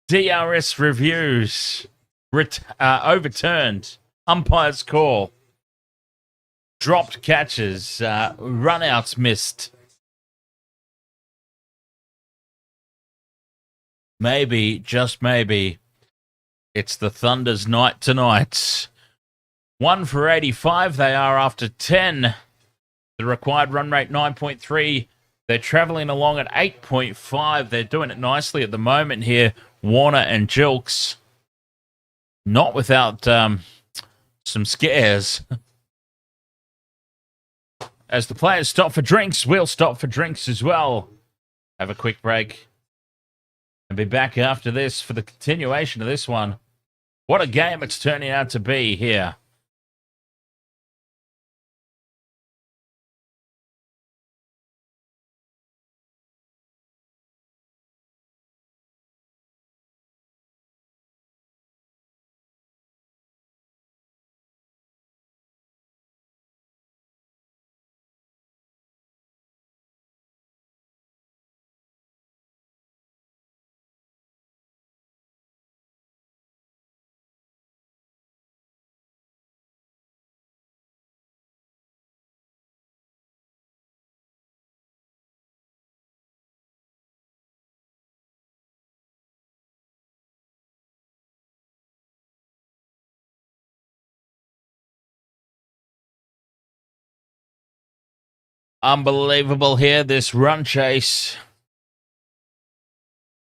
DRS reviews overturned. Umpire's call. Dropped catches. Runouts missed. Maybe, just maybe, it's the Thunder's night tonight. 1 for 85. They are after 10. The required run rate 9.3. They're travelling along at 8.5. They're doing it nicely at the moment here. Warner and Jilks. Not without some scares. As the players stop for drinks, we'll stop for drinks as well. Have a quick break. And be back after this for the continuation of this one. What a game it's turning out to be here. Unbelievable here, this run chase.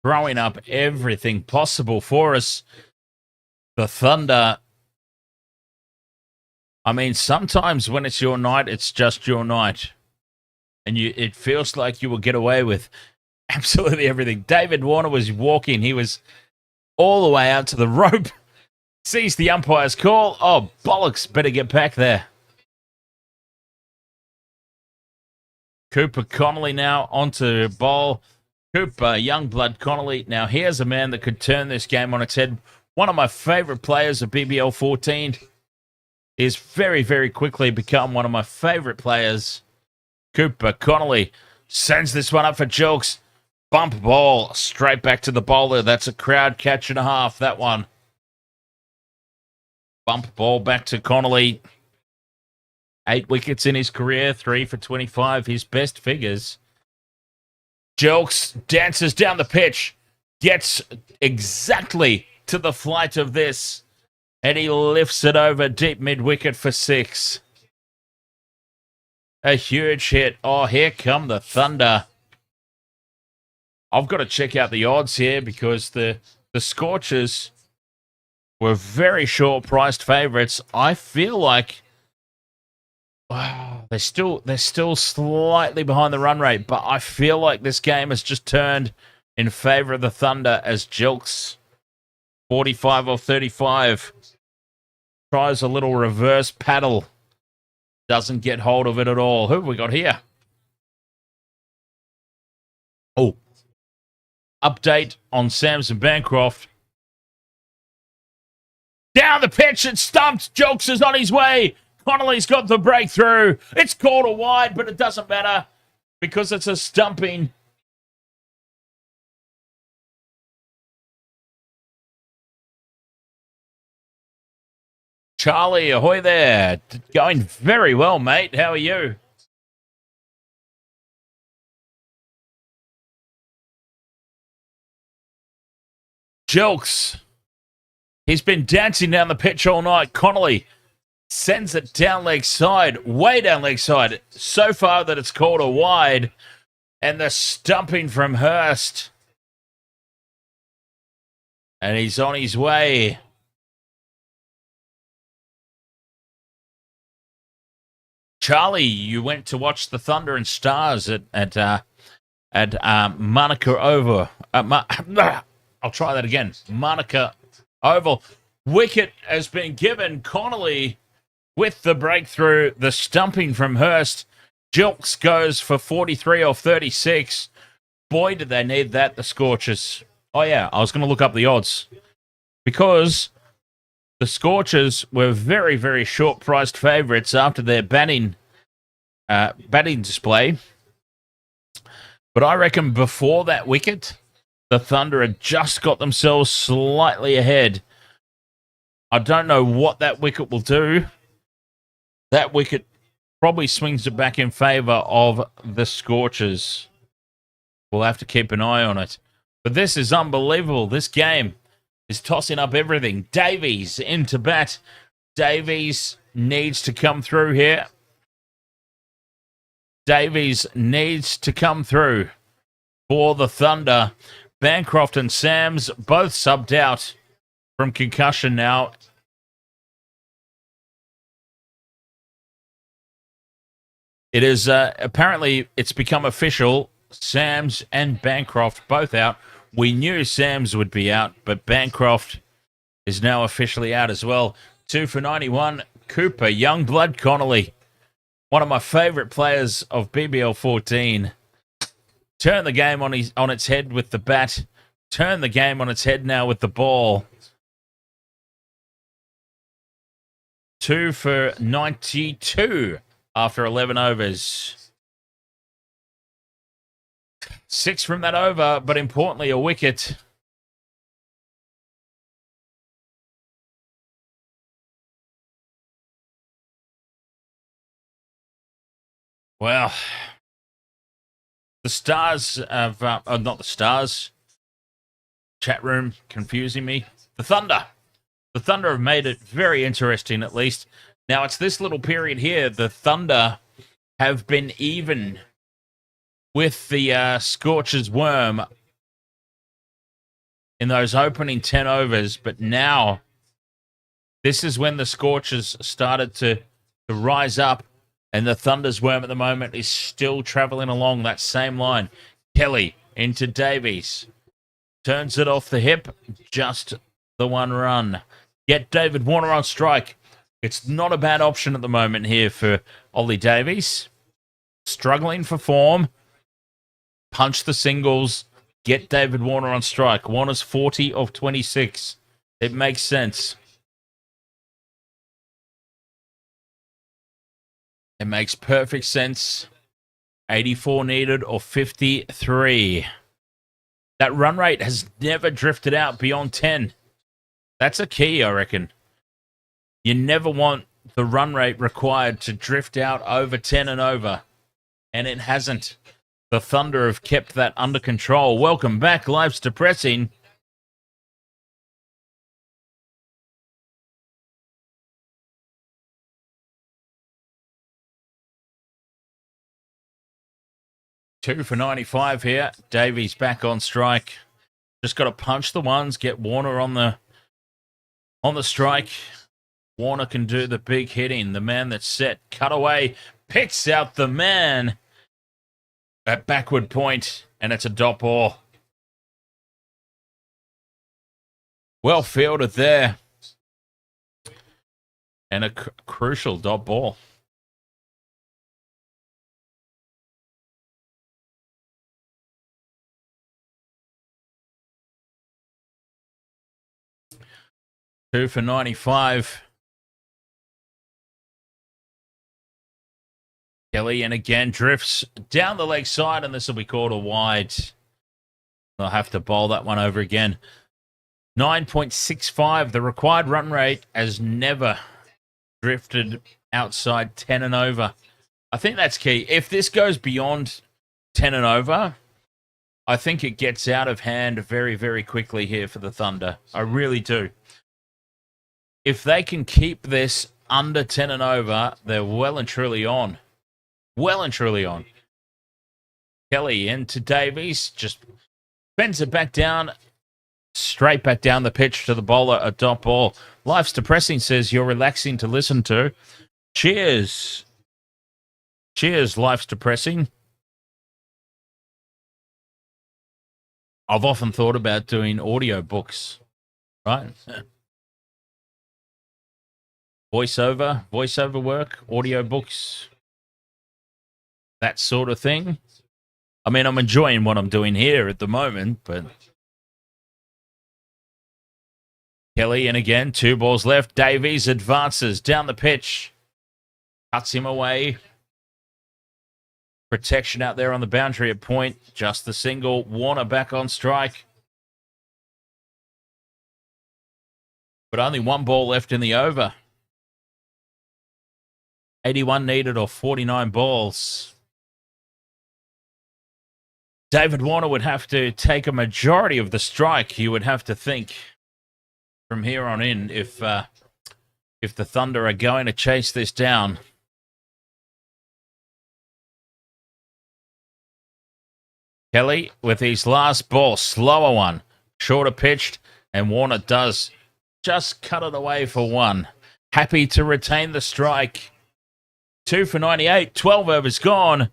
Throwing up everything possible for us. The Thunder. I mean, sometimes when it's your night, it's just your night. And it feels like you will get away with absolutely everything. David Warner was walking. He was all the way out to the rope. Sees the umpire's call. Oh, bollocks. Better get back there. Cooper Connolly now onto bowl. Cooper, Youngblood Connolly. Now, here's a man that could turn this game on its head. One of my favourite players of BBL 14 is very quickly become one of my favourite players. Cooper Connolly sends this one up for Jilks. Bump ball straight back to the bowler. That's a crowd catch and a half, that one. Bump ball back to Connolly. 8 wickets in his career, 3 for 25, his best figures. Jilks dances down the pitch, gets exactly to the flight of this. And he lifts it over deep mid-wicket for 6. A huge hit. Oh, here come the Thunder. I've got to check out the odds here because the Scorchers were very short-priced favourites. I feel like wow, they're still slightly behind the run rate, but I feel like this game has just turned in favour of the Thunder as Jilks, 45 or 35, tries a little reverse paddle. Doesn't get hold of it at all. Who have we got here? Oh, update on Samson Bancroft. Down the pitch, it's stumped. Jokes is on his way. Connolly's got the breakthrough. It's called a wide, but it doesn't matter because it's a stumping. Charlie, ahoy there. Going very well, mate. How are you? Jokes. He's been dancing down the pitch all night. Connolly sends it down leg side, way down leg side, so far that it's called a wide. And the stumping from Hurst. And he's on his way. Charlie, you went to watch the Thunder and Stars at Monica Oval. I'll try that again. Monica Oval. Wicket has been given. Connolly with the breakthrough. The stumping from Hurst. Jilks goes for 43 or 36. Boy, did they need that, the Scorchers. Oh, yeah, I was going to look up the odds. Because the Scorchers were very, very short-priced favourites after their batting display. But I reckon before that wicket, the Thunder had just got themselves slightly ahead. I don't know what that wicket will do. That wicket probably swings it back in favour of the Scorchers. We'll have to keep an eye on it. But this is unbelievable. This game is tossing up everything. Davies into bat. Davies needs to come through here. Davies needs to come through for the Thunder. Bancroft and Sams both subbed out from concussion now. It is apparently it's become official. Sams and Bancroft both out. We knew Sams would be out, but Bancroft is now officially out as well. 2 for 91. Cooper, Youngblood Connolly, one of my favourite players of BBL 14. Turn the game on its head with the bat. Turn the game on its head now with the ball. 2 for 92 after 11 overs. 6 from that over, but importantly, a wicket. Well, the Stars have... not the Stars. Chat room confusing me. The Thunder. The Thunder have made it very interesting, at least. Now, it's this little period here. The Thunder have been even with the Scorchers worm in those opening 10 overs. But now, this is when the Scorchers started to rise up. And the Thunder's worm at the moment is still travelling along that same line. Kelly into Davies. Turns it off the hip. Just the one run. Get David Warner on strike. It's not a bad option at the moment here for Ollie Davies. Struggling for form. Punch the singles. Get David Warner on strike. Warner's 40 of 26. It makes sense. It makes perfect sense. 84 needed or 53. That run rate has never drifted out beyond 10. That's a key, I reckon. You never want the run rate required to drift out over 10 and over. And it hasn't. The Thunder have kept that under control. Welcome back. Life's depressing. 2 for 95 here. Davies back on strike. Just got to punch the ones, get Warner on the strike. Warner can do the big hitting. The man that's set. Cut away. Picks out the man at backward point. And it's a dot ball. Well fielded there. And a crucial dot ball. Two for 95. Kelly, and again, drifts down the leg side, and this will be called a wide. They'll have to bowl that one over again. 9.65. The required run rate has never drifted outside 10 and over. I think that's key. If this goes beyond 10 and over, I think it gets out of hand very, very quickly here for the Thunder. I really do. If they can keep this under 10 and over, they're well and truly on. Well and truly on. Kelly into Davies. Just bends it back down. Straight back down the pitch to the bowler. A dot ball. Life's depressing, says you're relaxing to listen to. Cheers. Cheers, life's depressing. I've often thought about doing audio books. Right? Voiceover work, audio books, that sort of thing. I mean, I'm enjoying what I'm doing here at the moment, but Kelly, and again, 2 balls left. Davies advances down the pitch, cuts him away. Protection out there on the boundary at point, just the single. Warner back on strike. But only 1 ball left in the over. 81 needed or 49 balls. David Warner would have to take a majority of the strike, you would have to think, from here on in, if the Thunder are going to chase this down. Kelly with his last ball, slower one, shorter pitched, and Warner does just cut it away for 1. Happy to retain the strike. 2 for 98, 12 overs gone.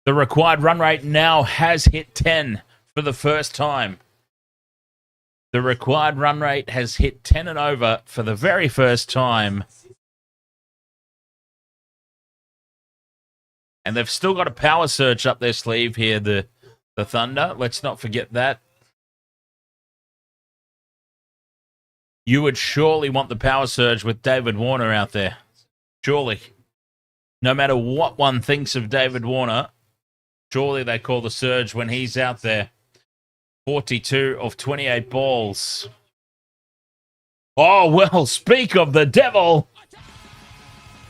The required run rate now has hit 10 for the first time. The required run rate has hit 10 and over for the very first time. And they've still got a power surge up their sleeve here, the Thunder. Let's not forget that. You would surely want the power surge with David Warner out there. Surely. No matter what one thinks of David Warner, surely they call the surge when he's out there. 42 of 28 balls. Oh, well, speak of the devil.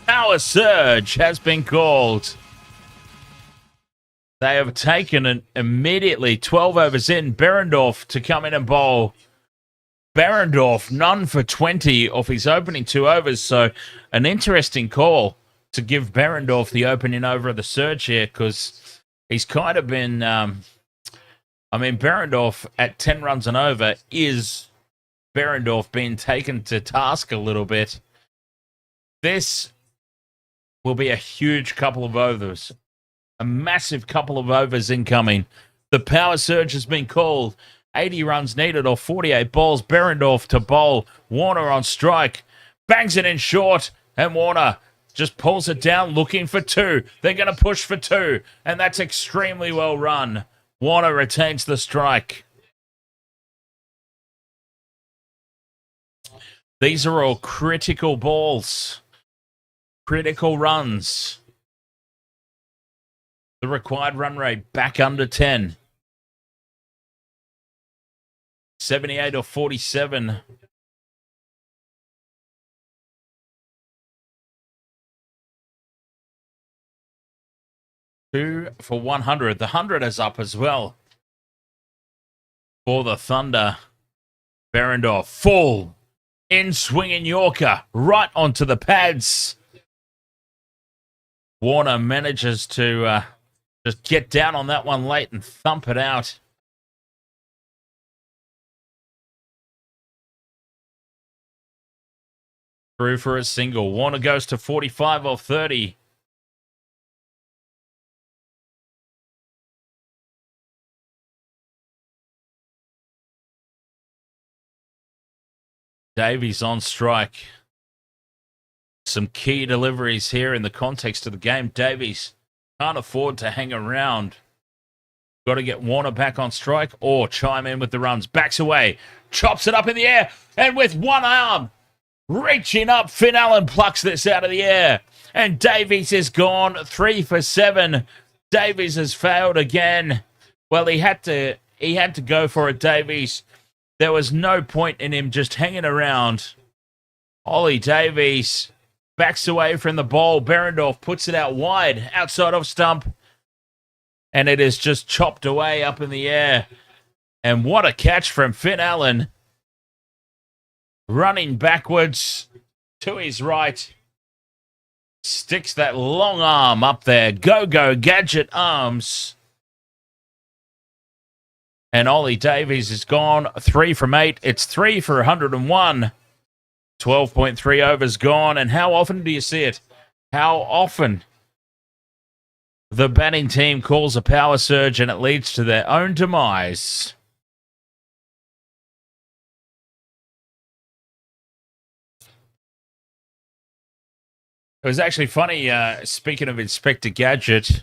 Power surge has been called. They have taken it immediately. 12 overs in. Behrendorff to come in and bowl. Behrendorff, none for 20 off his opening 2 overs. So an interesting call to give Behrendorff the opening over of the surge here, because he's kind of been, Behrendorff at 10 runs and over is Behrendorff being taken to task a little bit. This will be a huge couple of overs, a massive couple of overs incoming. The power surge has been called. 80 runs needed or 48 balls. Behrendorff to bowl. Warner on strike. Bangs it in short, and Warner just pulls it down, looking for 2. They're going to push for 2, and that's extremely well run. Warner retains the strike. These are all critical balls. Critical runs. The required run rate back under 10. 78 or 47. Two for 100. The 100 is up as well for the Thunder. Behrendorff, full in swinging Yorker right onto the pads. Warner manages to Just get down on that one late and thump it out. Through for a single. Warner goes to 45 off 30. Davies on strike. Some key deliveries here in the context of the game. Davies can't afford to hang around. Got to get Warner back on strike or chime in with the runs. Backs away. Chops it up in the air. And with one arm, reaching up, Finn Allen plucks this out of the air. And Davies is gone 3 for 7. Davies has failed again. Well, he had to go for it, Davies. There was no point in him just hanging around. Ollie Davies backs away from the ball. Behrendorff puts it out wide, outside of stump. And it is just chopped away up in the air. And what a catch from Finn Allen. Running backwards to his right. Sticks that long arm up there. Go-go gadget arms. And Ollie Davies is gone 3 from 8. It's 3 for 101. 12.3 overs gone. And how often do you see it? How often the batting team calls a power surge and it leads to their own demise? It was actually funny, speaking of Inspector Gadget,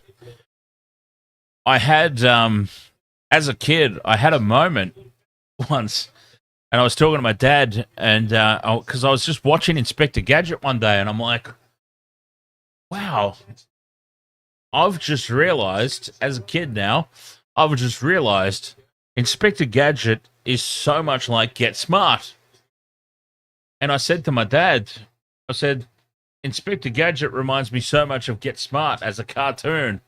I had, as a kid, I had a moment once, and I was talking to my dad, and because I was just watching Inspector Gadget one day, and I'm like, wow, I've just realized, as a kid now, I've just realized Inspector Gadget is so much like Get Smart. And I said to my dad, I said, Inspector Gadget reminds me so much of Get Smart as a cartoon.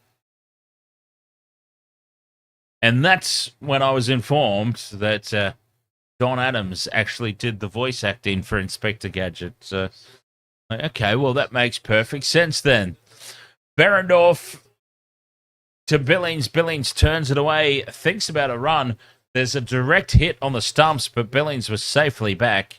And that's when I was informed that Don Adams actually did the voice acting for Inspector Gadget. So, okay, well, that makes perfect sense then. Behrendorff to Billings. Billings turns it away, thinks about a run. There's a direct hit on the stumps, but Billings was safely back.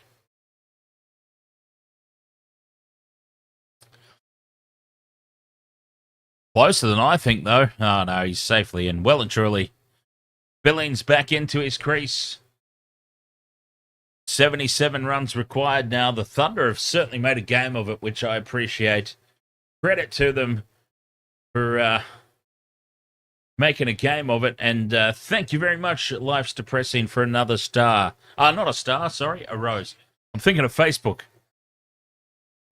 Closer than I think, though. Oh, no, he's safely in. Well and truly. Billings back into his crease. 77 runs required now. The Thunder have certainly made a game of it, which I appreciate. Credit to them for making a game of it. And thank you very much, Life's Depressing, for another star. Not a star, sorry, a rose. I'm thinking of Facebook.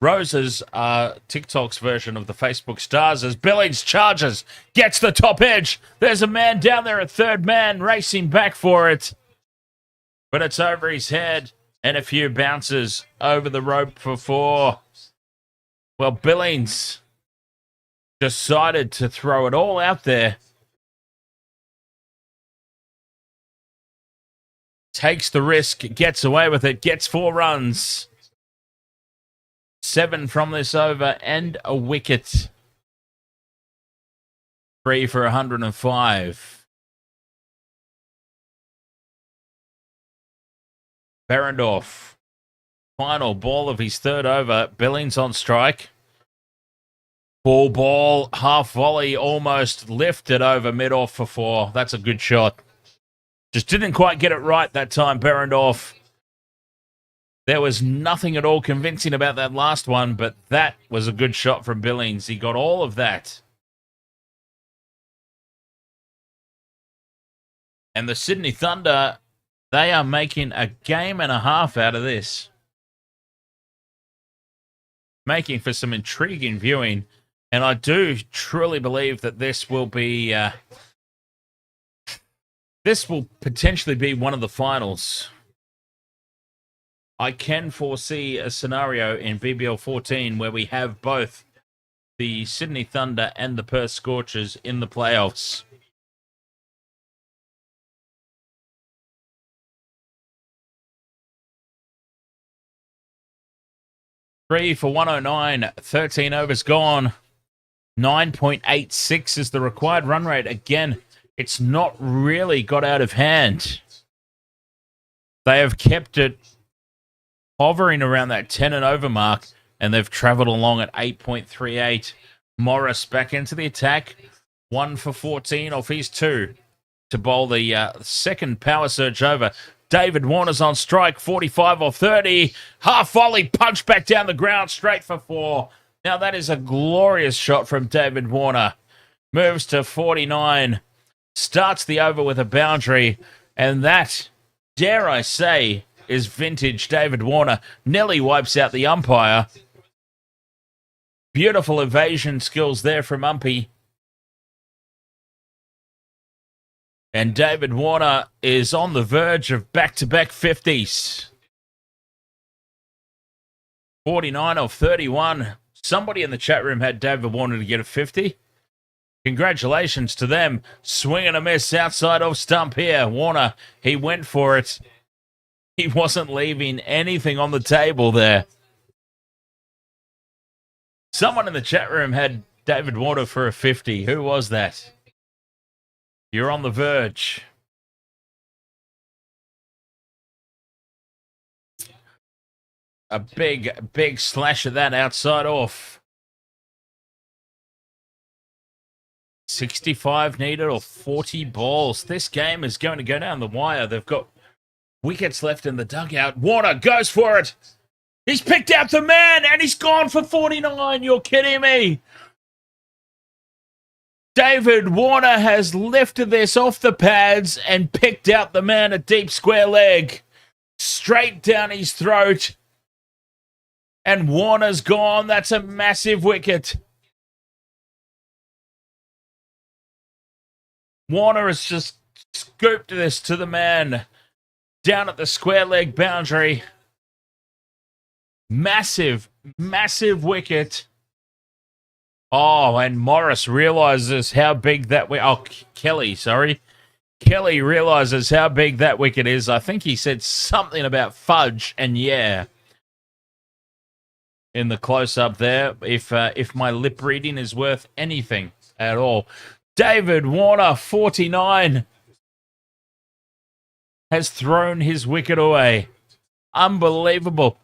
Roses are TikTok's version of the Facebook stars as Billings charges, gets the top edge. There's a man down there, a third man, racing back for it. But it's over his head and a few bounces over the rope for 4. Well, Billings decided to throw it all out there. Takes the risk, gets away with it, gets 4 runs. 7 from this over and a wicket. 3 for 105. Behrendorff. Final ball of his third over. Billings on strike. Full ball, half volley, almost lifted over mid-off for 4. That's a good shot. Just didn't quite get it right that time, Behrendorff. There was nothing at all convincing about that last one, but that was a good shot from Billings. He got all of that. And the Sydney Thunder, they are making a game and a half out of this. Making for some intriguing viewing. And I do truly believe that this will be... this will potentially be one of the finals. I can foresee a scenario in BBL 14 where we have both the Sydney Thunder and the Perth Scorchers in the playoffs. Three for 109, 13 overs gone. 9.86 is the required run rate. Again, it's not really got out of hand. They have kept it hovering around that 10 and over mark, and they've travelled along at 8.38. Morris back into the attack. 1 for 14 off his 2 to bowl the second power surge over. David Warner's on strike, 45 off 30. Half volley, punch back down the ground, straight for 4. Now that is a glorious shot from David Warner. Moves to 49. Starts the over with a boundary. And that, dare I say, is vintage David Warner. Nelly wipes out the umpire. Beautiful evasion skills there from Umpy. And David Warner is on the verge of back-to-back 50s. 49 off 31. Somebody in the chat room had David Warner to get a 50. Congratulations to them. Swing and a miss outside off stump here. Warner, he went for it. He wasn't leaving anything on the table there. Someone in the chat room had David Warner for a 50. Who was that? You're on the verge. A big slash of that outside off. 65 needed or 40 balls. This game is going to go down the wire. They've got wickets left in the dugout. Warner goes for it. He's picked out the man and he's gone for 49. You're kidding me. David Warner has lifted this off the pads and picked out the man a deep square leg. Straight down his throat. And Warner's gone. That's a massive wicket. Warner has just scooped this to the man down at the square leg boundary. Massive, massive wicket. Oh, and Morris realizes how big that Kelly realizes how big that wicket is. I think he said something about fudge, and yeah, in the close-up there, if my lip reading is worth anything at all. David Warner, 49, has thrown his wicket away. Unbelievable.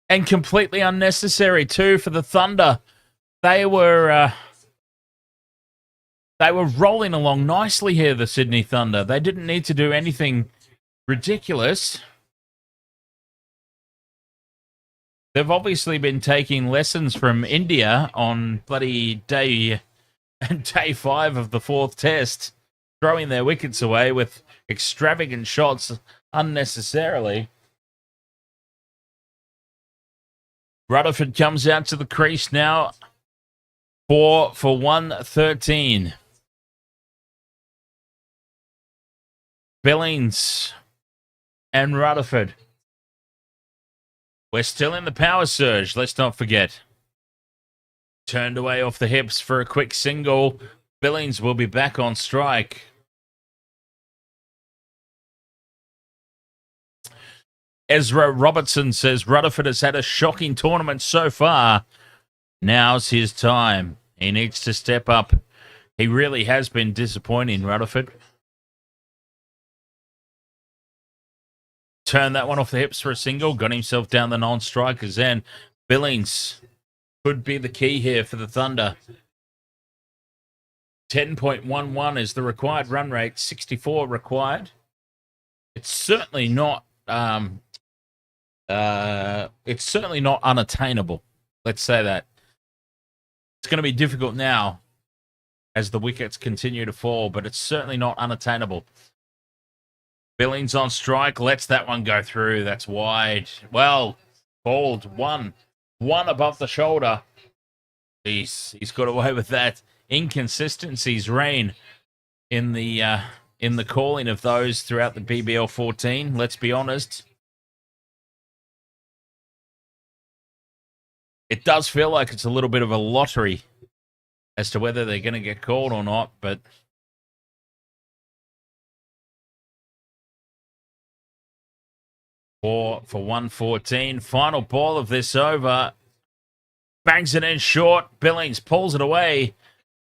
And completely unnecessary, too, for the Thunder. They were rolling along nicely here, the Sydney Thunder. They didn't need to do anything ridiculous. They've obviously been taking lessons from India on bloody day 5 of the 4th test, throwing their wickets away with extravagant shots unnecessarily. Rutherford comes out to the crease now. 4 for 113. Billings and Rutherford. We're still in the power surge, let's not forget. Turned away off the hips for a quick single. Billings will be back on strike. Ezra Robertson says Rutherford has had a shocking tournament so far. Now's his time. He needs to step up. He really has been disappointing, Rutherford. Turned that one off the hips for a single. Got himself down the non-strikers end. Billings could be the key here for the Thunder. 10.11 is the required run rate. 64 required. It's certainly not. It's certainly not unattainable. Let's say that. It's going to be difficult now as the wickets continue to fall, but it's certainly not unattainable. Billings on strike, lets that one go through. That's wide. Well, called one above the shoulder. He's got away with that. Inconsistencies reign in the calling of those throughout the BBL 14. Let's be honest. It does feel like it's a little bit of a lottery as to whether they're going to get called or not, but 4 for 114. Final ball of this over. Bangs it in short. Billings pulls it away.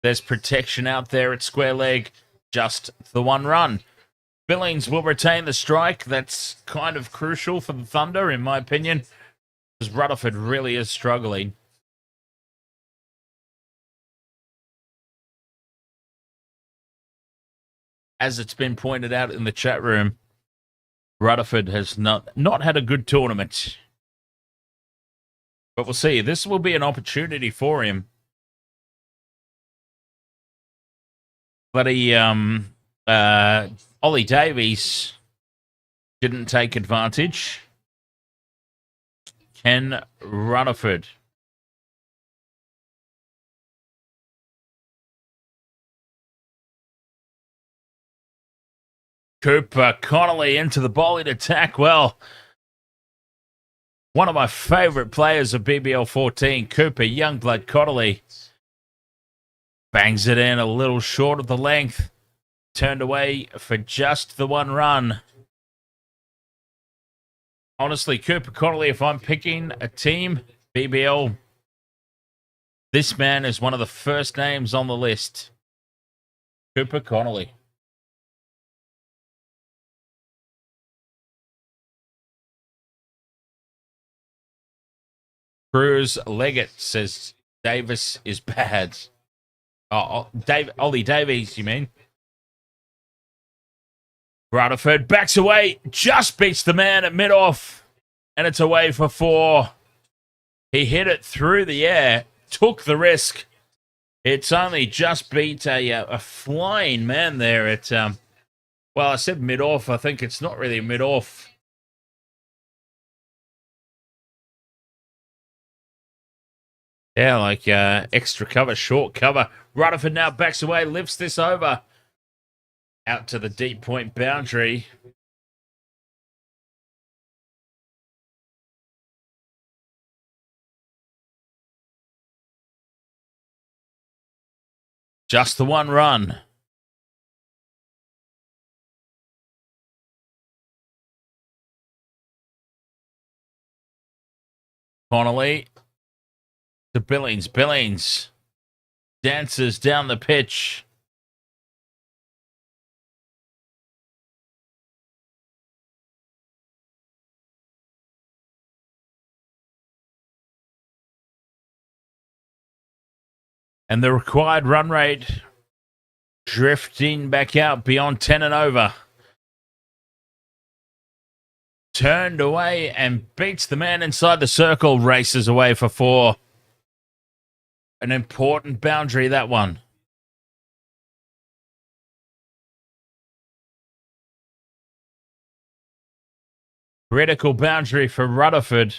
There's protection out there at square leg. Just the one run. Billings will retain the strike. That's kind of crucial for the Thunder, in my opinion, because Rutherford really is struggling. As it's been pointed out in the chat room, Rutherford has not had a good tournament. But we'll see. This will be an opportunity for him. But Ollie Davies didn't take advantage. Ken Rutherford. Cooper Connolly into the bowling attack. Well, one of my favourite players of BBL 14, Cooper Youngblood Connolly. Bangs it in a little short of the length. Turned away for just the one run. Honestly, Cooper Connolly, if I'm picking a team, BBL, this man is one of the first names on the list. Cooper Connolly. Cruz Leggett says Davis is bad. Ollie Davies, you mean? Rutherford backs away, just beats the man at mid-off, and it's away for 4. He hit it through the air, took the risk. It's only just beat a flying man there at, well, I said mid-off. I think it's not really mid-off. Yeah, like extra cover, short cover. Rutherford now backs away, lifts this over. Out to the deep point boundary. Just the one run. Connolly to Billings. Billings dances down the pitch. And the required run rate drifting back out beyond 10 and over. Turned away and beats the man inside the circle. Races away for 4. An important boundary, that one. Critical boundary for Rutherford.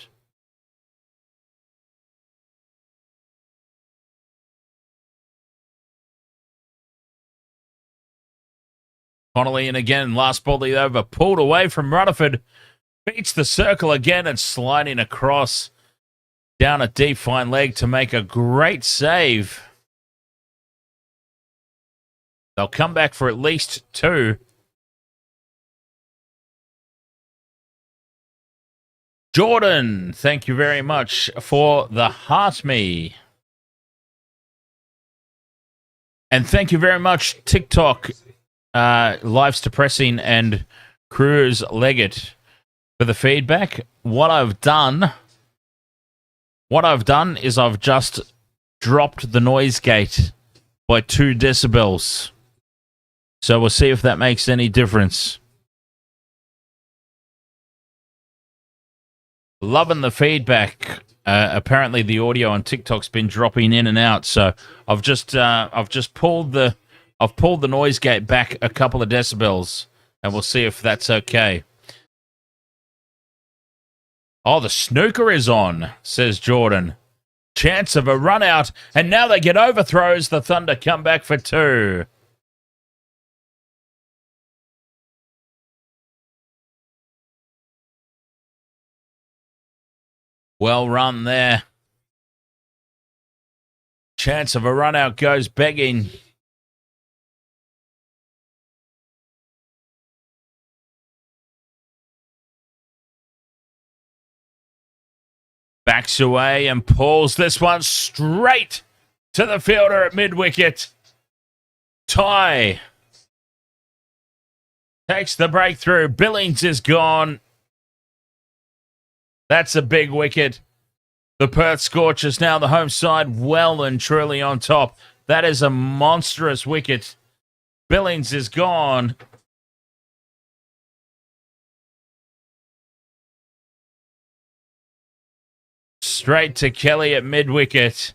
Connolly in again, last ball over, pulled away from Rutherford. Beats the circle again and sliding across down a deep fine leg to make a great save. They'll come back for at least 2. Jordan, thank you very much for the heart me. And thank you very much, TikTok, Life's Depressing and Cruz Leggett, for the feedback. What I've done is I've just dropped the noise gate by 2 decibels. So we'll see if that makes any difference. Loving the feedback. Apparently the audio on TikTok's been dropping in and out, so I've just pulled the noise gate back a couple of decibels, and we'll see if that's okay. Oh, the snooker is on, says Jordan. Chance of a run out, and now they get overthrows. The Thunder come back for 2. Well run there. Chance of a run out goes begging. Backs away and pulls this one straight to the fielder at mid-wicket. Jhye takes the breakthrough. Billings is gone. That's a big wicket. The Perth Scorchers now the home side well and truly on top. That is a monstrous wicket. Billings is gone. Straight to Kelly at mid-wicket.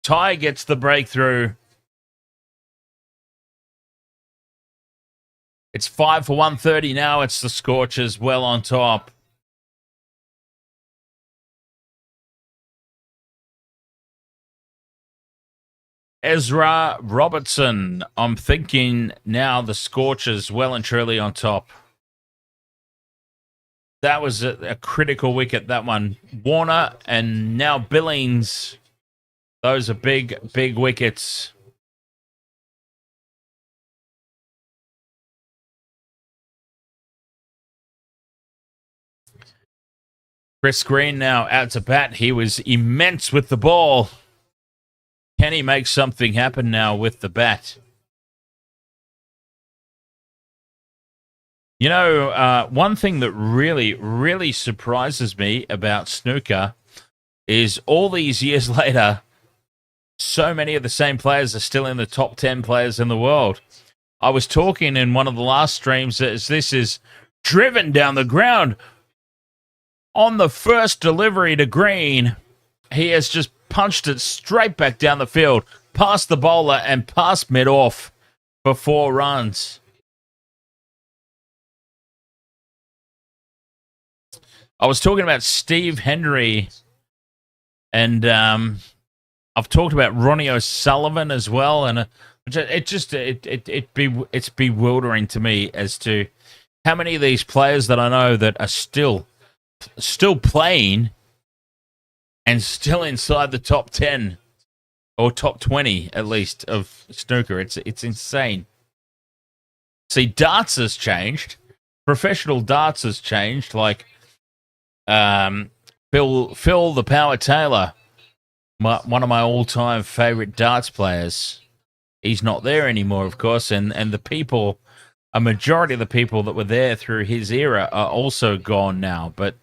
Jhye gets the breakthrough. It's 5 for 130 now. It's the Scorchers well on top. Ezra Robertson. I'm thinking now the Scorchers well and truly on top. That was a critical wicket, that one. Warner and now Billings. Those are big, big wickets. Chris Green now out to bat. He was immense with the ball. Can he make something happen now with the bat? You know, one thing that really, really surprises me about snooker is all these years later, so many of the same players are still in the top 10 players in the world. I was talking in one of the last streams as this is driven down the ground. On the first delivery to Green, he has just punched it straight back down the field, past the bowler and past mid-off for 4 runs. I was talking about Steve Henry, and I've talked about Ronnie O'Sullivan as well, and it's bewildering to me as to how many of these players that I know that are still playing and still inside the top 10 or top 20 at least of snooker. It's insane. See, darts has changed. Professional darts has changed. Like Phil the Power Taylor, one of my all-time favorite darts players. He's not there anymore, of course, and the people, a majority of the people that were there through his era are also gone now. But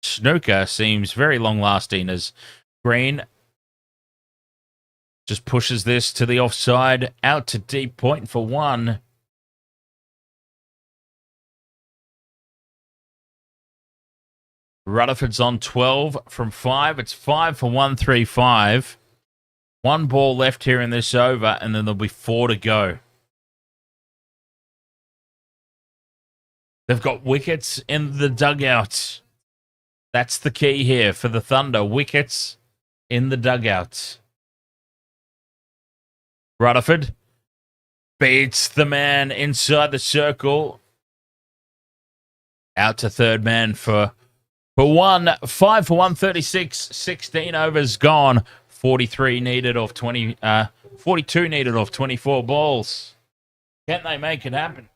snooker seems very long-lasting as Green just pushes this to the offside, out to deep point for 1. Rutherford's on 12 from 5. It's 5 for 135. 1 ball left here in this over, and then there'll be 4 to go. They've got wickets in the dugouts. That's the key here for the Thunder. Wickets in the dugouts. Rutherford beats the man inside the circle. Out to third man for 1. 5 for 136. 16 overs gone. 43 needed off 20. 42 needed off 24 balls. Can they make it happen?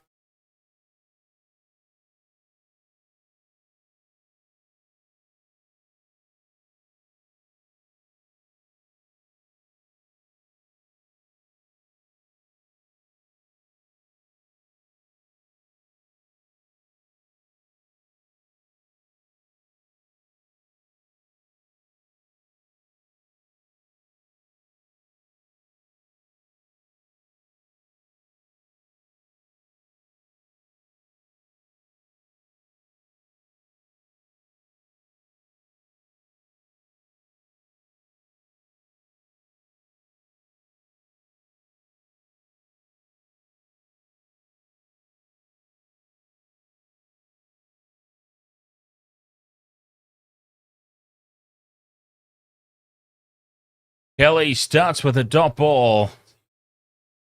Kelly starts with a dot ball.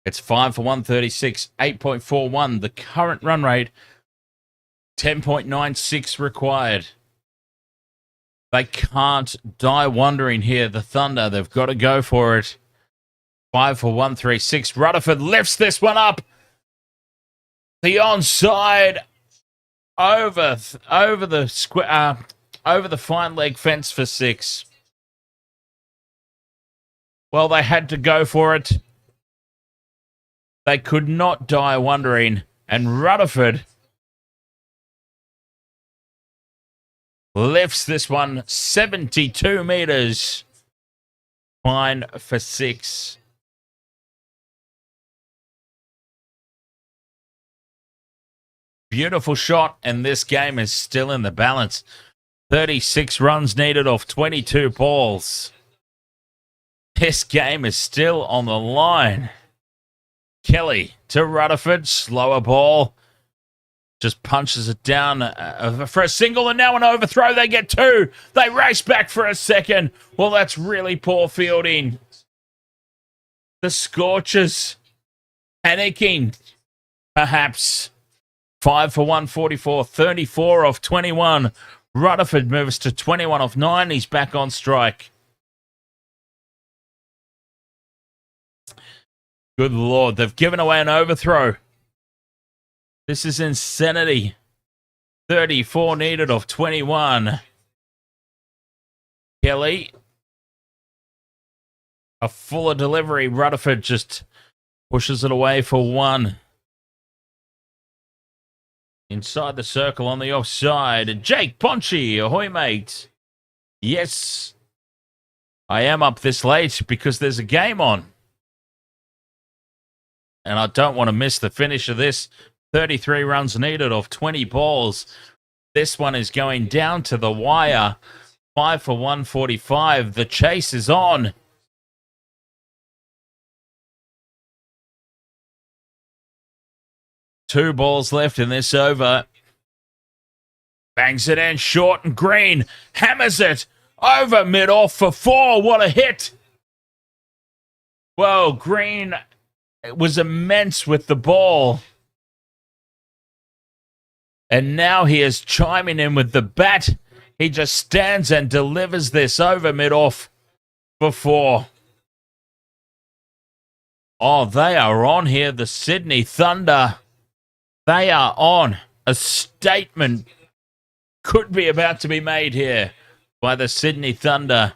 It's 5 for 136, 8.41. The current run rate, 10.96 required. They can't die wondering here. The Thunder, they've got to go for it. 5 for 136. Rutherford lifts this one up. The onside over the fine leg fence for 6. Well, they had to go for it. They could not die wondering. And Rutherford lifts this one 72 metres. Fine for 6. Beautiful shot, and this game is still in the balance. 36 runs needed off 22 balls. This game is still on the line. Kelly to Rutherford, slower ball. Just punches it down for a single, and now an overthrow. They get 2. They race back for a second. Well, that's really poor fielding. The Scorchers panicking, perhaps. 5 for 144, 34 off 21. Rutherford moves to 21 off 9. He's back on strike. Good Lord, they've given away an overthrow. This is insanity. 34 needed off 21. Kelly. A fuller delivery. Rutherford just pushes it away for 1. Inside the circle on the offside. Jake Ponchi, ahoy mate. Yes, I am up this late because there's a game on. And I don't want to miss the finish of this. 33 runs needed off 20 balls. This one is going down to the wire. 5 for 145. The chase is on. Two balls left in this over. Bangs it in short, and Green hammers it over mid-off for 4. What a hit. Well, Green was immense with the ball. And now he is chiming in with the bat. He just stands and delivers this over mid-off for 4. Oh, they are on here, the Sydney Thunder. They are on. A statement could be about to be made here by the Sydney Thunder.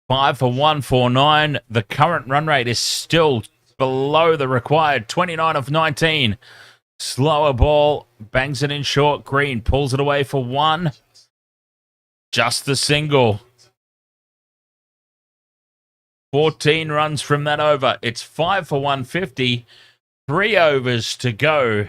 5 for 149. The current run rate is still below the required. 29 of 19. Slower ball. Bangs it in short. Green pulls it away for 1. Just the single. 14 runs from that over. It's 5 for 150. 3 overs to go.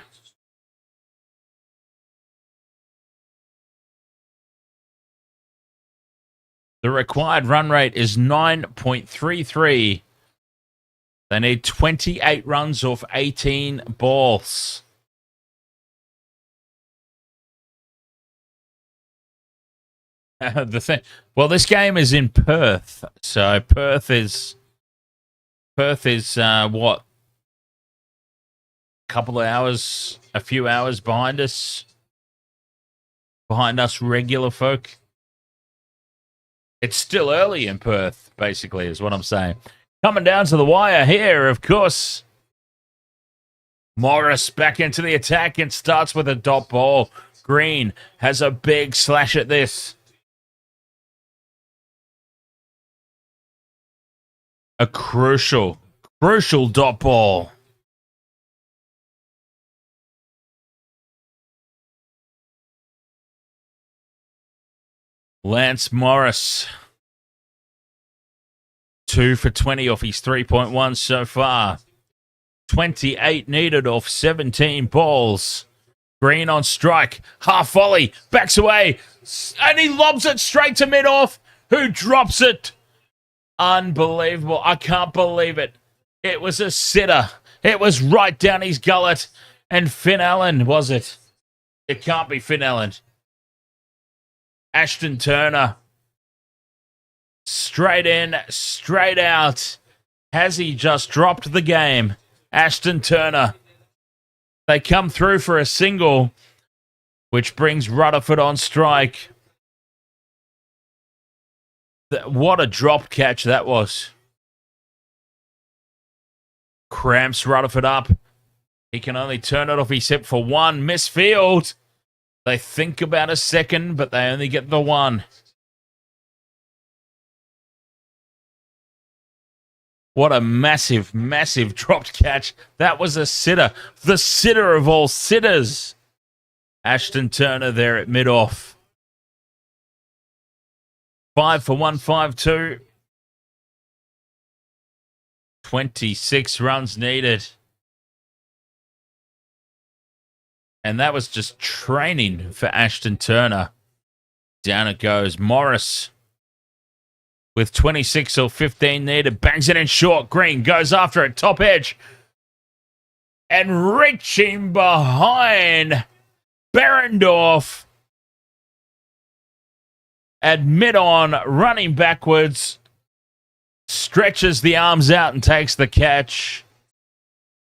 The required run rate is 9.33. They need 28 runs off 18 balls. Well, this game is in Perth, so Perth is what? A few hours behind us regular folk. It's still early in Perth, basically, is what I'm saying. Coming down to the wire here, of course. Morris back into the attack and starts with a dot ball. Green has a big slash at this. A crucial dot ball. Lance Morris. 2 for 20 off his 3.1 so far. 28 needed off 17 balls. Green on strike. Half volley. Backs away. And he lobs it straight to mid-off. Who drops it? Unbelievable. I can't believe it. It was a sitter. It was right down his gullet. And Finn Allen, was it? It can't be Finn Allen. Ashton Turner. Straight in, straight out. Has he just dropped the game? Ashton Turner. They come through for a single, which brings Rutherford on strike. What a drop catch that was. Cramps Rutherford up. He can only turn it off his hip for 1. Misfield. They think about a second, but they only get the 1. What a massive, massive dropped catch. That was a sitter. The sitter of all sitters. Ashton Turner there at mid-off. 5 for 152. 26 runs needed. And that was just training for Ashton Turner. Down it goes. Morris with 26 or 15 needed. Bangs it in short. Green goes after it. Top edge. And reaching behind Behrendorff. At mid-on, running backwards. Stretches the arms out and takes the catch.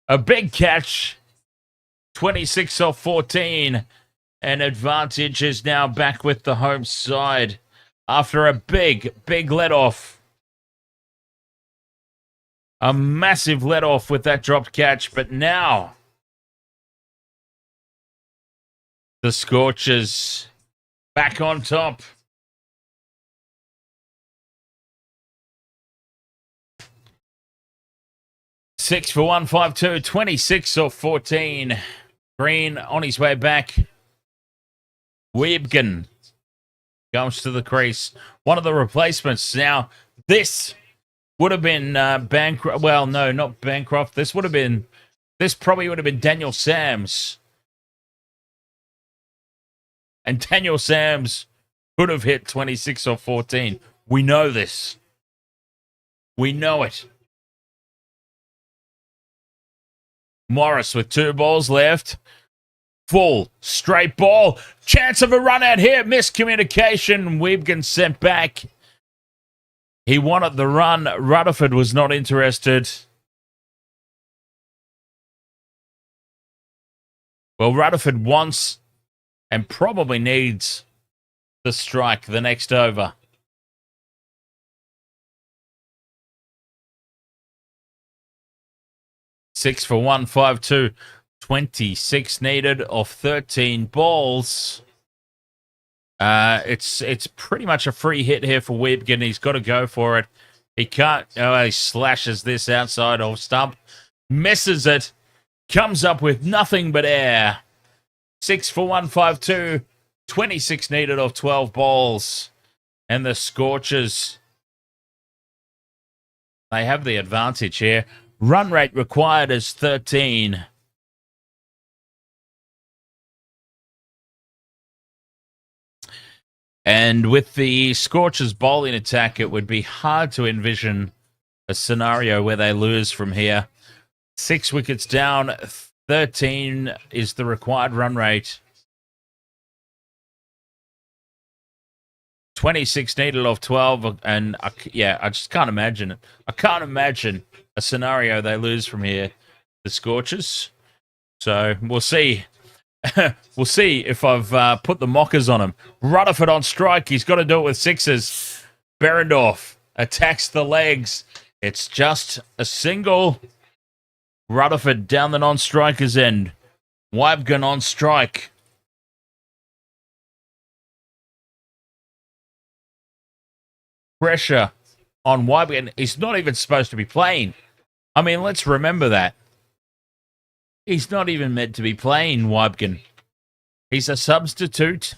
A big catch. 26 off 14. And advantage is now back with the home side after a big, big let-off. A massive let-off with that dropped catch. But now the Scorchers back on top. Six for 152, 26 or 14. Green on his way back. Weebgen comes to the crease. One of the replacements. Now, this would have been Bancroft. Well, no, not Bancroft. This probably would have been Daniel Sams. And Daniel Sams could have hit 26 or 14. We know this. We know it. Morris with 2 balls left. Full straight ball. Chance of a run out here. Miscommunication. Weebgen sent back. He wanted the run. Rutherford was not interested. Well, Rutherford wants and probably needs the strike the next over. Six for 152. 26 needed off 13 balls. It's pretty much a free hit here for Weebgen. He's got to go for it. He can't. Oh, he slashes this outside off stump. Misses it. Comes up with nothing but air. 6 for 152. 26 needed off 12 balls. And the Scorchers, they have the advantage here. Run rate required is 13. And with the Scorchers bowling attack, it would be hard to envision a scenario where they lose from here. 6 wickets down, 13 is the required run rate. 26 needed off 12, and I just can't imagine it. I can't imagine a scenario they lose from here, the Scorchers. So we'll see. We'll see if I've put the mockers on him. Rutherford on strike. He's got to do it with 6s. Behrendorff attacks the legs. It's just a single. Rutherford down the non-striker's end. Weebgen on strike. Pressure on Weebgen. He's not even supposed to be playing. I mean, let's remember that. He's not even meant to be playing, Weebgen. He's a substitute.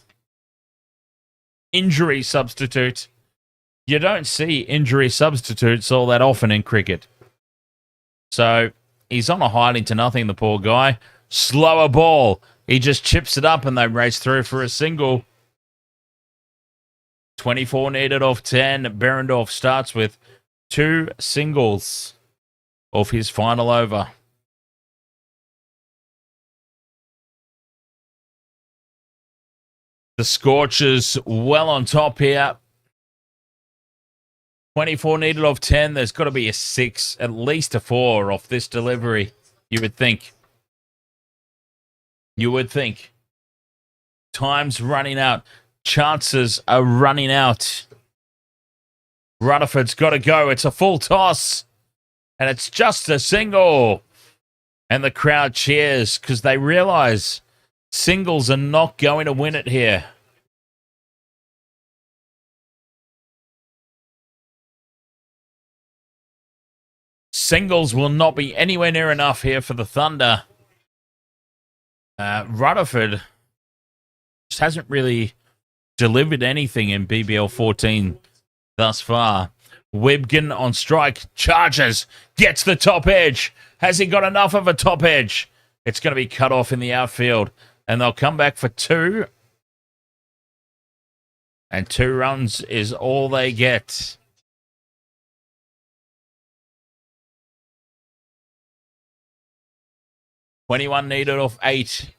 Injury substitute. You don't see injury substitutes all that often in cricket. So, he's on a hiding to nothing, the poor guy. Slower ball. He just chips it up and they race through for a single. 24 needed off 10. Behrendorff starts with 2 singles of his final over. The Scorchers well on top here. 24 needed off 10. There's got to be a 6, at least a 4 off this delivery, you would think. You would think. Time's running out. Chances are running out. Rutherford's got to go. It's a full toss. And it's just a single. And the crowd cheers because they realise singles are not going to win it here. singles will not be anywhere near enough here for the Thunder. Rutherford just hasn't really delivered anything in BBL 14 thus far. Wibgen on strike, charges, gets the top edge. Has he got enough of a top edge? It's going to be cut off in the outfield, and they'll come back for 2. And 2 runs is all they get. $21 needed off 8.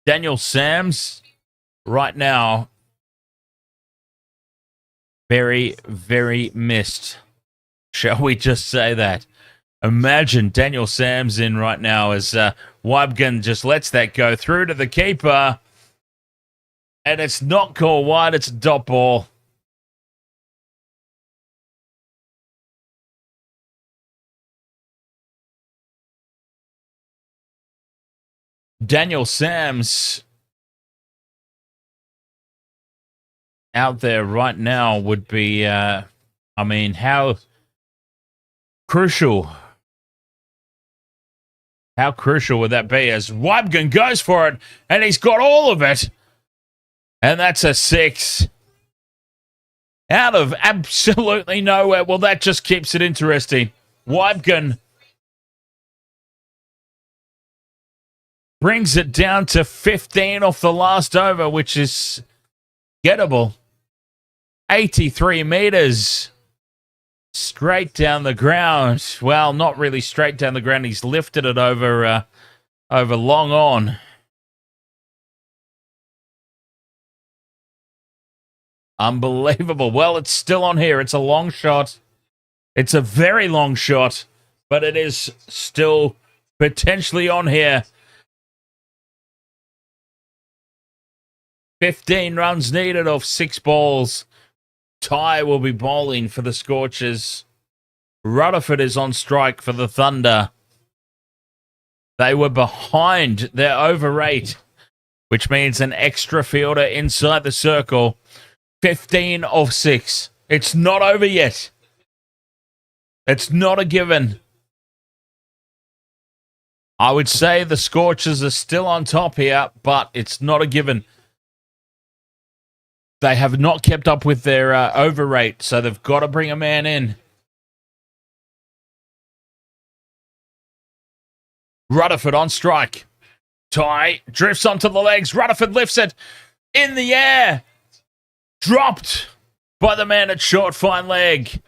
Daniel Sams, right now, very, very missed. Shall we just say that? Imagine Daniel Sams in right now as Wibgen just lets that go through to the keeper. And it's not called wide, it's a dot ball. Daniel Sams out there right now would be, how crucial would that be as Wibgen goes for it, and he's got all of it. And that's a 6. Out of absolutely nowhere. Well, that just keeps it interesting. Wibgen brings it down to 15 off the last over, which is gettable. 83 meters. Straight down the ground. Well, not really straight down the ground. He's lifted it over long on. Unbelievable. Well, it's still on here. It's a long shot. It's a very long shot, but it is still potentially on here. 15 runs needed off 6 balls. Jhye will be bowling for the Scorchers. Rutherford is on strike for the Thunder. They were behind their over rate, which means an extra fielder inside the circle. 15 off 6. It's not over yet. It's not a given. I would say the Scorchers are still on top here, but it's not a given. They have not kept up with their over rate, so they've got to bring a man in. Rutherford on strike. Jhye drifts onto the legs. Rutherford lifts it in the air. Dropped by the man at short, fine leg.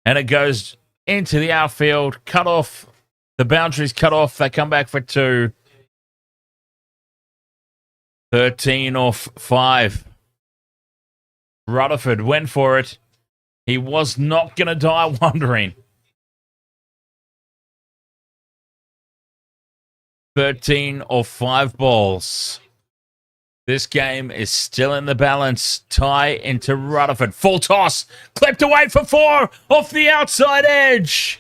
And it goes into the outfield. Cut off. The boundary's cut off. They come back for 2. 13 off 5. Rutherford went for it. He was not going to die wondering. 13 off 5 balls. This game is still in the balance. Jhye into Rutherford. Full toss. Clipped away for 4 off the outside edge.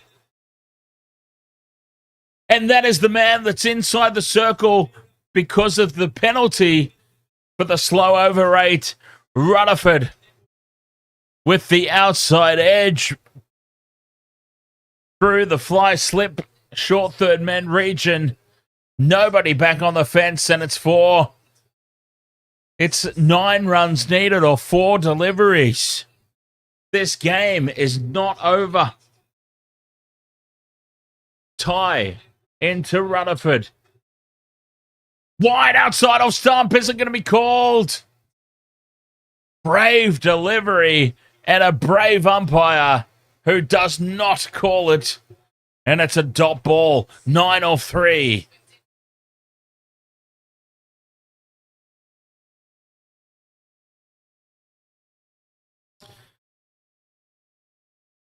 And that is the man that's inside the circle because of the penalty for the slow over rate. Rutherford with the outside edge through the fly slip short third man region. Nobody back on the fence, and it's 4. It's 9 runs needed or 4 deliveries. This game is not over. Jhye into Rutherford. Wide outside off stump. Isn't going to be called. Brave delivery and a brave umpire who does not call it. And it's a dot ball. 9 off 3.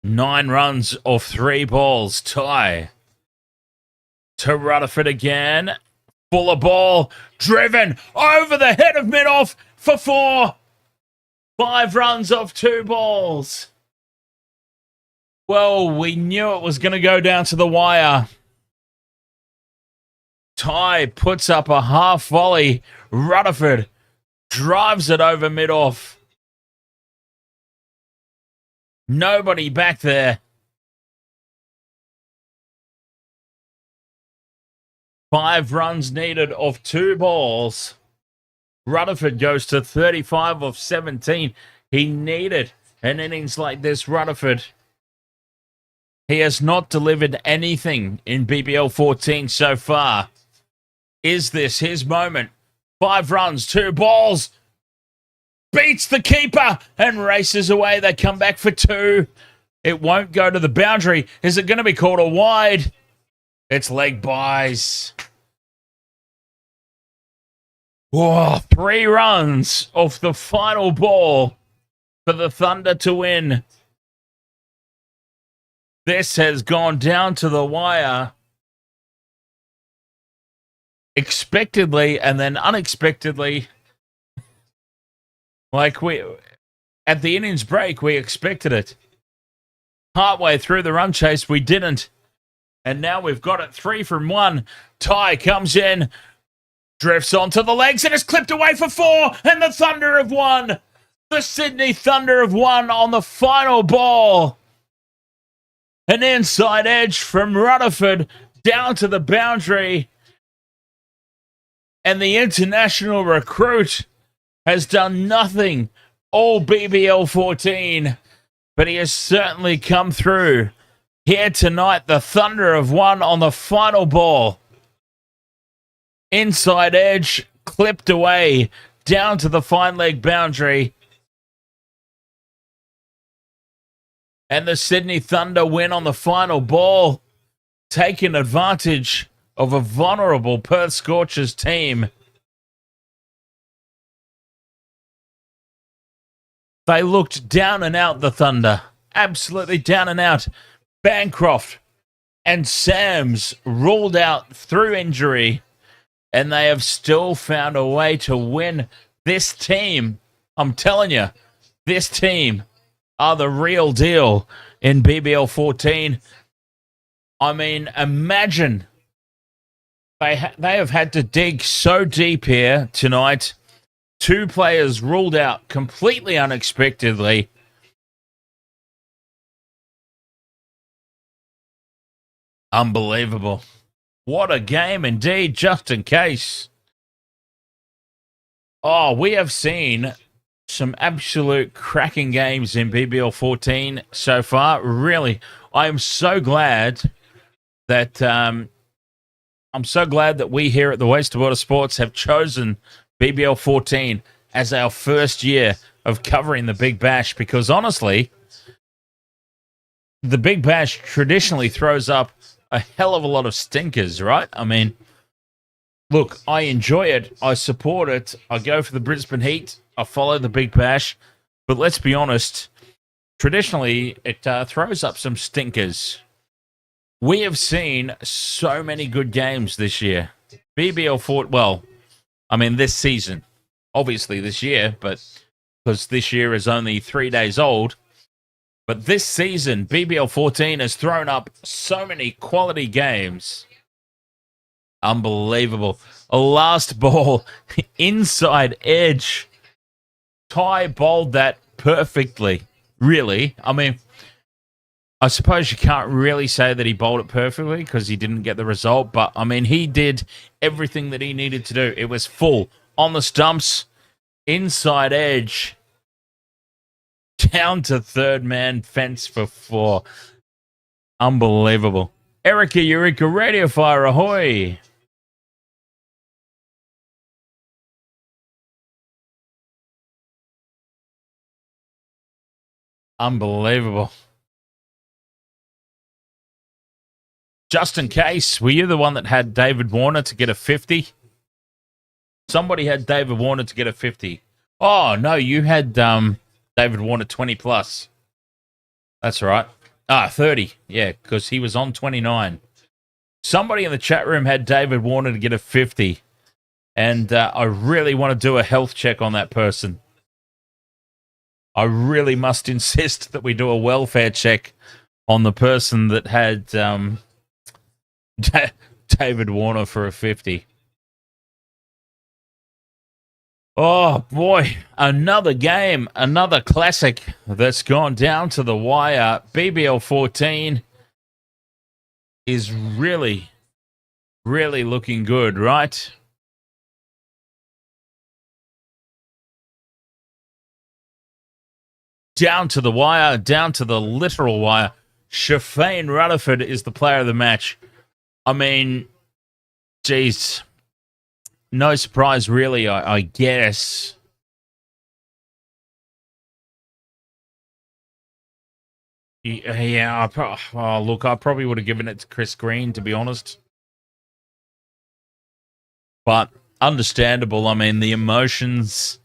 Nine runs off 3 balls. Jhye to Rutherford again. Fuller ball. Driven over the head of mid-off for 4. 5 runs off 2 balls. Well, we knew it was going to go down to the wire. Jhye puts up a half volley. Rutherford drives it over mid-off. Nobody back there. 5 runs needed off 2 balls. Rutherford goes to 35 of 17. He needed an innings like this, Rutherford. He has not delivered anything in BBL 14 so far. Is this his moment? 5 runs, 2 balls. Beats the keeper and races away. They come back for 2. It won't go to the boundary. Is it going to be called a wide? It's leg byes. Whoa, 3 runs off the final ball for the Thunder to win. This has gone down to the wire. Expectedly and then unexpectedly. Like at the innings break, we expected it. Partway through the run chase, we didn't. And now we've got it 3 from 1. Jhye comes in, drifts onto the legs, and is clipped away for 4. And the Thunder have won. The Sydney Thunder have won on the final ball. An inside edge from Rutherford down to the boundary. And the international recruit has done nothing all BBL 14. But he has certainly come through. Here tonight, the Thunder have won on the final ball. Inside edge, clipped away, down to the fine leg boundary. And the Sydney Thunder win on the final ball, taking advantage of a vulnerable Perth Scorchers team. They looked down and out, the Thunder. Absolutely down and out. Bancroft and Sams ruled out through injury, and they have still found a way to win. This team, I'm telling you, this team are the real deal in BBL 14. I mean, imagine they have had to dig so deep here tonight. 2 players ruled out completely unexpectedly. Unbelievable. What a game indeed, just in case. Oh, we have seen some absolute cracking games in BBL 14 so far. Really, I am so glad that we here at the Wastewater Sports have chosen BBL 14 as our first year of covering the Big Bash, because honestly, the Big Bash traditionally throws up a hell of a lot of stinkers, right? I mean, look, I enjoy it. I support it. I go for the Brisbane Heat. I follow the Big Bash. But let's be honest, traditionally, it throws up some stinkers. We have seen so many good games this year. BBL 4, well, I mean, this season. Obviously this year, but because this year is only 3 days old. But this season, BBL 14 has thrown up so many quality games. Unbelievable. A last ball, inside edge. Jhye bowled that perfectly, really. I mean, I suppose you can't really say that he bowled it perfectly because he didn't get the result. But, I mean, he did everything that he needed to do. It was full on the stumps, inside edge. Down to third man, fence for 4. Unbelievable. Erica Eureka Radio Fire, ahoy! Unbelievable. Just in case, were you the one that had David Warner to get a 50? Somebody had David Warner to get a 50. Oh, no, you had David Warner 20 plus. That's right. 30. Yeah, because he was on 29. Somebody in the chat room had David Warner to get a 50. And I really want to do a health check on that person. I really must insist that we do a welfare check on the person that had David Warner for a 50. Oh, boy. Another game, another classic that's gone down to the wire. BBL 14 is really, really looking good, right? Down to the wire, down to the literal wire. Shafane Rutherford is the player of the match. I mean, geez, no surprise really, I guess. Yeah, look, I probably would have given it to Chris Green, to be honest. But understandable. I mean, the emotions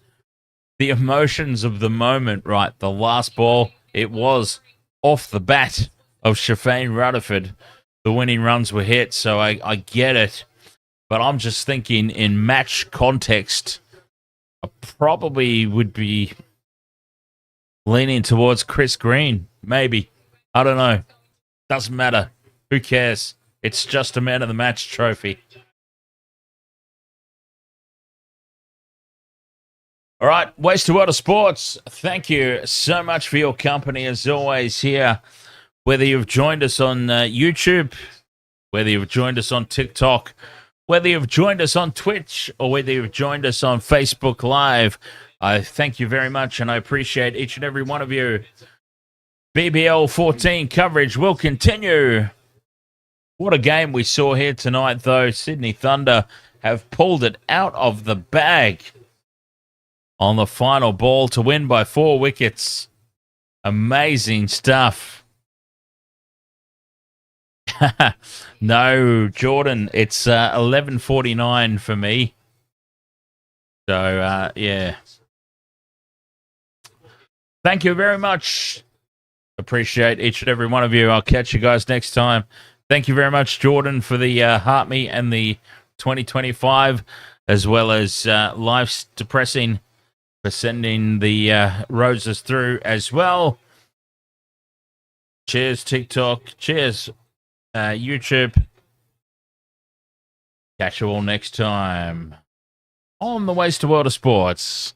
of the moment, right? The last ball, it was off the bat of Shafane Rutherford. The winning runs were hit, so I get it. But I'm just thinking in match context, I probably would be leaning towards Chris Green. Maybe. I don't know. Doesn't matter. Who cares? It's just a man of the match trophy. All right, Waste to World of Sports, thank you so much for your company as always here. Whether you've joined us on YouTube, whether you've joined us on TikTok, whether you've joined us on Twitch, or whether you've joined us on Facebook Live, I thank you very much and I appreciate each and every one of you. BBL 14 coverage will continue. What a game we saw here tonight, though. Sydney Thunder have pulled it out of the bag on the final ball to win by 4 wickets. Amazing stuff. No, Jordan, it's 11:49 for me. So, yeah. Thank you very much. Appreciate each and every one of you. I'll catch you guys next time. Thank you very much, Jordan, for the Heart Me and the 2025, as well as Life's Depressing for sending the roses through as well. Cheers, TikTok. Cheers, YouTube. Catch you all next time on the Waste to World of Sports.